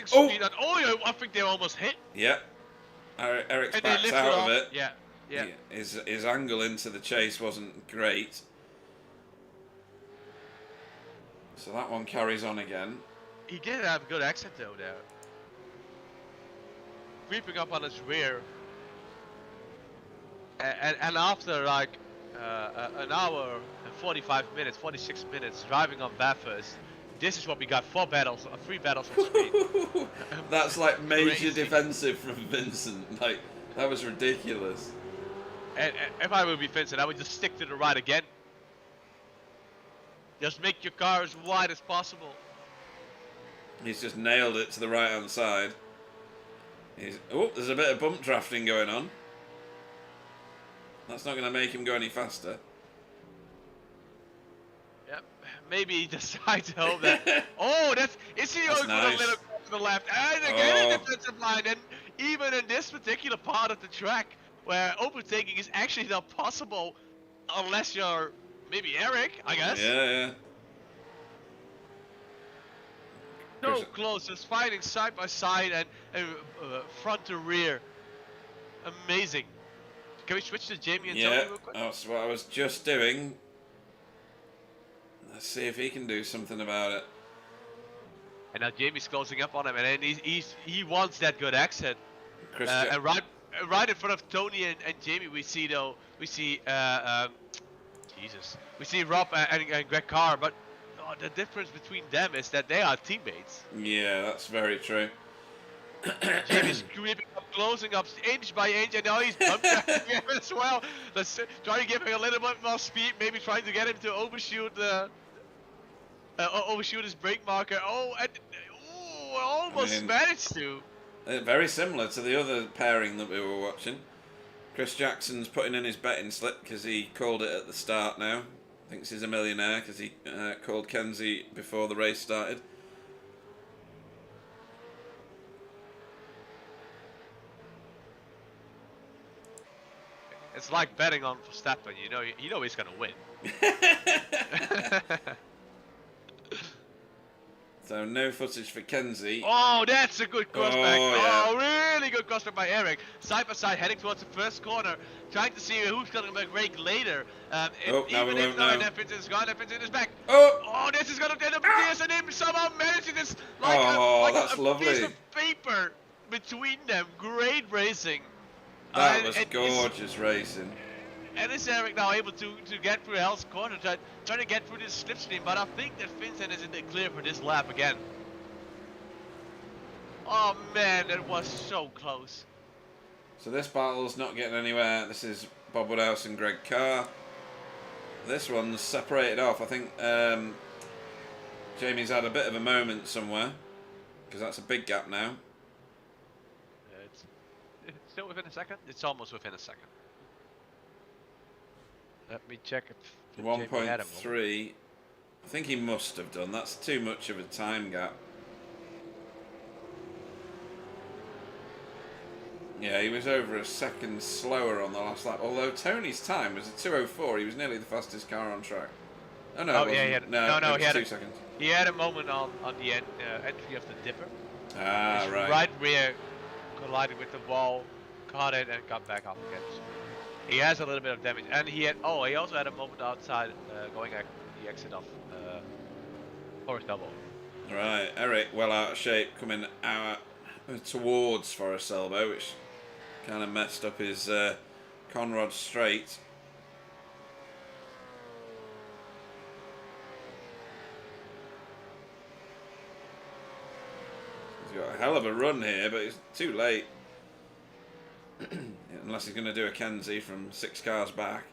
speed on. Oh, I think they almost hit. Yeah. Eric's And backed out of it. Yeah. His angle into the chase wasn't great. So that one carries on again. He did have a good exit though there. Creeping up on his rear. And after like an hour and 45 minutes, 46 minutes driving on Bathurst, this is what we got: 3 battles on screen. That's like major Crazy. defensive from Vincent. Like, that was ridiculous. And if I would be Vincent, I would just stick to the right again. Just make your car as wide as possible. He's just nailed it to the right hand side. There's a bit of bump drafting going on. That's not going to make him go any faster. Yep. Maybe he decides to hope that. Is he going nice. a little to the left? And again a defensive line. And even in this particular part of the track, where overtaking is actually not possible, unless you're maybe Eric, I guess. Yeah. So close, just fighting side by side and front to rear. Amazing. Can we switch to Jamie and Tony real quick? That's what I was just doing. Let's see if he can do something about it. And now Jamie's closing up on him, and he wants that good exit. And right in front of Tony and Jamie, we see Rob and Greg Carr, but the difference between them is that they are teammates. Yeah, that's very true. Jamie's creeping up, closing up inch by inch, and now he's bumped him as well. Let's try to give him a little bit more speed, maybe trying to get him to overshoot his brake marker. Almost managed to. Very similar to the other pairing that we were watching. Chris Jackson's putting in his betting slip because he called it at the start now. Thinks he's a millionaire because he called Kenzie before the race started. It's like betting on Verstappen. You know he's gonna win. So no footage for Kenzie. Oh, that's a good crossback. Yeah. Really good crossback by Eric. Side by side, heading towards the first corner, trying to see who's gonna brake later. Even if Vincent is gone, Vincent is back. Oh, this is gonna end up with and him somehow managing this like that's a lovely. piece of paper between them. Great racing. That was gorgeous racing. And is Eric now able to get through Hell's Corner, trying to get through this slipstream, but I think that Vincent is in the clear for this lap again. Oh man, that was so close. So this battle's not getting anywhere. This is Bob Woodhouse and Greg Carr. This one's separated off. I think Jamie's had a bit of a moment somewhere, because that's a big gap now. It's still within a second? It's almost within a second. Let me check if 1.3. I think he must have done. That's too much of a time gap. Yeah, he was over a second slower on the last lap. Although Tony's time was a 2:04. He was nearly the fastest car on track. Oh no! Oh yeah, he had, it was 2 seconds. He had a moment on the entry of the Dipper. Ah, His right. right rear collided with the wall, caught it, and got back up again. So he has a little bit of damage, and he also had a moment outside going at the exit of Forest Double. Right, Eric, well out of shape, coming out towards Forest Elbow, which kind of messed up his Conrod straight. got a hell of a run here, but it's too late. Unless he's going to do a Kenzie from 6 cars back.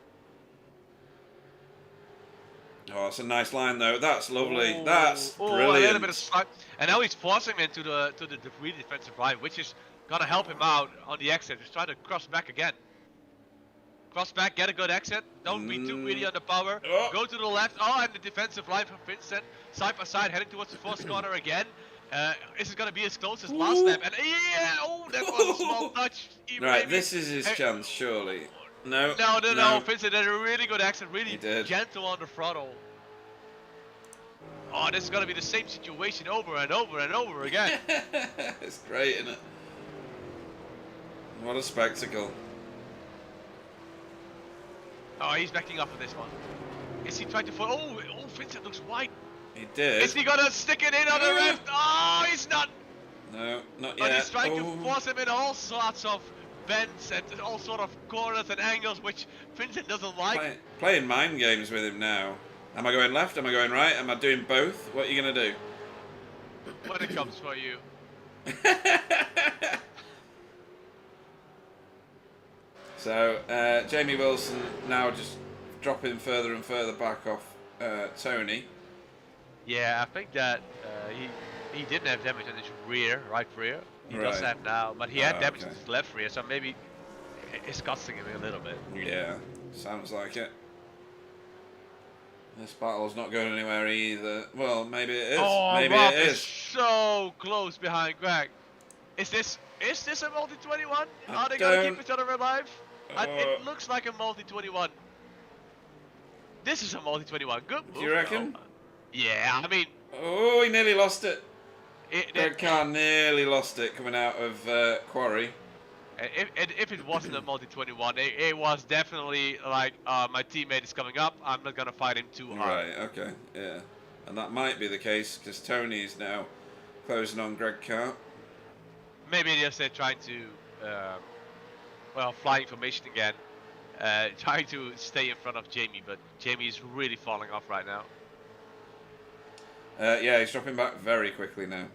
Oh, it's a nice line though. That's lovely. Oh, That's brilliant. A little bit of slide. And now he's forcing him into the really defensive line, which is gonna help him out on the exit. He's trying to cross back again. Cross back, get a good exit. Don't be too greedy on the power. Oh. Go to the left. Oh, and the defensive line from Vincent, side by side, heading towards the fourth corner again. Is it gonna be as close as last lap? And yeah, oh, that was a small touch. Right, maybe. this is his chance, surely. No. No. Vincent did a really good exit, really did. gentle on the throttle. Oh, this is gonna be the same situation over and over and over again. It's great, isn't it? What a spectacle. Oh, he's backing up for this one. Is he trying to fall? Oh, Vincent looks wide. He did. Is he gonna stick it in on the left? Oh, he's not. No, not But yet. he's trying to force him in all sorts of bends and all sort of corners and angles, which Vincent doesn't like. Playing mind games with him now. Am I going left? Am I going right? Am I doing both? What are you going to do? When it comes for you. So, Jamie Wilson now just dropping further and further back off Tony. Yeah, I think that he didn't have damage on his right rear. He does have now, but he had damage on his left rear, so maybe it's costing him a little bit. Yeah, sounds like it. This battle's not going anywhere either. Well, maybe it is. Oh, maybe Rob it is is. so close behind Greg. Is this a multi-21? Are they don't- gonna keep each other alive? It looks like a multi-21. This is a multi-21. Good move. Do you reckon? Yeah, I mean. Oh, he nearly lost it. Greg Carr nearly lost it coming out of Quarry. If it wasn't a multi-21, it was definitely like, my teammate is coming up, I'm not gonna fight him too hard. Right, okay, yeah. And that might be the case because Tony's now closing on Greg Carr. Maybe they're trying to, fly information again, trying to stay in front of Jamie, but Jamie is really falling off right now. Yeah, he's dropping back very quickly now.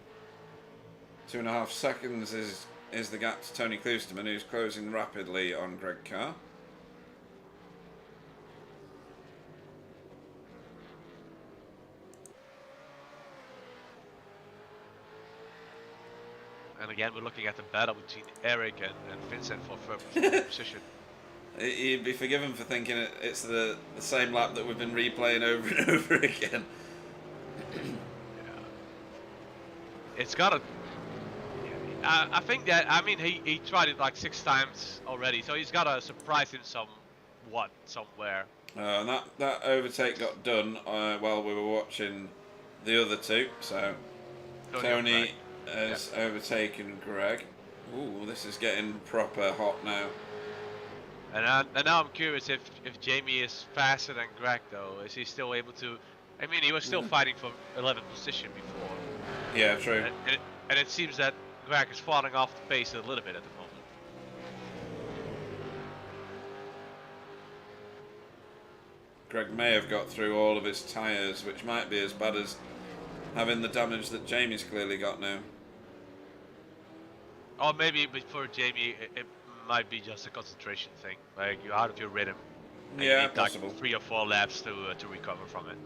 2.5 seconds is the gap to Tony Kloosterman, who's closing rapidly on Greg Carr. And again, we're looking at the battle between Eric and Vincent for third position. He'd be forgiven for thinking it's the same lap that we've been replaying over and over again. Yeah. It's gotta. I think that, I mean, he tried it like 6 times already, so he's gotta surprise him somewhere. And that overtake got done while we were watching the other two. So Tony has overtaken Greg. Ooh, this is getting proper hot now. And now I'm curious if Jamie is faster than Greg though. Is he still able to? I mean, he was still fighting for 11th position before. Yeah, true. And it seems that Greg is falling off the pace a little bit at the moment. Greg may have got through all of his tyres, which might be as bad as having the damage that Jamie's clearly got now. Or maybe for Jamie, it might be just a concentration thing. Like, you're out of your rhythm. And Yeah, you need possible. like 3 or 4 laps to recover from it.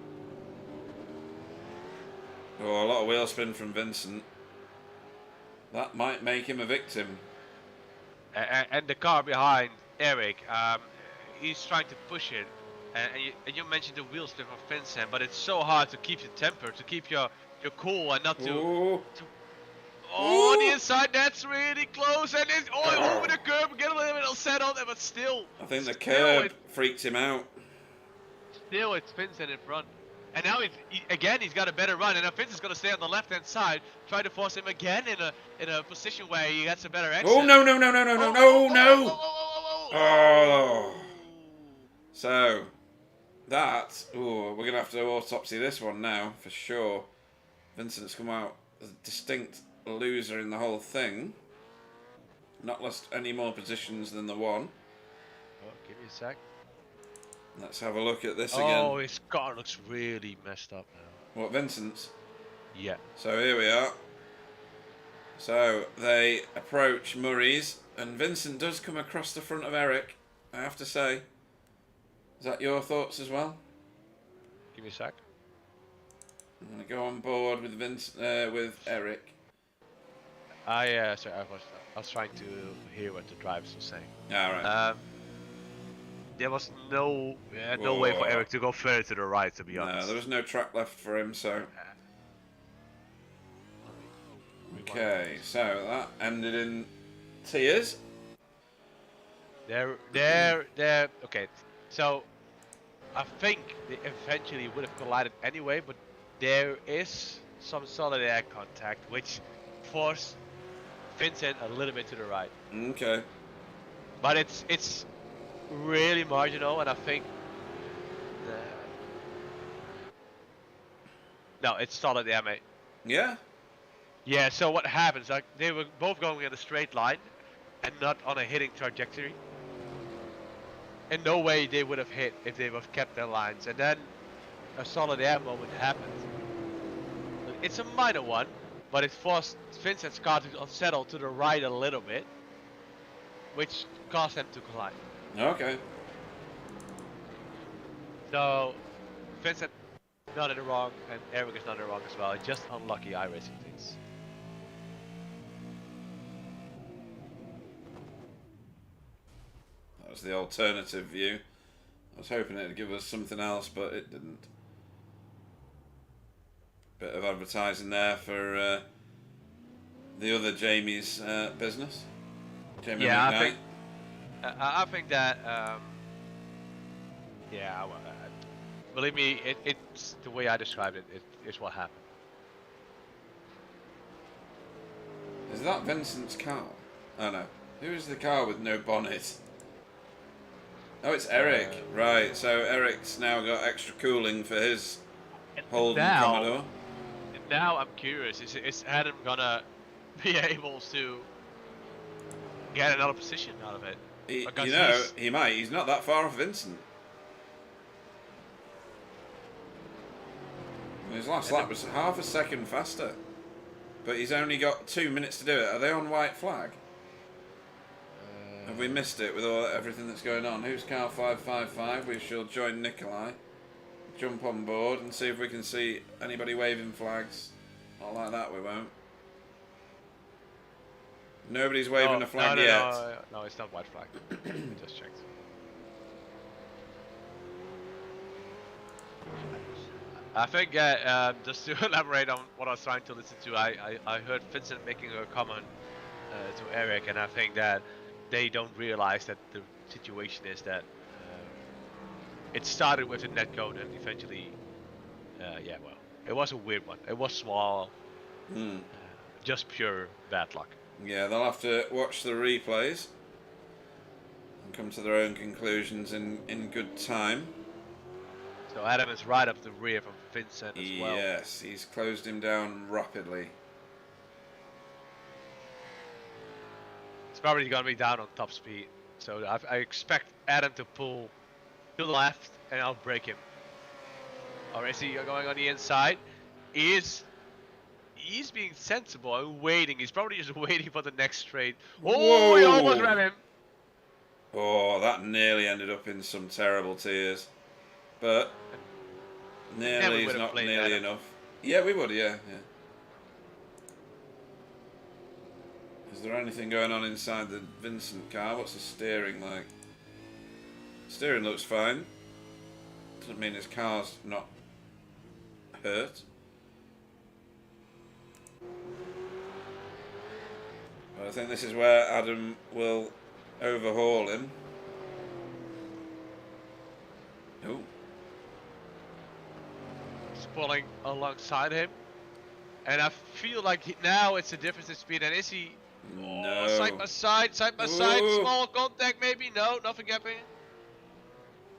Oh, a lot of wheel spin from Vincent. That might make him a victim. And the car behind Eric, he's trying to push it. And you mentioned the wheel spin from Vincent, but it's so hard to keep your temper, to keep your cool and not to... Ooh. On the inside, that's really close, and it's over the curb, get a little bit settled, but still. I think the curb freaked him out. Still, it's Vincent in front. And now he's got a better run, and now Vincent's gonna stay on the left-hand side, try to force him again in a position where he gets a better exit. Oh no! Oh. So that we're gonna have to autopsy this one now for sure. Vincent's come out as a distinct loser in the whole thing. Not lost any more positions than the one. Oh, give me a sec. Let's have a look at this again. Oh, his car looks really messed up now. What, Vincent's? Yeah. So here we are. So they approach Murray's, and Vincent does come across the front of Eric, I have to say. Is that your thoughts as well? Give me a sec. I'm going to go on board with with Eric. Sorry, I was trying to hear what the drivers were saying. Alright. There was no way for Eric to go further to the right, to be honest. No, there was no track left for him, so... Okay, so that ended in tears. Okay, so I think they eventually would have collided anyway, but there is some solid air contact, which forced Vincent a little bit to the right. Okay. But it's really marginal, and I think no, it's solid air, mate. Yeah? Yeah, so what happens, like, they were both going in a straight line and not on a hitting trajectory. In no way they would have hit if they would have kept their lines. And then a solid air moment happened. It's a minor one, but it forced Vincent's car to settle to the right a little bit, which caused them to collide. Okay. So Vincent not in the wrong, and Eric is not in the wrong as well. It's just unlucky iRacing things. That was the alternative view. I was hoping it'd give us something else, but it didn't. Bit of advertising there for the other Jamie's business. Jamie McKnight. I think that believe me, it's the way I described it. It's what happened. Is that Vincent's car? Oh no. Who is the car with no bonnet? Oh, it's Eric. Right, so Eric's now got extra cooling for his Holden Commodore. Now I'm curious, is Adam gonna be able to get another position out of it? He might. He's not that far off Vincent. His last lap was half a second faster. But he's only got 2 minutes to do it. Are they on white flag? Have we missed it with everything that's going on? Who's car 555? We shall join Nikolai. Jump on board and see if we can see anybody waving flags. Not like that, we won't. Nobody's waving a flag yet. No, it's not white flag. We just checked. I think, just to elaborate on what I was trying to listen to, I heard Vincent making a comment to Eric, and I think that they don't realize that the situation is that it started with a net code and eventually, it was a weird one. It was small, just pure bad luck. Yeah, they'll have to watch the replays and come to their own conclusions in good time. So Adam is right up the rear from Vincent as well. Yes, he's closed him down rapidly. It's probably going to be down on top speed. So I expect Adam to pull to the left and I'll break him. Or is he going on the inside? He's being sensible and waiting. He's probably just waiting for the next straight. Oh, he almost ran him. Oh, that nearly ended up in some terrible tears. But nearly is not nearly enough. Yeah, we would, yeah. Is there anything going on inside the Vincent car? What's the steering like? Steering looks fine. Doesn't mean his car's not hurt. But I think this is where Adam will overhaul him. Oh. He's pulling alongside him. And I feel like now it's a difference in speed. And is he... No. Side by side, small contact maybe? No, nothing happening.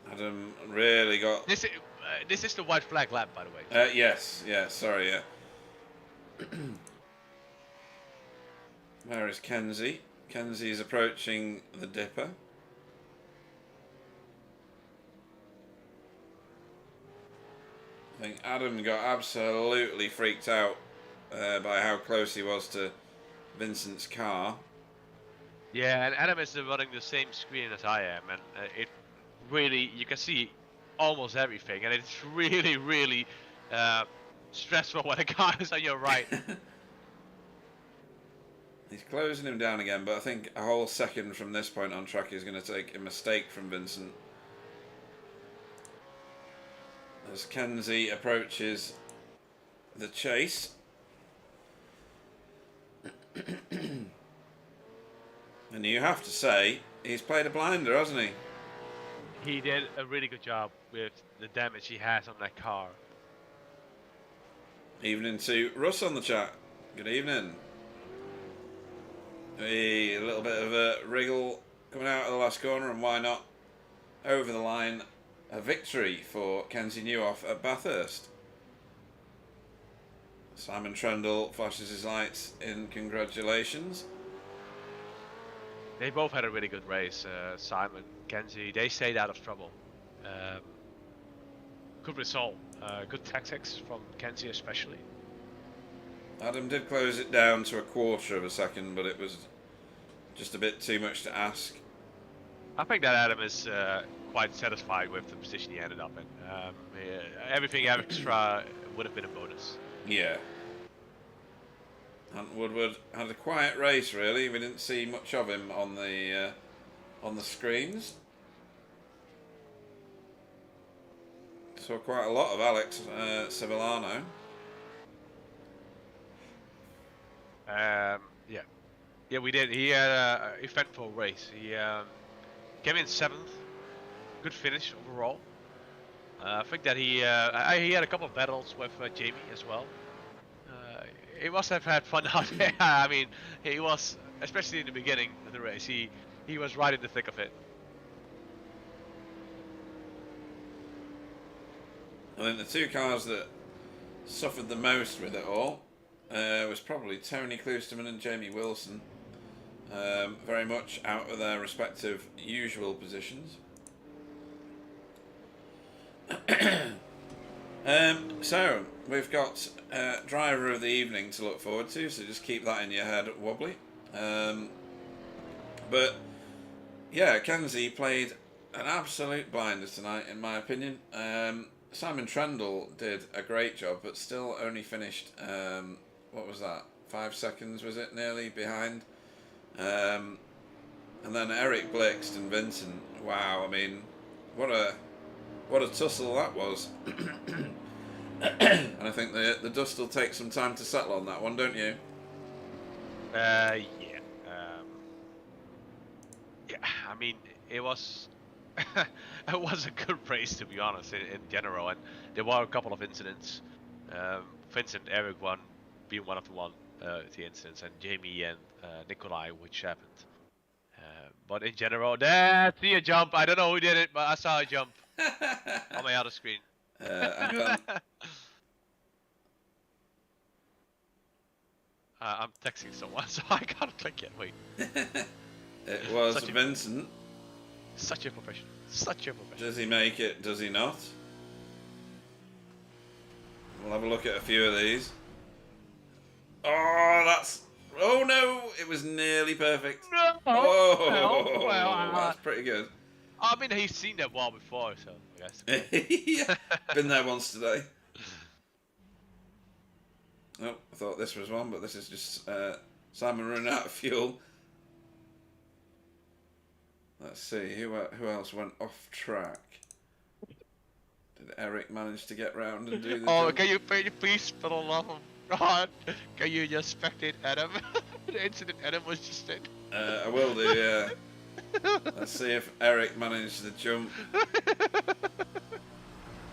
Adam really got... This is the white flag lap, by the way. Yes, sorry, yeah. Where is Kenzie? Kenzie's approaching the dipper. I think Adam got absolutely freaked out by how close he was to Vincent's car. Yeah, and Adam is running the same screen as I am, and it really, you can see almost everything, and it's really, really stressful when a car is on your right. He's closing him down again, but I think a whole second from this point on track is going to take a mistake from Vincent. As Kenzie approaches the chase. And you have to say, he's played a blinder, hasn't he? He did a really good job with the damage he has on that car. Evening to Russ on the chat. Good evening. Hey, a little bit of a wriggle coming out of the last corner, and why not over the line? A victory for Kenzie Newhoff at Bathurst. Simon Trendle flashes his lights in congratulations. They both had a really good race. Simon, Kenzie, they stayed out of trouble. Good result. Good tactics from Kenzie especially. Adam did close it down to a quarter of a second, but it was just a bit too much to ask. I think that Adam is quite satisfied with the position he ended up in. Everything extra would have been a bonus. Yeah. Hunt Woodward had a quiet race, really. We didn't see much of him on the screens. Saw quite a lot of Alex Civilano. Yeah, we did. He had an eventful race. He came in 7th. Good finish overall. I think that he had a couple of battles with Jamie as well. He must have had fun out there. I mean, he was, especially in the beginning of the race, he was right in the thick of it. I think the two cars that suffered the most with it all was probably Tony Kloosterman and Jamie Wilson. Very much out of their respective usual positions. So we've got driver of the evening to look forward to, so just keep that in your head, Wobbly. But yeah, Kenzie played an absolute blinder tonight, in my opinion. Simon Trendle did a great job, but still only finished, what was that, 5 seconds, was it, nearly behind? And then Eric Blixt and Vincent, wow, I mean, what a tussle that was. And I think the dust will take some time to settle on that one, don't you? Yeah. Yeah, I mean, it was it was a good race, to be honest, in general, and there were a couple of incidents. Vincent, Eric being one of the incidents, and Jamie and Nikolai, which happened. But in general, I see a jump. I don't know who did it, but I saw a jump on my other screen. I'm texting someone, so I can't click it. Wait. It was Vincent. Such a professional. Such a professional. Does he make it? Does he not? We'll have a look at a few of these. Oh, that's... Oh, no! It was nearly perfect. No! Oh, Well, that's pretty good. I mean, he's seen that wall before, so I guess. Yeah, been there once today. Oh, I thought this was one, but this is just Simon running out of fuel. Let's see, who else went off track? Did Eric manage to get round and do the jump? Can you please, for the love of God, can you just spectate Adam? The incident Adam was just in. I will do, yeah. Let's see if Eric managed the jump.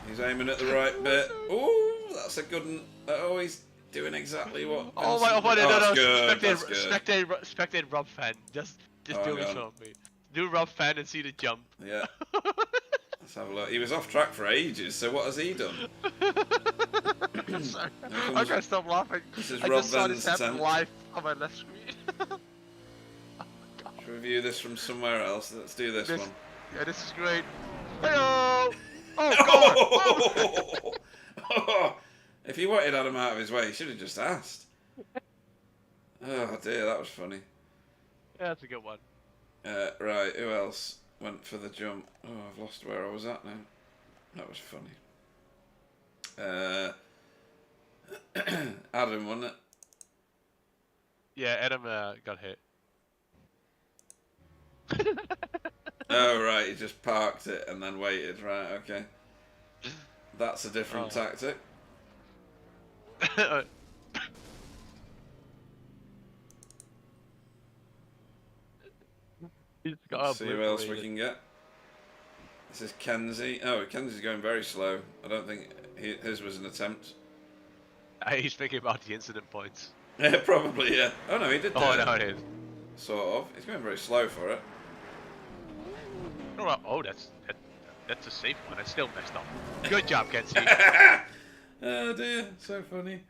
He's aiming at the right bit. Oh, that's a good one. Oh, he's doing exactly what... Oh my God, no. Good, that's good. Spectate Rob Fan. Just do it for me. Do Rob Fan and see the jump. Yeah. Let's have a look. He was off track for ages, so what has he done? Sorry. I can't stop laughing. This is I Rob just saw this Van's happen attempt. live on my left screen. Should we view this from somewhere else? Let's do this one. Yeah, this is great. Hello! Oh, God! Oh! If he wanted Adam out of his way, he should have just asked. Oh dear, that was funny. Yeah, that's a good one. Right, who else went for the jump? Oh, I've lost where I was at now. That was funny. Adam, wasn't it? Yeah, Adam got hit. Oh, right, he just parked it and then waited. Right, okay. That's a different tactic. He's Let's got see who else we obliterated. can get. This is Kenzie. Oh, Kenzie's going very slow. I don't think his was an attempt. He's thinking about the incident points. Yeah, probably, yeah. Oh, no, he did do Oh, it. no, it is. Sort of. He's going very slow for it. Oh, that's a safe one. I still messed up. Good job, Kenzie. Oh, dear. So funny.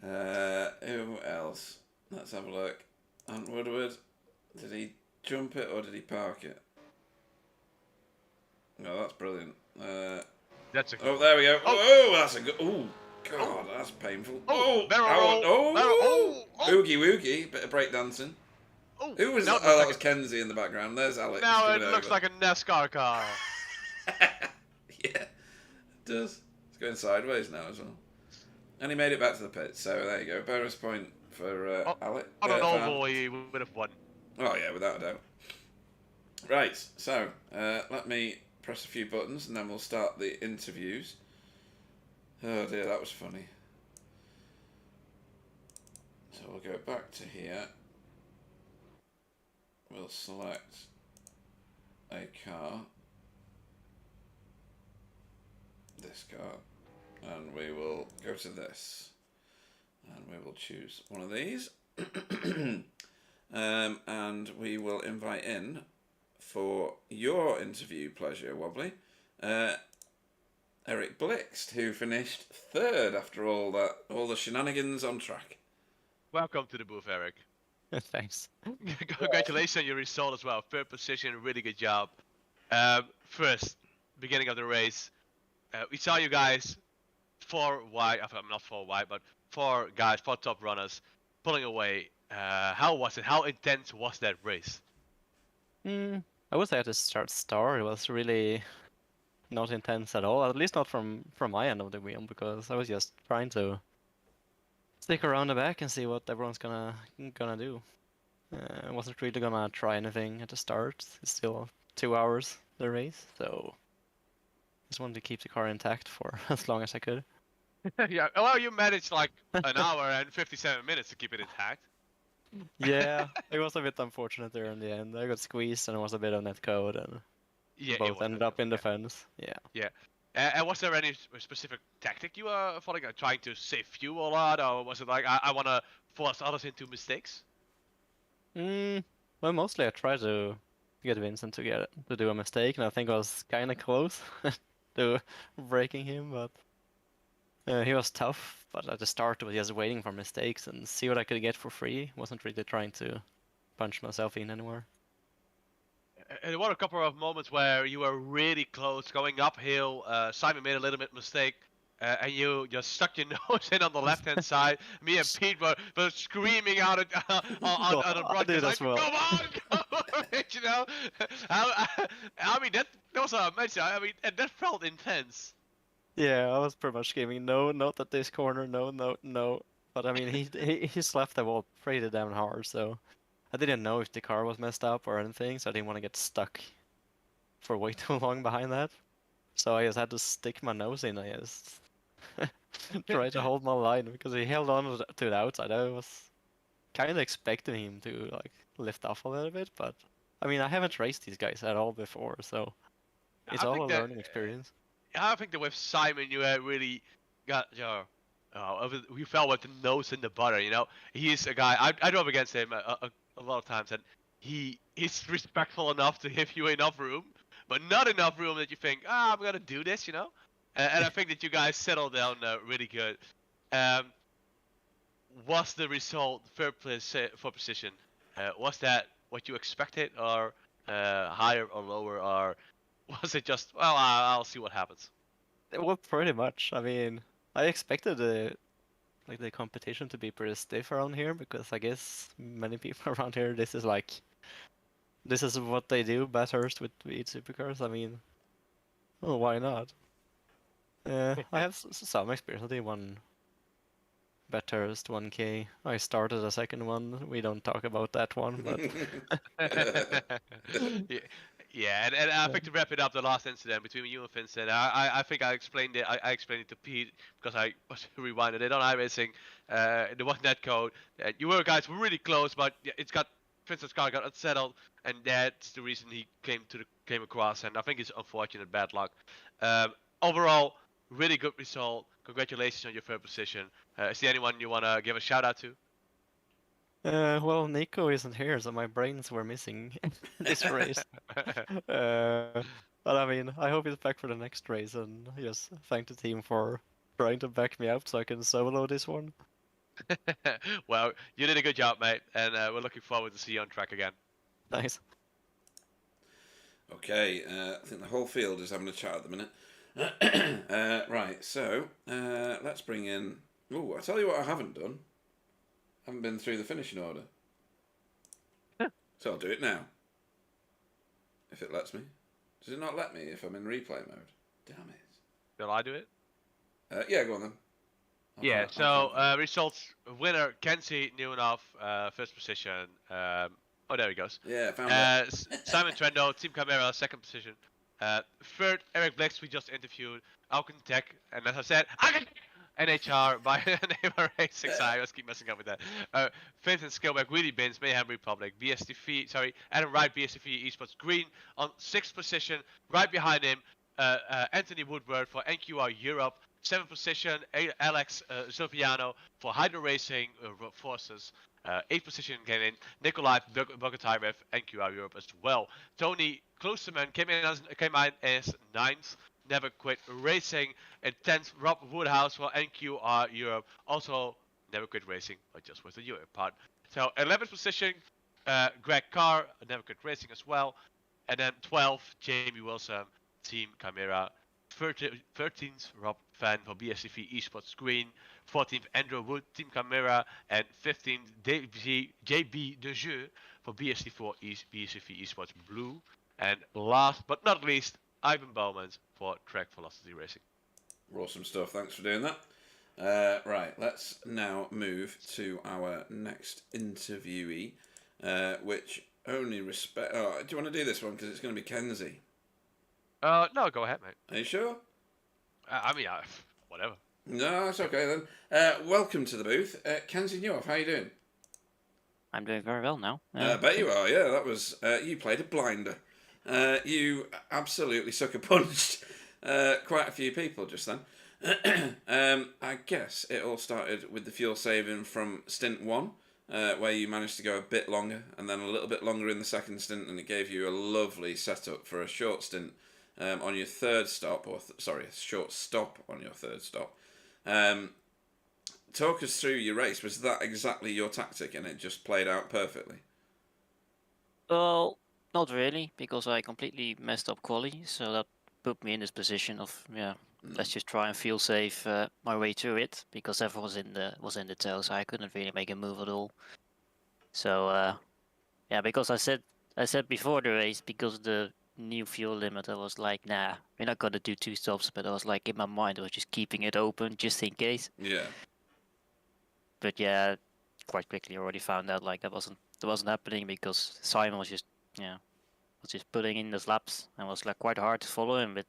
Who else? Let's have a look. Ant Woodward. Did he jump it or did he park it? No, that's brilliant. That's a good Oh, one. there we go. Oh. Oh, that's a good. Oh, God, that's painful. Oh, barrel ow, roll. oh, Barrel. Oh. oogie woogie, bit of breakdancing. Oh, Who was now that? Oh, that was Kenzie in the background. There's Alex. Now it looks like a NASCAR car. Yeah, it does. It's going sideways now as well. And he made it back to the pit, so there you go. Bonus point for Alex. I don't know, boy, we would have won. Oh, yeah, without a doubt. Right, so let me press a few buttons and then we'll start the interviews. Oh dear, that was funny. So we'll go back to here. We'll select a car. This car. And we will go to this. And we will choose one of these. And we will invite in for your interview pleasure, Wobbly, Eric Blixt, who finished third after all the shenanigans on track. Welcome to the booth, Eric. Thanks. Congratulations on your result as well. Third position, really good job. First, beginning of the race, we saw you guys four top runners pulling away. How was it? How intense was that race? I would say at the start it was really not intense at all. At least not from my end of the wheel, because I was just trying to stick around the back and see what everyone's gonna do. I wasn't really gonna try anything at the start. It's still 2 hours the race, so just wanted to keep the car intact for as long as I could. Yeah, well, you managed like an hour and 57 minutes to keep it intact. Yeah, it was a bit unfortunate there in the end. I got squeezed and it was a bit of net code, and Yeah, both ended up in the fence. Yeah. Yeah. And was there any specific tactic you were following? Trying to save fuel a lot, or was it like I want to force others into mistakes? Well, mostly I tried to get Vincent to do a mistake, and I think I was kind of close to breaking him, but he was tough. But at the start, I was just waiting for mistakes and see what I could get for free. Wasn't really trying to punch myself in anymore. There were a couple of moments where you were really close going uphill. Simon made a little bit mistake, and you just stuck your nose in on the left-hand side. Me and Pete were screaming out on the broadcast, did like, as well. "Come on, come on!" You know, I mean that was a match. I mean, and that felt intense. Yeah, I was pretty much screaming, no, not at this corner, no, no, no. But I mean, he slapped the wall pretty damn hard, so I didn't know if the car was messed up or anything, so I didn't want to get stuck for way too long behind that. So I just had to stick my nose in, I just try to hold my line, because he held on to the outside. I was kind of expecting him to like lift off a little bit, but I mean, I haven't raced these guys at all before, so it's all a learning experience. I think that with Simon, you really got you fell with the nose in the butter. You know, he's a guy. I drove against him a lot of times, and he's respectful enough to give you enough room, but not enough room that you think, I'm gonna do this. You know, and I think that you guys settled down really good. Was the result third position? Was that what you expected, or higher or lower, or was it just, well, I'll see what happens? Well, pretty much. I mean, I expected like the competition to be pretty stiff around here, because I guess many people around here, this is what they do, Bathurst with V8 supercars. I mean, oh, why not? I have some experience. I did one Bathurst 1K. I started a second one. We don't talk about that one, but yeah, yeah, and I think to wrap it up, the last incident between you and Vincent, I think I explained it. I explained it to Pete because I rewinded it on iRacing. The one net code. You guys were really close, but yeah, Vincent's car got unsettled, and that's the reason he came across. And I think it's unfortunate bad luck. Overall, really good result. Congratulations on your third position. Is there anyone you want to give a shout out to? well, Nico isn't here, so my brains were missing this race. But I mean, I hope he's back for the next race, and just thank the team for trying to back me up so I can solo this one. Well, you did a good job, mate, and we're looking forward to see you on track again. Nice. Okay, I think the whole field is having a chat at the minute. Right, so let's bring in. Oh, I tell you what, I haven't done. I haven't been through the finishing order, so I'll do it now. If it lets me. Does it not let me if I'm in replay mode? Damn it. Will I do it? Yeah, go on then. Yeah, so results: winner Kenzie Newenhoff, first position. Oh, there he goes. Yeah, I found it. Simon Trendo, Team Camera, second position. Third, Eric Blix, we just interviewed. Alcon Tech, and as I said, NHR by Neighbor Racing. Sorry, I just keep messing up with that. Fifth and Skillback, Wheelie Bins, Mayhem Republic, Adam Wright, BSTV Esports Green on sixth position. Right behind him, Anthony Woodward for NQR Europe. Seventh position, Alex Silviano for Hydro Racing Forces. Eighth position came in Nikolai Bogatai with NQR Europe as well. Tony Klosterman came in as ninth. Never Quit Racing. And 10th, Rob Woodhouse for NQR Europe. Also, Never Quit Racing, but just with the Europe part. So, 11th position, Greg Carr, Never Quit Racing as well. And then 12th, Jamie Wilson, Team Chimera. 13th, Rob Fan for BSTV Esports Green. 14th, Andrew Wood, Team Chimera. And 15th, JB De Jeu for BSTV Esports Blue. And last but not least, Ivan Bowman for Track Velocity Racing. Awesome stuff. Thanks for doing that. Right, let's now move to our next interviewee, which only respect. Oh, do you want to do this one because it's going to be Kenzie? No, go ahead, mate. Are you sure? I mean, whatever. No, it's okay then. Welcome to the booth, Kenzie Newenhoff. How you doing? I'm doing very well now. I bet you are. Yeah, that was. You played a blinder. You absolutely sucker punched quite a few people just then. I guess it all started with the fuel saving from stint 1, where you managed to go a bit longer and then a little bit longer in the second stint, and it gave you a lovely setup for a short stint on your third stop, a short stop on your third stop. Talk us through your race. Was that exactly your tactic and it just played out perfectly? Well, not really, because I completely messed up quali, so that put me in this position of let's just try and feel safe my way through it, because everyone was in the tail, so I couldn't really make a move at all. So because I said before the race, because the new fuel limit, I was like, nah, we're not gonna do 2 stops, but I was like, in my mind I was just keeping it open just in case. Yeah. But yeah, quite quickly I already found out like that wasn't happening, because Simon was just putting in those laps, and was like quite hard to follow him with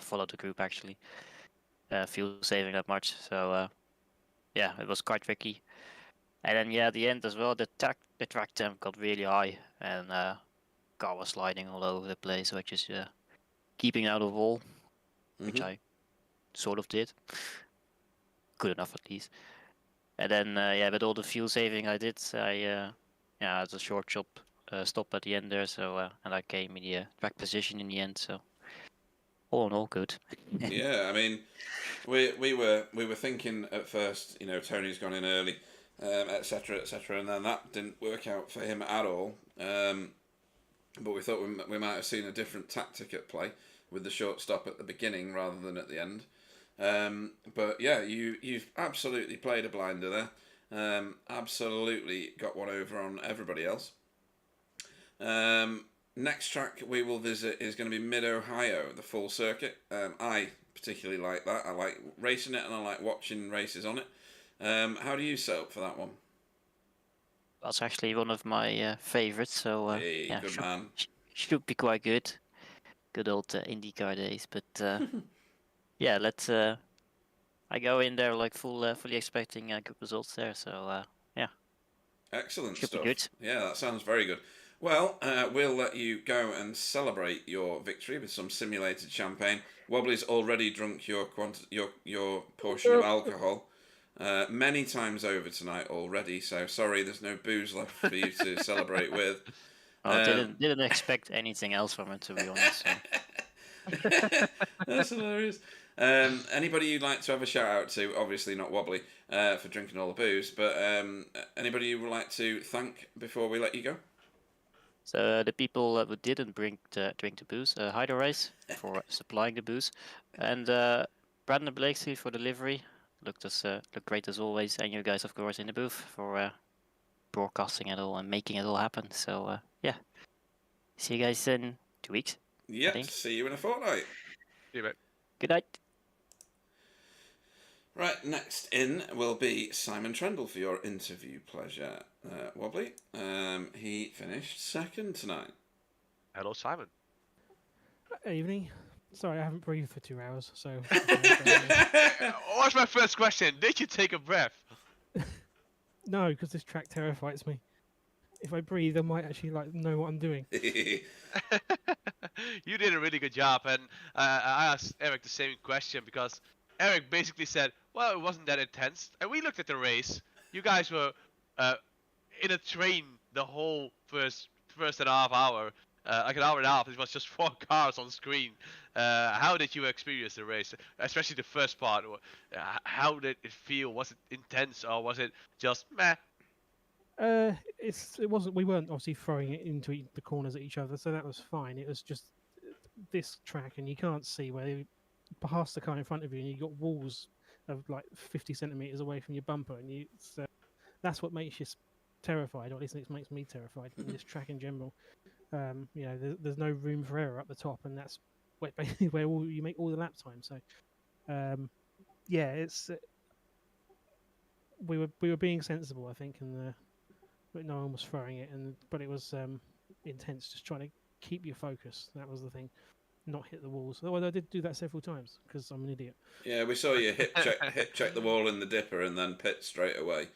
follow the group actually. Fuel saving that much, so it was quite tricky. And then at the end as well, the track temp got really high, and car was sliding all over the place, so I just keeping out of wall, which I sort of did. Good enough at least. And then with all the fuel saving I did, I had a short stop at the end there, so and I came in the track position in the end, so all in all good. Yeah, I mean, we were thinking at first, Tony's gone in early, etc., and then that didn't work out for him at all. But we thought we might have seen a different tactic at play with the short stop at the beginning rather than at the end. But yeah, you've absolutely played a blinder there. Absolutely got one over on everybody else. Next track we will visit is going to be Mid-Ohio, the full circuit. I particularly like that. I like racing it and I like watching races on it. How do you set up for that one? That's actually one of my favorites. So Hey, yeah, good man. should be quite good. Good old IndyCar days. But yeah, let's. I go in there like fully expecting good results there. So yeah, Excellent should be stuff. good. Yeah, that sounds very good. Well, we'll let you go and celebrate your victory with some simulated champagne. Wobbly's already drunk your portion of alcohol many times over tonight already. So sorry, there's no booze left for you to celebrate with. Oh, didn't expect anything else from it, to be honest. So. That's hilarious. Anybody you'd like to have a shout out to? Obviously not Wobbly for drinking all the booze, but anybody you would like to thank before we let you go? So the people who didn't drink the booze, Hyder Race for supplying the booze, and Brandon Blakeslee for delivery. Looked great as always, and you guys of course in the booth for broadcasting it all and making it all happen. So yeah, see you guys in 2 weeks. Yeah, see you in a fortnight. See you, mate. Good night. Right, next in will be Simon Trendle for your interview pleasure, Wobbly. He finished second tonight. Hello, Simon. Evening. Sorry, I haven't breathed for 2 hours, so. What's my first question? Did you take a breath? No, because this track terrifies me. If I breathe, I might actually know what I'm doing. You did a really good job, and I asked Eric the same question because Eric basically said, "Well, it wasn't that intense," and we looked at the race. You guys were in a train the whole first and a half hour, like an hour and a half. It was just 4 cars on screen. How did you experience the race, especially the first part? How did it feel? Was it intense or was it just meh? It wasn't. We weren't obviously throwing it into the corners at each other, so that was fine. It was just this track, and you can't see where you pass the car in front of you, and you got walls of like 50 centimeters away from your bumper, and that's what makes you terrified, or at least it makes me terrified in this track in general. There's no room for error up the top, and that's basically where you make all the lap time. So, yeah, it's we were being sensible, I think, and but no one was throwing it, but it was intense, just trying to keep your focus. That was the thing, not hit the walls. Although I did do that several times because I'm an idiot. Yeah, we saw you hip check the wall in the dipper and then pit straight away.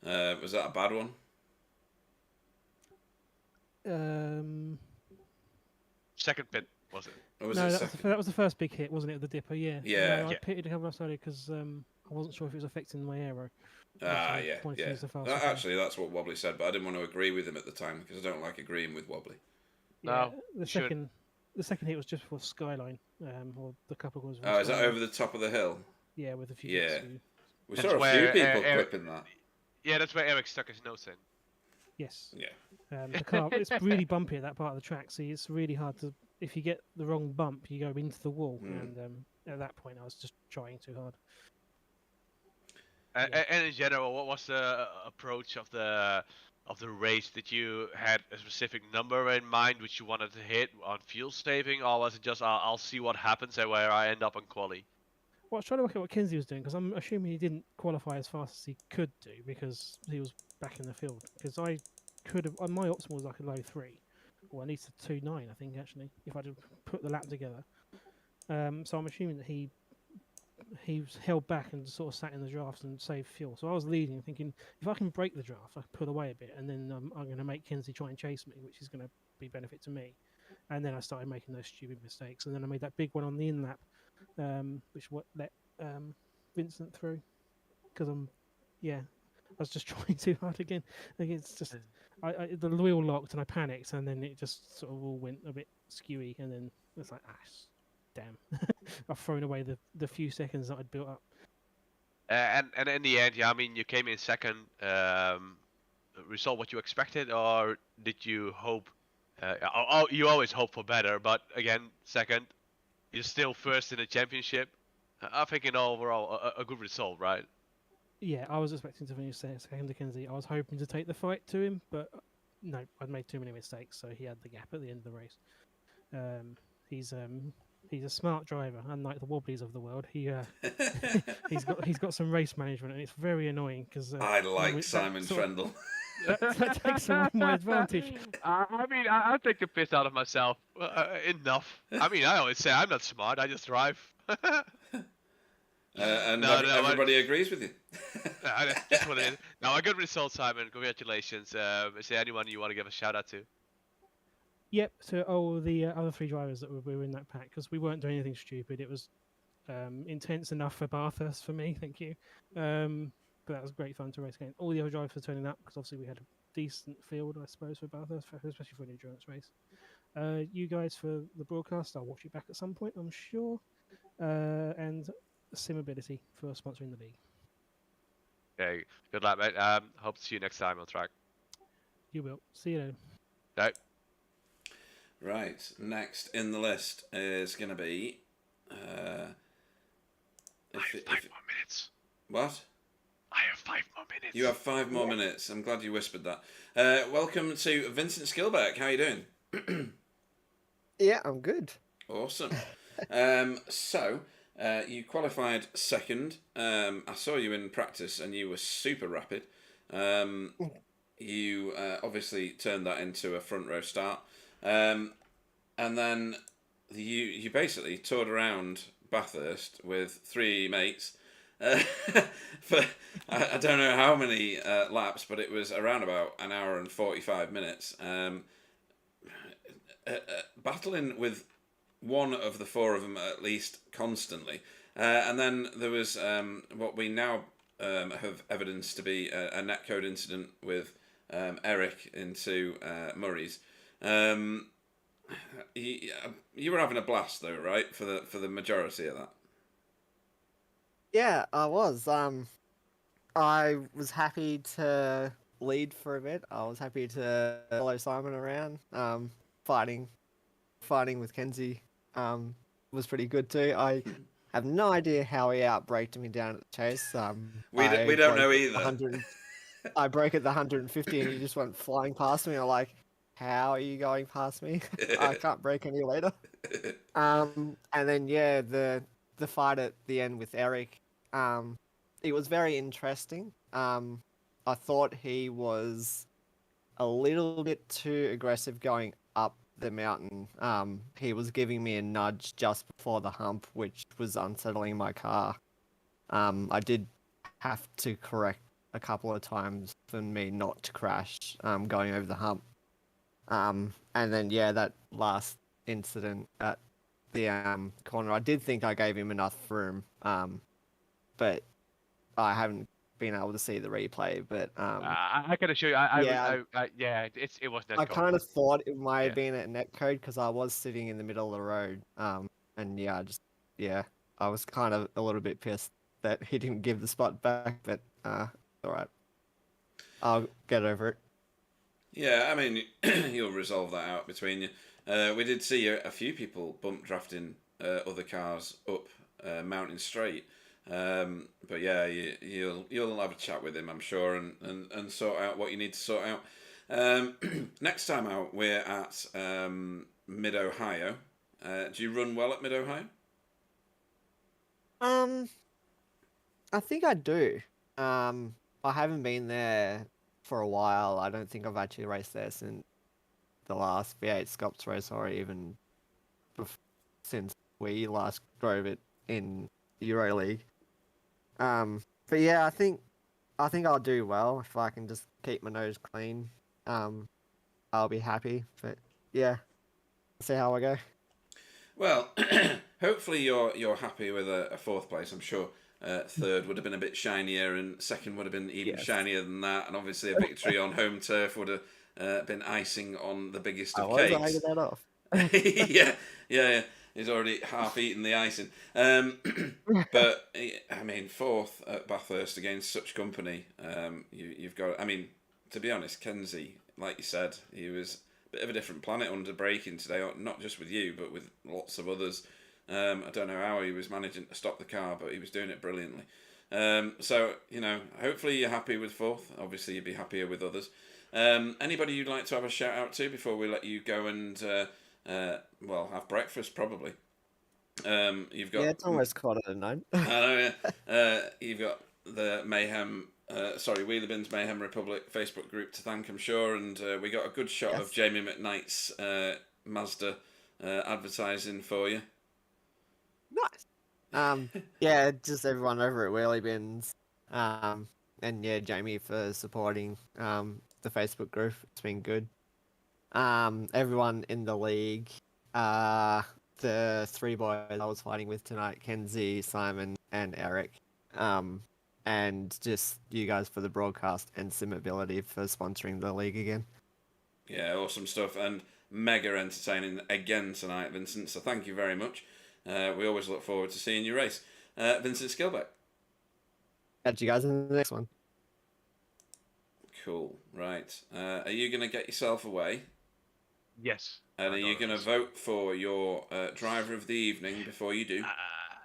Was that a bad one? Second pit, was it? Or was No, it that was the first big hit, wasn't it? The dipper, yeah. Yeah. No, I Yeah. pitted a couple of earlier because I wasn't sure if it was affecting my aero. Yeah. Wanted to use the faster car. Actually, that's what Wobbly said, but I didn't want to agree with him at the time because I don't like agreeing with Wobbly. Yeah, No, the should. second hit was just before Skyline, or the couple was. Oh, is that over the top of the hill? Yeah, with a few. Yeah. bits, We That's saw a few where, people Eric- clipping that. Yeah, that's where Eric stuck his nose in. Yes. Yeah. The car, it's really bumpy at that part of the track, so it's really hard to. If you get the wrong bump, you go into the wall, and at that point, I was just trying too hard. Yeah. And in general, what was the approach of the race? Did you had a specific number in mind which you wanted to hit on fuel saving, or was it just I'll see what happens and where I end up on quali? Well, I was trying to work out what Kinsey was doing because I'm assuming he didn't qualify as fast as he could do because he was back in the field. Because I could have, my optimal was like a low 3, or at least a 2.9, I think actually, if I'd have put the lap together. So I'm assuming that he was held back and sort of sat in the draft and saved fuel. So I was leading, thinking if I can break the draft, I can pull away a bit, and then I'm going to make Kinsey try and chase me, which is going to be benefit to me. And then I started making those stupid mistakes, and then I made that big one on the in lap, which let Vincent through because I was just trying too hard again. Like it's just the wheel locked and I panicked, and then it just sort of all went a bit skewy, and then it's like damn, I've thrown away the few seconds that I'd built up. And in the end, yeah, I mean, you came in second. Result what you expected, or did you hope? You always hope for better, but again, second. You're still first in the championship. I'm thinking overall a good result, right? Yeah, I was expecting to finish second to Kenzie. I was hoping to take the fight to him, but no, I'd made too many mistakes, so he had the gap at the end of the race. Um, he's a smart driver, unlike the Wobblies of the world. He's got some race management, and it's very annoying because I like Simon Trendle. that takes away my advantage. I mean, I'll take the piss out of myself. Enough. I mean, I always say I'm not smart. I just drive. And No, everybody agrees with you. That's what it is. Now, a good result, Simon. Congratulations. Is there anyone you want to give a shout out to? Yep. So, the other three drivers that were in that pack, because we weren't doing anything stupid. It was intense enough for Bathurst for me. Thank you. But that was great fun to race against. All the other drivers were turning up because obviously we had a decent field, I suppose, for Bathurst, especially for an endurance race. You guys for the broadcast, I'll watch it back at some point, I'm sure. And Simability for sponsoring the league. Okay, good luck, mate. Hope to see you next time on track. You will. See you then. Okay. Right, next in the list is going to be... I have 5 more minutes. What? I have 5 more minutes. You have 5 more minutes. I'm glad you whispered that. Welcome to Vincent Skillbeck. How are you doing? Yeah, I'm good. Awesome. So, you qualified second. I saw you in practice and you were super rapid. You obviously turned that into a front row start. And then you basically toured around Bathurst with 3 mates for I don't know how many laps, but it was around about an hour and 45 minutes. Battling with one of the 4 of them at least constantly. And then there was what we now have evidence to be a netcode incident with Eric into Murray's. You were having a blast though, right? For the majority of that. Yeah, I was. I was happy to lead for a bit. I was happy to follow Simon around. Fighting with Kenzie was pretty good too. I have no idea how he outbraked me down at the chase. We don't know either. I broke at the 150 and he just went flying past me. I'm like, how are you going past me? I can't break any later. And then yeah, the fight at the end with Eric, it was very interesting. I thought he was a little bit too aggressive going up the mountain. He was giving me a nudge just before the hump, which was unsettling my car. I did have to correct a couple of times for me not to crash going over the hump. And then yeah, that last incident at the corner, I did think I gave him enough room, but I haven't been able to see the replay. But I can assure you, it was netcode. I kind of thought it might have been at netcode because I was sitting in the middle of the road. And yeah, I was kind of a little bit pissed that he didn't give the spot back, but all right, I'll get over it. Yeah, I mean, you'll resolve that out between you. We did see a few people bump drafting other cars up Mountain Straight. But yeah, you'll have a chat with him, I'm sure, and sort out what you need to sort out. Next time out, we're at Mid-Ohio. Do you run well at Mid-Ohio? I think I do. I haven't been there for a while. I don't think I've actually raced there since the last V8 Sculpts race, or even since we last drove it in EuroLeague. But yeah, I think I'll do well if I can just keep my nose clean. I'll be happy. But yeah, see how I go. Well, hopefully you're happy with a 4th place. I'm sure 3rd would have been a bit shinier, and 2nd would have been even shinier than that, and obviously a victory on home turf would have been icing on the biggest of cakes. I was that off. yeah. He's already half eaten the icing. But I mean, 4th at Bathurst against such company. You've got. I mean, to be honest, Kenzie, like you said, he was a bit of a different planet under braking today. Not just with you, but with lots of others. I don't know how he was managing to stop the car, but he was doing it brilliantly. So, hopefully you're happy with fourth. Obviously, you'd be happier with others. Anybody you'd like to have a shout out to before we let you go and, have breakfast, probably? You've got... Yeah, it's almost 9:15. I know, yeah. You've got the Mayhem... Wheeler Bins Mayhem Republic Facebook group to thank, I'm sure, and we got a good shot of Jamie McKnight's Mazda advertising for you. Nice. Yeah, just everyone over at Wheelie Bins, and yeah, Jamie for supporting the Facebook group. It's been good. Everyone in the league, the 3 boys I was fighting with tonight, Kenzie, Simon, and Eric. And just you guys for the broadcast and Simability for sponsoring the league again. Yeah, awesome stuff, and mega entertaining again tonight, Vincent, so thank you very much. We always look forward to seeing you race. Vincent Skilbeck. Catch you guys in the next one. Cool, right. Are you going to get yourself away? Yes. And are you going to vote for your driver of the evening before you do?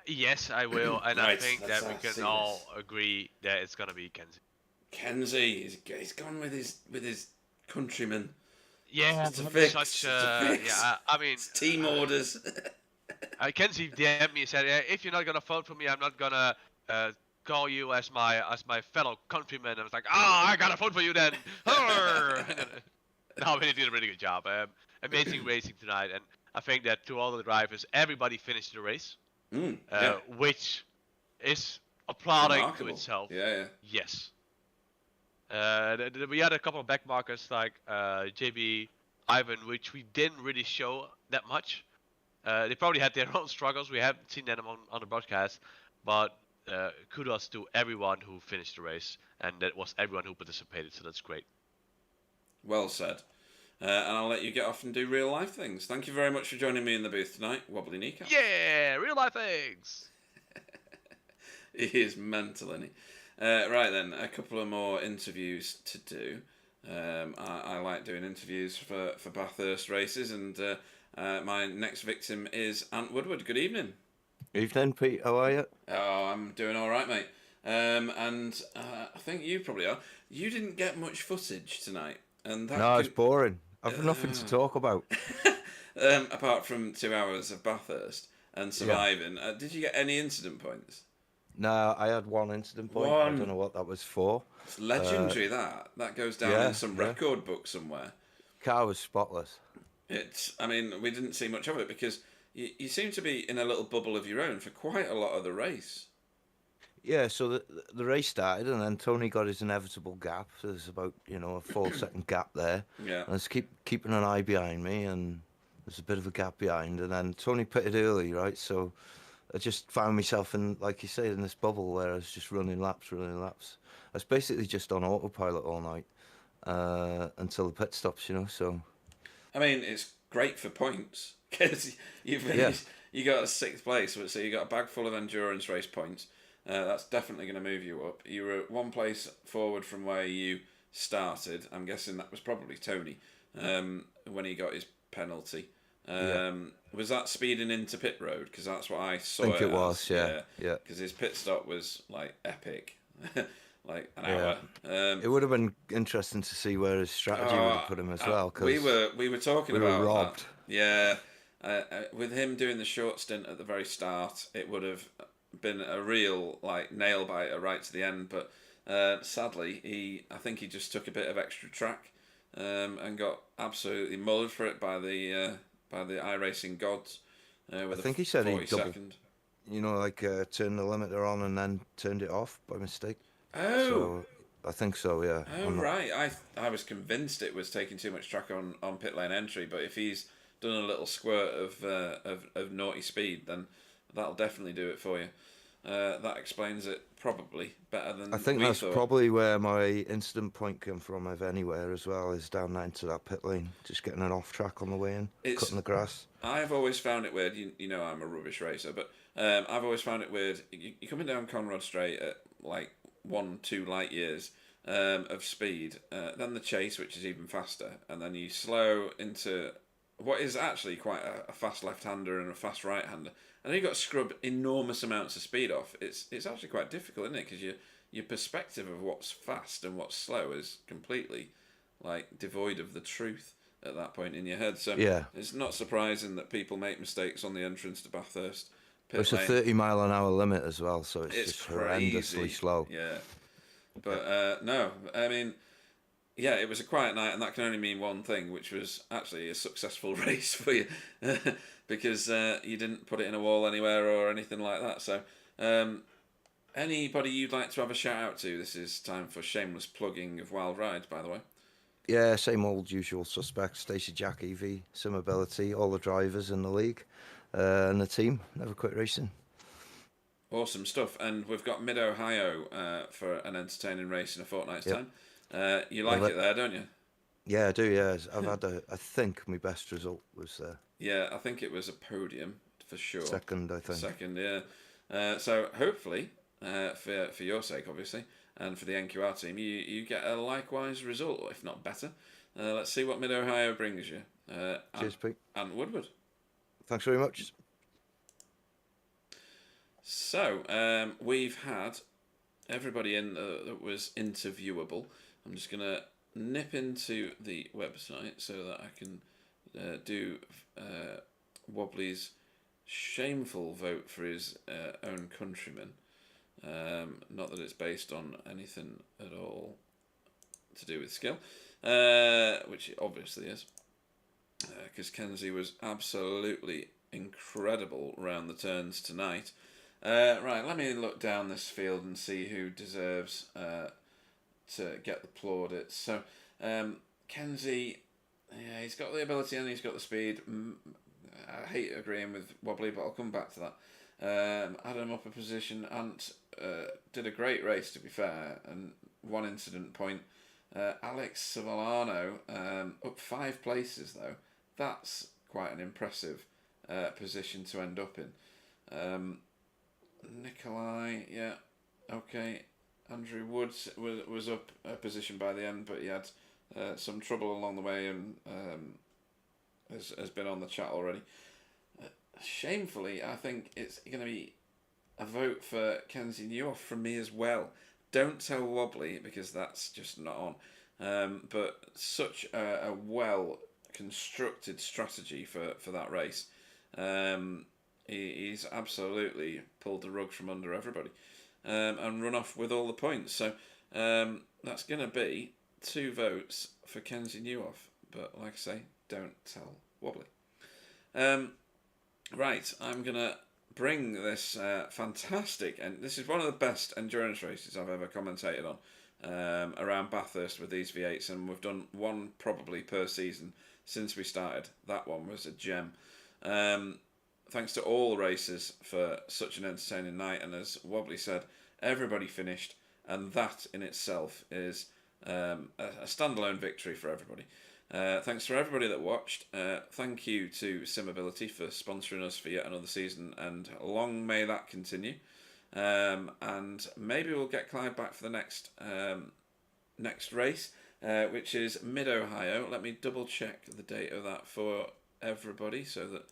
Yes, I will, and Right, I think that we let's see can all agree that it's gonna be Kenzie. Kenzie, he's gone with his countrymen. Yeah, It's a fix. such It's a fix. yeah. I mean, It's team orders. Kenzie DM'd me and said, if you're not gonna vote for me, I'm not gonna call you as my fellow countryman. I was like, I gotta vote for you then. No, he did a really good job. Amazing racing tonight, and I think that to all the drivers, everybody finished the race. Yeah. Which is applauding Remarkable. to itself. Yeah. Yes. We had a couple of back markers like JB, Ivan, which we didn't really show that much. They probably had their own struggles. We haven't seen them on the broadcast, but kudos to everyone who finished the race, and that was everyone who participated. So that's great. Well said. And I'll let you get off and do real life things. Thank you very much for joining me in the booth tonight, Wobbly Kneecap. Yeah, real life things. He is mental, isn't he? Right then, a couple of more interviews to do. I like doing interviews for Bathurst races, and my next victim is Ant Woodward. Good evening. Evening, Pete. How are you? Oh, I'm doing all right, mate. And I think you probably are. You didn't get much footage tonight, and that No, it's boring. I've nothing to talk about. apart from 2 hours of Bathurst and surviving. Did you get any incident points? No, I had one incident point. I don't know what that was for. It's legendary, that goes down in some record book somewhere. Car was spotless. We didn't see much of it because you seem to be in a little bubble of your own for quite a lot of the race. Yeah, so the race started, and then Tony got his inevitable gap. So there's about a 4-second gap there. Yeah. And I was keeping an eye behind me, and there's a bit of a gap behind. And then Tony pitted early, right? So I just found myself in, like you say, in this bubble where I was just running laps. I was basically just on autopilot all night until the pit stops, So. I mean, it's great for points because you got a 6th place, so you got a bag full of endurance race points. That's definitely going to move you up. You were 1 place forward from where you started. I'm guessing that was probably Tony when he got his penalty. Was that speeding into pit road? Because that's what I saw. I think it was, yeah. Because his pit stop was like epic, like an hour. It would have been interesting to see where his strategy would have put him as well. Cause we were talking about robbed. That. Yeah, with him doing the short stint at the very start, it would have been a real nail biter right to the end. But sadly, I think he just took a bit of extra track and got absolutely mullered for it by the iRacing gods. I think he said he turned the limiter on and then turned it off by mistake. Oh, so, I think so. Yeah. Oh right, I was convinced it was taking too much track on pit lane entry. But if he's done a little squirt of naughty speed, then that'll definitely do it for you. That explains it probably better than I think we that's thought. probably where my incident point came from, if anywhere, as well, is down there into that pit lane, just getting an off track on the way in, cutting the grass. I've always found it weird. You know I'm a rubbish racer, but I've always found it weird. You're coming down Conrod Straight at 1-2 light years of speed, then the chase, which is even faster, and then you slow into what is actually quite a fast left-hander and a fast right-hander. And you've got to scrub enormous amounts of speed off. It's actually quite difficult, isn't it? Because your perspective of what's fast and what's slow is completely like devoid of the truth at that point in your head. So Yeah. it's not surprising that people make mistakes on the entrance to Bathurst. It's a 30-mile-an-hour limit as well, so it's just crazy. horrendously slow. Yeah. But no, I mean, yeah, it was a quiet night, and that can only mean one thing, which was actually a successful race for you, because you didn't put it in a wall anywhere or anything like that. So, anybody you'd like to have a shout out to? This is time for shameless plugging of Wild Rides, by the way. Yeah, same old usual suspects: Stacey, Jack, Evie, Simability, all the drivers in the league, and the team. Never quit racing. Awesome stuff, and we've got Mid Ohio for an entertaining race in a fortnight's time. You like it there, don't you? Yeah, I do. Yeah, I've had I think my best result was there. Yeah, I think it was a podium for sure. Second, I think. Second, yeah. So hopefully, for your sake, obviously, and for the NQR team, you get a likewise result, if not better. Let's see what Mid Ohio brings you. Cheers, Pete. And Woodward. Thanks very much. So we've had everybody in that was interviewable. I'm just gonna nip into the website so that I can do Wobbly's shameful vote for his own countrymen. Not that it's based on anything at all to do with skill, which it obviously is, because Kenzie was absolutely incredible round the turns tonight. Right, let me look down this field and see who deserves to get the plaudits. So, Kenzie, yeah, he's got the ability and he's got the speed. I hate agreeing with Wobbly, but I'll come back to that. Adam up a position. Ant did a great race, to be fair, and one incident point. Alex Savallano up 5 places, though. That's quite an impressive position to end up in. Nikolai, yeah, okay. Andrew Woods was up a position by the end, but he had some trouble along the way and has been on the chat already. Shamefully, I think it's going to be a vote for Kenzie Newhoff from me as well. Don't tell Wobbly, because that's just not on. But such a well-constructed strategy for that race. He's absolutely pulled the rug from under everybody and run off with all the points. So that's going to be 2 votes for Kenzie Newhoff. But like I say, don't tell Wobbly. Right, I'm going to bring this fantastic, and this is one of the best endurance races I've ever commentated on, around Bathurst with these V8s, and we've done one probably per season since we started. That one was a gem. Thanks to all racers for such an entertaining night, and as Wobbly said, everybody finished, and that in itself is a standalone victory for everybody. Thanks for everybody that watched. Thank you to Simability for sponsoring us for yet another season, and long may that continue. And maybe we'll get Clyde back for the next race, which is Mid Ohio. Let me double check the date of that for everybody so that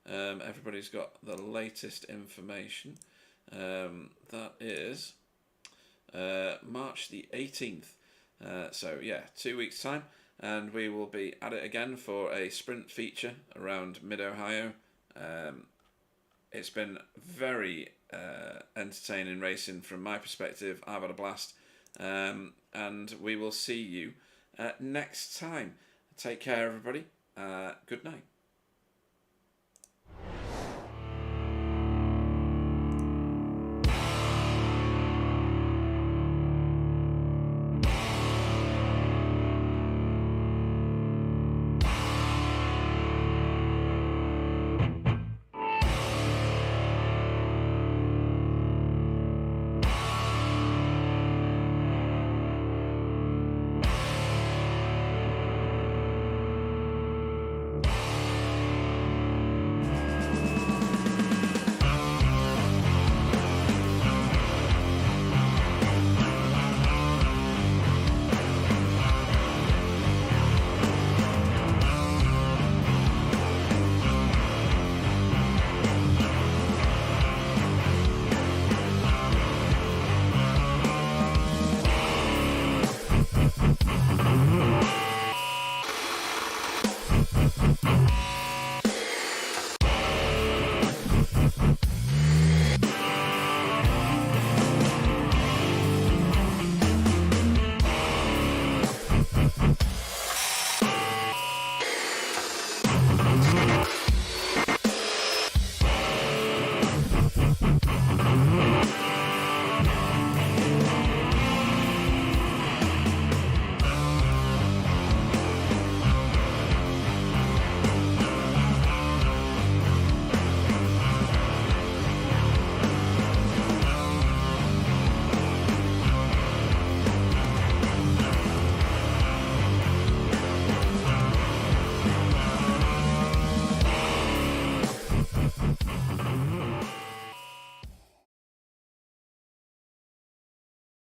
everybody's got the latest information. That is March the 18th. So yeah, 2 weeks time, and we will be at it again for a sprint feature around Mid Ohio. It's been very entertaining racing from my perspective. I've had a blast, and we will see you next time. Take care, everybody. Good night.